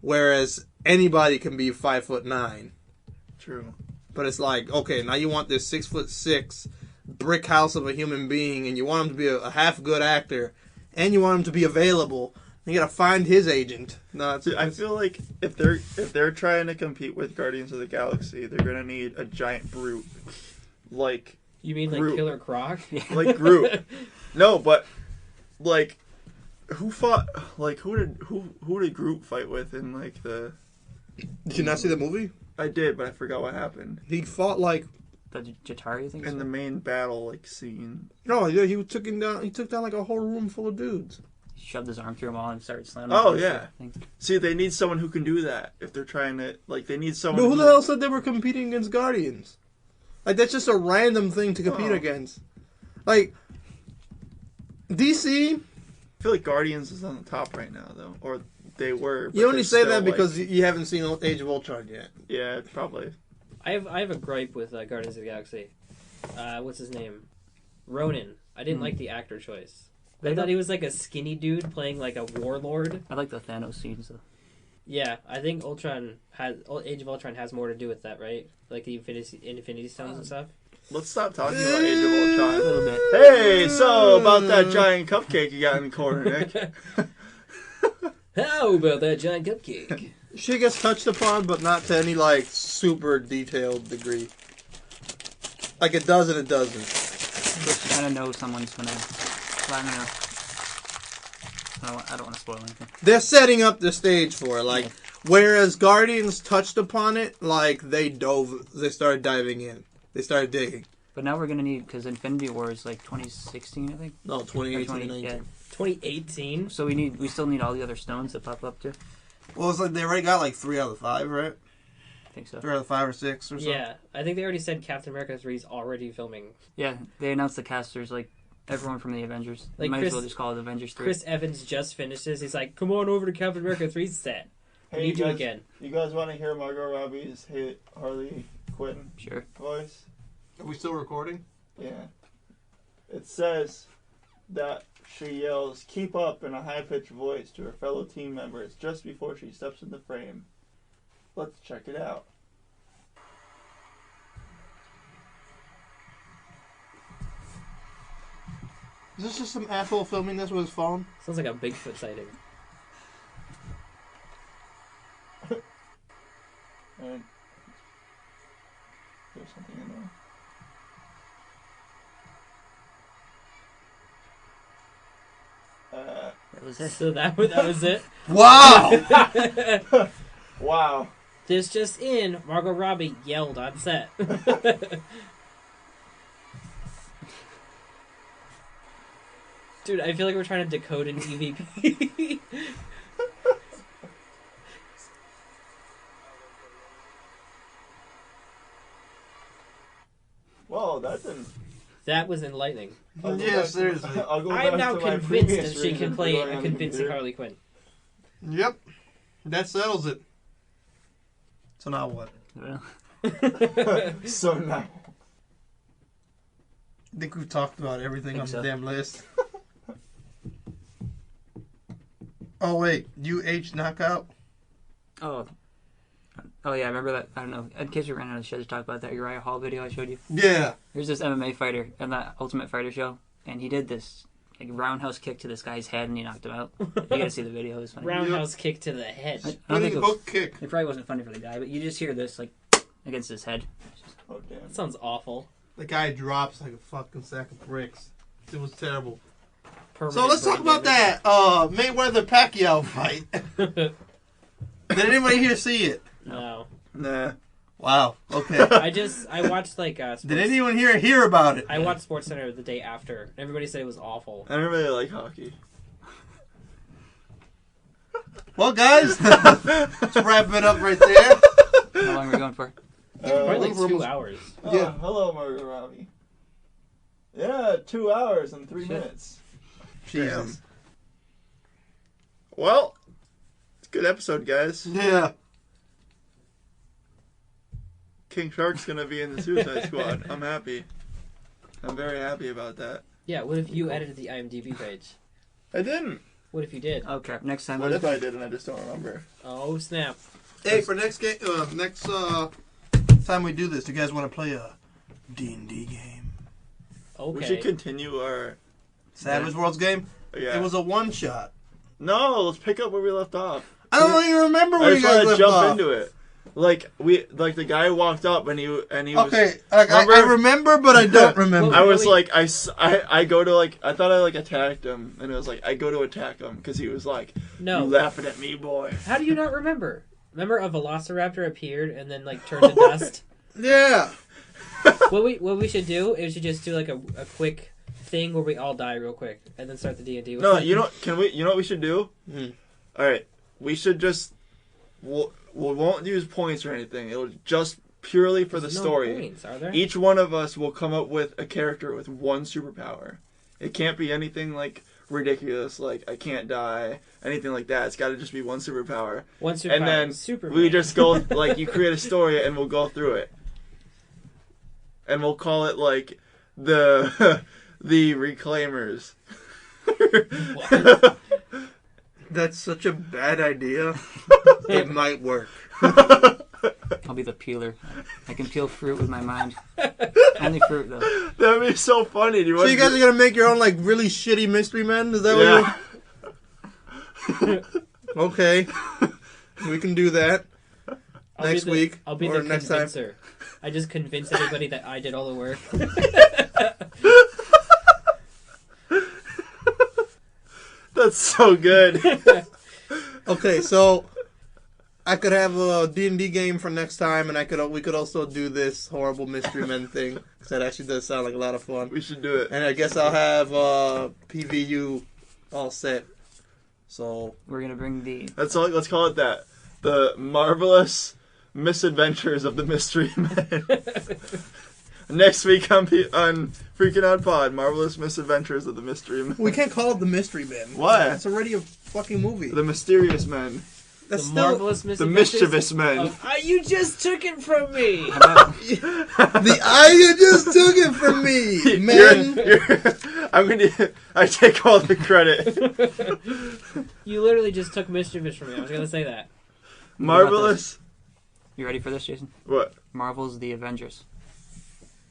Whereas anybody can be 5'9". True. But it's like, okay, now you want this 6'6" brick house of a human being, and you want him to be a half good actor, and you want him to be available. You gotta find his agent. No, I feel like if they're trying to compete with Guardians of the Galaxy, they're gonna need a giant brute, like You mean like Groot. Killer Croc? like Groot. No, but like who fought? Like who did Groot fight with in like the? Did you not see the movie? I did, but I forgot what happened He fought like The Jatari thing? in the main battle like scene. no, yeah, he took him down. He took down like a whole room full of dudes. He shoved his arm through them all and started slamming. Oh, them. yeah. I think. See, they need someone who can do that if they're trying to like. They need someone. But who the hell said they were competing against Guardians? Like that's just a random thing to compete Oh. against. Like DC, I feel like Guardians is on the top right now, though, or they were. but you only they're say still, that like- because you haven't seen Age of Ultron yet. yeah, probably. I have a gripe with Guardians of the Galaxy. What's his name? Ronan. I didn't like the actor choice. I thought he was like a skinny dude playing like a warlord. I like the Thanos scenes though. Yeah, I think Age of Ultron has more to do with that, right? Like the Infinity Stones and stuff. Let's stop talking about Age of Ultron. A little bit. Hey, so about that giant cupcake you got in the corner, Nick? How about that giant cupcake? She gets touched upon, but not to any like super detailed degree. Like it does and it doesn't. Just kind of know someone's gonna. Well, I don't want to spoil anything. They're setting up the stage for it. Like, whereas Guardians touched upon it, like they started diving in. They started digging. But now we're gonna need, because Infinity War is like 2016, I think. No, 2018 Or and 20, 19. yeah. 2018. So we still need all the other stones that pop up too. Well, it's like they already got like 3 out of 5, right? I think so. 3 out of 5 or 6 or something. Yeah, I think they already said Captain America 3 is already filming. Yeah, they announced the casters, like everyone from the Avengers. They Like might Chris- as well just call it Avengers 3. Chris Evans just finished this. He's like, "Come on over to Captain America 3's set. I Hey, need you guys. again." You guys want to hear Margot Robbie's Harley Quinn Sure. voice? Are we still recording? Yeah. It says that she yells, "Keep up," in a high-pitched voice to her fellow team members just before she steps in the frame. Let's check it out. Is this just some asshole filming this with his phone? Sounds like a Bigfoot sighting. And there's something in there. That was it. So that was it. Wow. Wow. This just in, Margot Robbie yelled on set. Dude, I feel like we're trying to decode an EVP. Whoa, that didn't. That was enlightening. I'll go Yeah, back to- seriously. I'll go I am back now to my convinced previous that she reason can for play going a on the convincing computer. Harley Quinn. Yep. That settles it. So now what? Well, So now. I think we've talked about everything on so. the damn list. Oh wait, UH knockout. oh yeah, I remember that. I don't know. In case we ran out of shit to talk about that Uriah Hall video I showed you. Yeah. There's this MMA fighter in that Ultimate Fighter show, and he did this like roundhouse kick to this guy's head, and he knocked him out. You gotta see the video. It was funny. Roundhouse kick to the head. I don't Running think it, was, hook kick. it probably wasn't funny for the guy, but you just hear this like against his head. Oh, damn. That sounds awful. The guy drops like a fucking sack of bricks. It was terrible. Permanent So let's talk brain about that Mayweather Pacquiao fight. Did anybody here see it? No. Nah. Wow. Okay. I watched like Sports, Did anyone here hear about it? I watched SportsCenter the day after. Everybody said it was awful. I don't really like hockey. Well, guys, let's wrap it up right there. How long are we going for? Probably like we're 2 almost- hours. Oh, Yeah. hello, Margot Robbie. Yeah, 2 hours and 3 Shit. minutes. Jesus. Well, it's a good episode, guys. Yeah. King Shark's gonna be in the Suicide Squad. I'm happy. I'm very happy about that. Yeah, what if you edited the IMDb page? I didn't. What if you did? Oh crap! Next time. What if I did and I just don't remember? Oh, snap. Hey, for next game, next time we do this, do you guys want to play a D&D game? Okay. We should continue our. Savage Worlds game? Yeah. It was a one-shot. No, let's pick up where we left off. I don't even remember I where you just guys want to left jump off. into it. Like the guy walked up and he was. Okay, like, I remember, but I don't remember. I was like, I go to like, I thought I like attacked him, and it was like, I go to attack him because he was like, No. you laughing at me, boy. How do you not remember? Remember a velociraptor appeared and then like turned to dust? Yeah. What we should do is we should just do like a quick thing where we all die real quick and then start the D&D. No, you know, you know what we should do? All right, we should just, we won't use points or anything. It'll just purely for the There's no story. points, are there? Each one of us will come up with a character with one superpower. It can't be anything like ridiculous, like I can't die, anything like that. It's got to just be one superpower. One superpower. And then Superman. we just go, like, you create a story and we'll go through it. And we'll call it, like, the Reclaimers. That's such a bad idea. It might work. I'll be the peeler. I can peel fruit with my mind. Only fruit though. That'd be so funny. Do you So you guys are gonna make your own like really shitty mystery men? Is that what Yeah. you're... Okay. We can do that. I'll next be the, week I'll be or the next time. convincer. I just convince everybody that I did all the work. That's so good. Okay, so I could have a D&D game for next time, and we could also do this horrible mystery men thing. 'Cause that actually does sound like a lot of fun. We should do it. And I guess I'll have PVU all set. So We're gonna bring the. Let's call it that. The Marvelous Misadventures of the Mystery Men. Next week on Freaking Out Pod, Marvelous Misadventures of the Mystery Men. we can't call it the Mystery Men. Why? It's already a fucking movie. The Mysterious Men. That's The still marvelous The misadventures Mischievous Men. of- you just took it from me. the eye you just took it from me, man. I take all the credit. You literally just took mischievous from me. I was gonna say that. Marvelous. You ready for this, Jason? What? Marvel's The Avengers.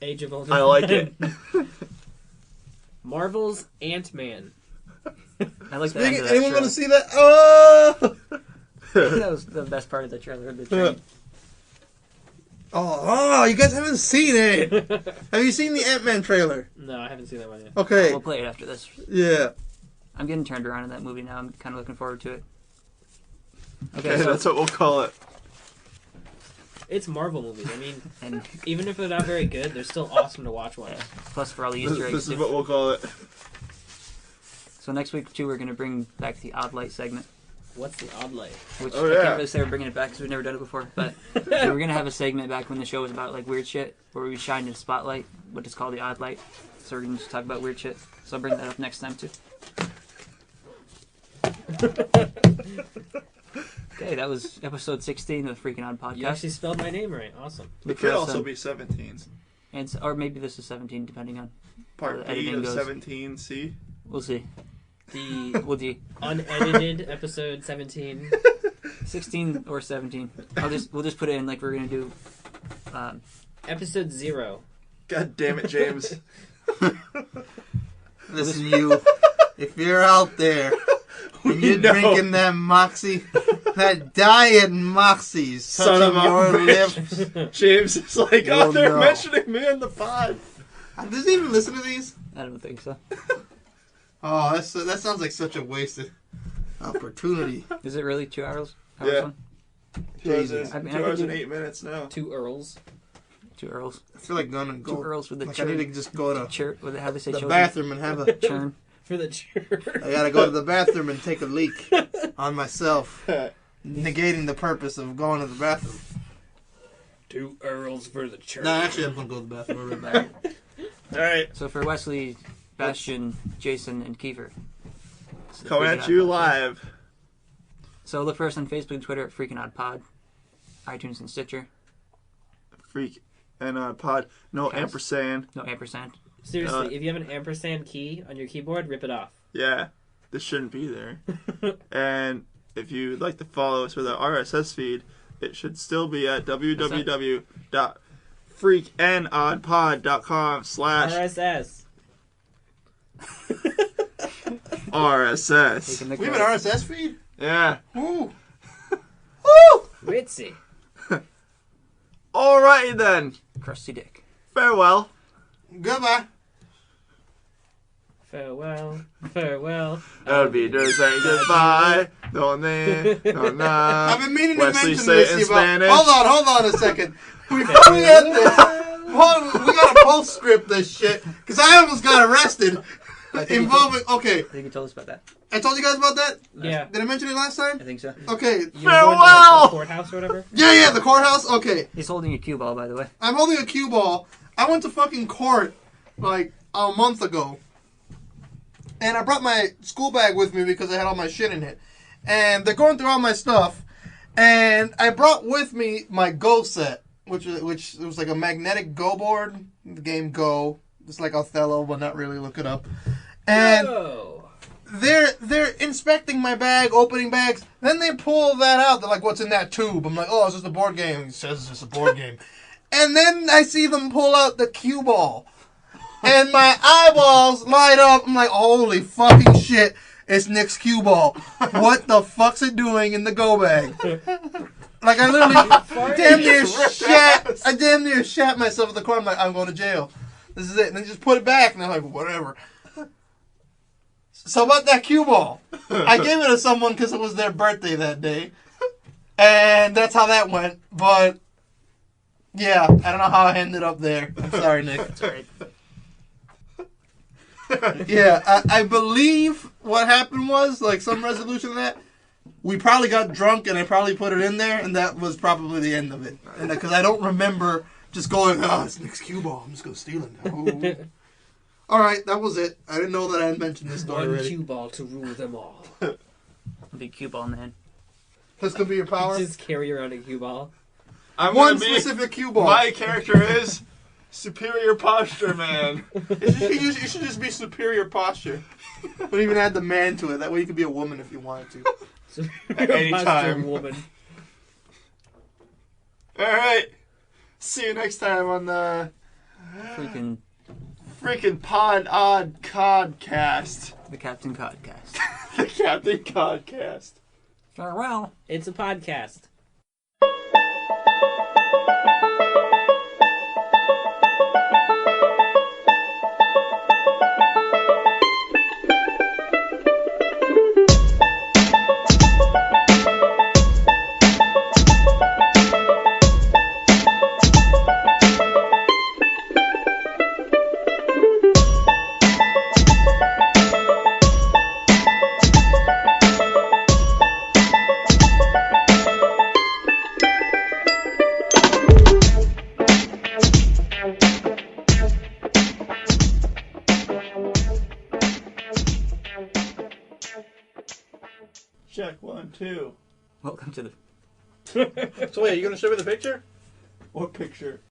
Age of Ultron. I like it. Marvel's Ant-Man. I like the end of that Anyone trailer. want to see that? Oh! That was the best part of the trailer. The train. Oh, you guys haven't seen it. Have you seen the Ant-Man trailer? No, I haven't seen that one yet. Okay, We'll play it after this. yeah. I'm getting turned around in that movie now. I'm kind of looking forward to it. Okay, so, that's what we'll call it. It's Marvel movies. I mean, and even if they're not very good, they're still awesome to watch once. plus for all the This, Easter eggs. this is too. what we'll call it. So next week too, we're gonna bring back the Odd Light segment, What's the odd light? which Oh, I yeah. can't really say we're bringing it back because we've never done it before. But we're gonna have a segment back when the show was about like weird shit, where we shine a spotlight, what is called the Odd Light. So we're gonna just talk about weird shit. So I'll bring that up next time too. Okay, that was episode 16 of the Freaking Odd You Podcast. actually spelled my name right. Awesome. It could also be 17. And or maybe this is 17, depending on Part the B editing of goes. 17C. We'll see. The We'll do unedited episode 17. 16 or 17. We'll just put it in like we're gonna do. Episode 0. God damn it, James. Listen, you, if you're out there and you're know. drinking that Moxie, that diet Moxie's Son touching of a your bitch. lips. James is like, oh, Oh, they're no. mentioning me in the pod. Does he even listen to these? I don't think so. Oh, that sounds like such a wasted opportunity. Is it really 2 hours? Yeah. Long? 2 hours, Jesus. I mean, 2 I could hours and do- 8 minutes now. 2 Earls. 2 Earls. I feel like gonna 2 go. Earls with the Like I churn. need to just go to How they say the children? bathroom and have a. Churn. For the church. I gotta go to the bathroom and take a leak on myself, negating the purpose of going to the bathroom. 2 Earls for the church. No, actually, I'm gonna go to the bathroom. I'll be right back. Alright, So for Wesley, Bastion, Jason, and Kiefer. this is coming Freaking at Odd you Podcast. live. So look for us on Facebook and Twitter at Freaking Odd Pod, iTunes and Stitcher. Freak and pod. No Cast. ampersand. No ampersand. Seriously, if you have an ampersand key on your keyboard, rip it off. Yeah, this shouldn't be there. And if you'd like to follow us with our RSS feed, it should still be at www.freakandoddpod.com/ RSS. RSS. Taking the We have an credit. RSS feed. Yeah. Woo! Woo! Ritzy. Alrighty then. Crusty dick. Farewell. Goodbye. Farewell. Farewell. That would be just saying goodbye. No name. No nah. I've been meaning Wesley, to mention say this it in about. Spanish. Hold on a second. Before we end this, we gotta postscript this shit because I almost got arrested involving. Okay, I think you told us about that. I told you guys about that. Yeah. Did I mention it last time? I think so. Okay. You were going to Farewell! the courthouse or whatever? Yeah, the courthouse. Okay, He's holding a cue ball, by the way. I'm holding a cue ball. I went to fucking court like a month ago, and I brought my school bag with me because I had all my shit in it. And they're going through all my stuff, and I brought with me my Go set, which was like a magnetic Go board. The game Go, it's like Othello, but not really. Look it up. And Oh. they're inspecting my bag, opening bags. Then they pull that out. They're like, "What's in that tube?" I'm like, "Oh, it's just a board game." He says it's just a board game. And then I see them pull out the cue ball. And my eyeballs light up. I'm like, holy fucking shit. It's Nick's cue ball. What the fuck's it doing in the go bag? Like, I literally damn near shat myself at the corner. I'm like, I'm going to jail. This is it. And then just put it back. And I'm like, whatever. So about that cue ball. I gave it to someone because it was their birthday that day. And that's how that went. But, yeah, I don't know how I ended up there. I'm sorry, Nick. That's alright. Yeah, I believe what happened was, like, some resolution of that. We probably got drunk and I probably put it in there, and that was probably the end of it. And because I don't remember just going, oh, it's Nick's cue ball. I'm just going to steal it now. Ooh. All right, that was it. I didn't know that I had mentioned this story One already. cue ball to rule them all. Big cue ball man. That's going to be your power? Just carry around a cue ball. I'm One gonna be, specific cue ball. my character is Superior Posture Man. You should just be superior posture. But even add the man to it. That way you could be a woman if you wanted to. So Anytime. woman. Alright. See you next time on the Freaking Pod Odd Codcast. the Captain Codcast. The Captain Codcast. Farewell. It's a podcast. check. 1, 2. Welcome to the. So wait, are you gonna show me the picture? What picture?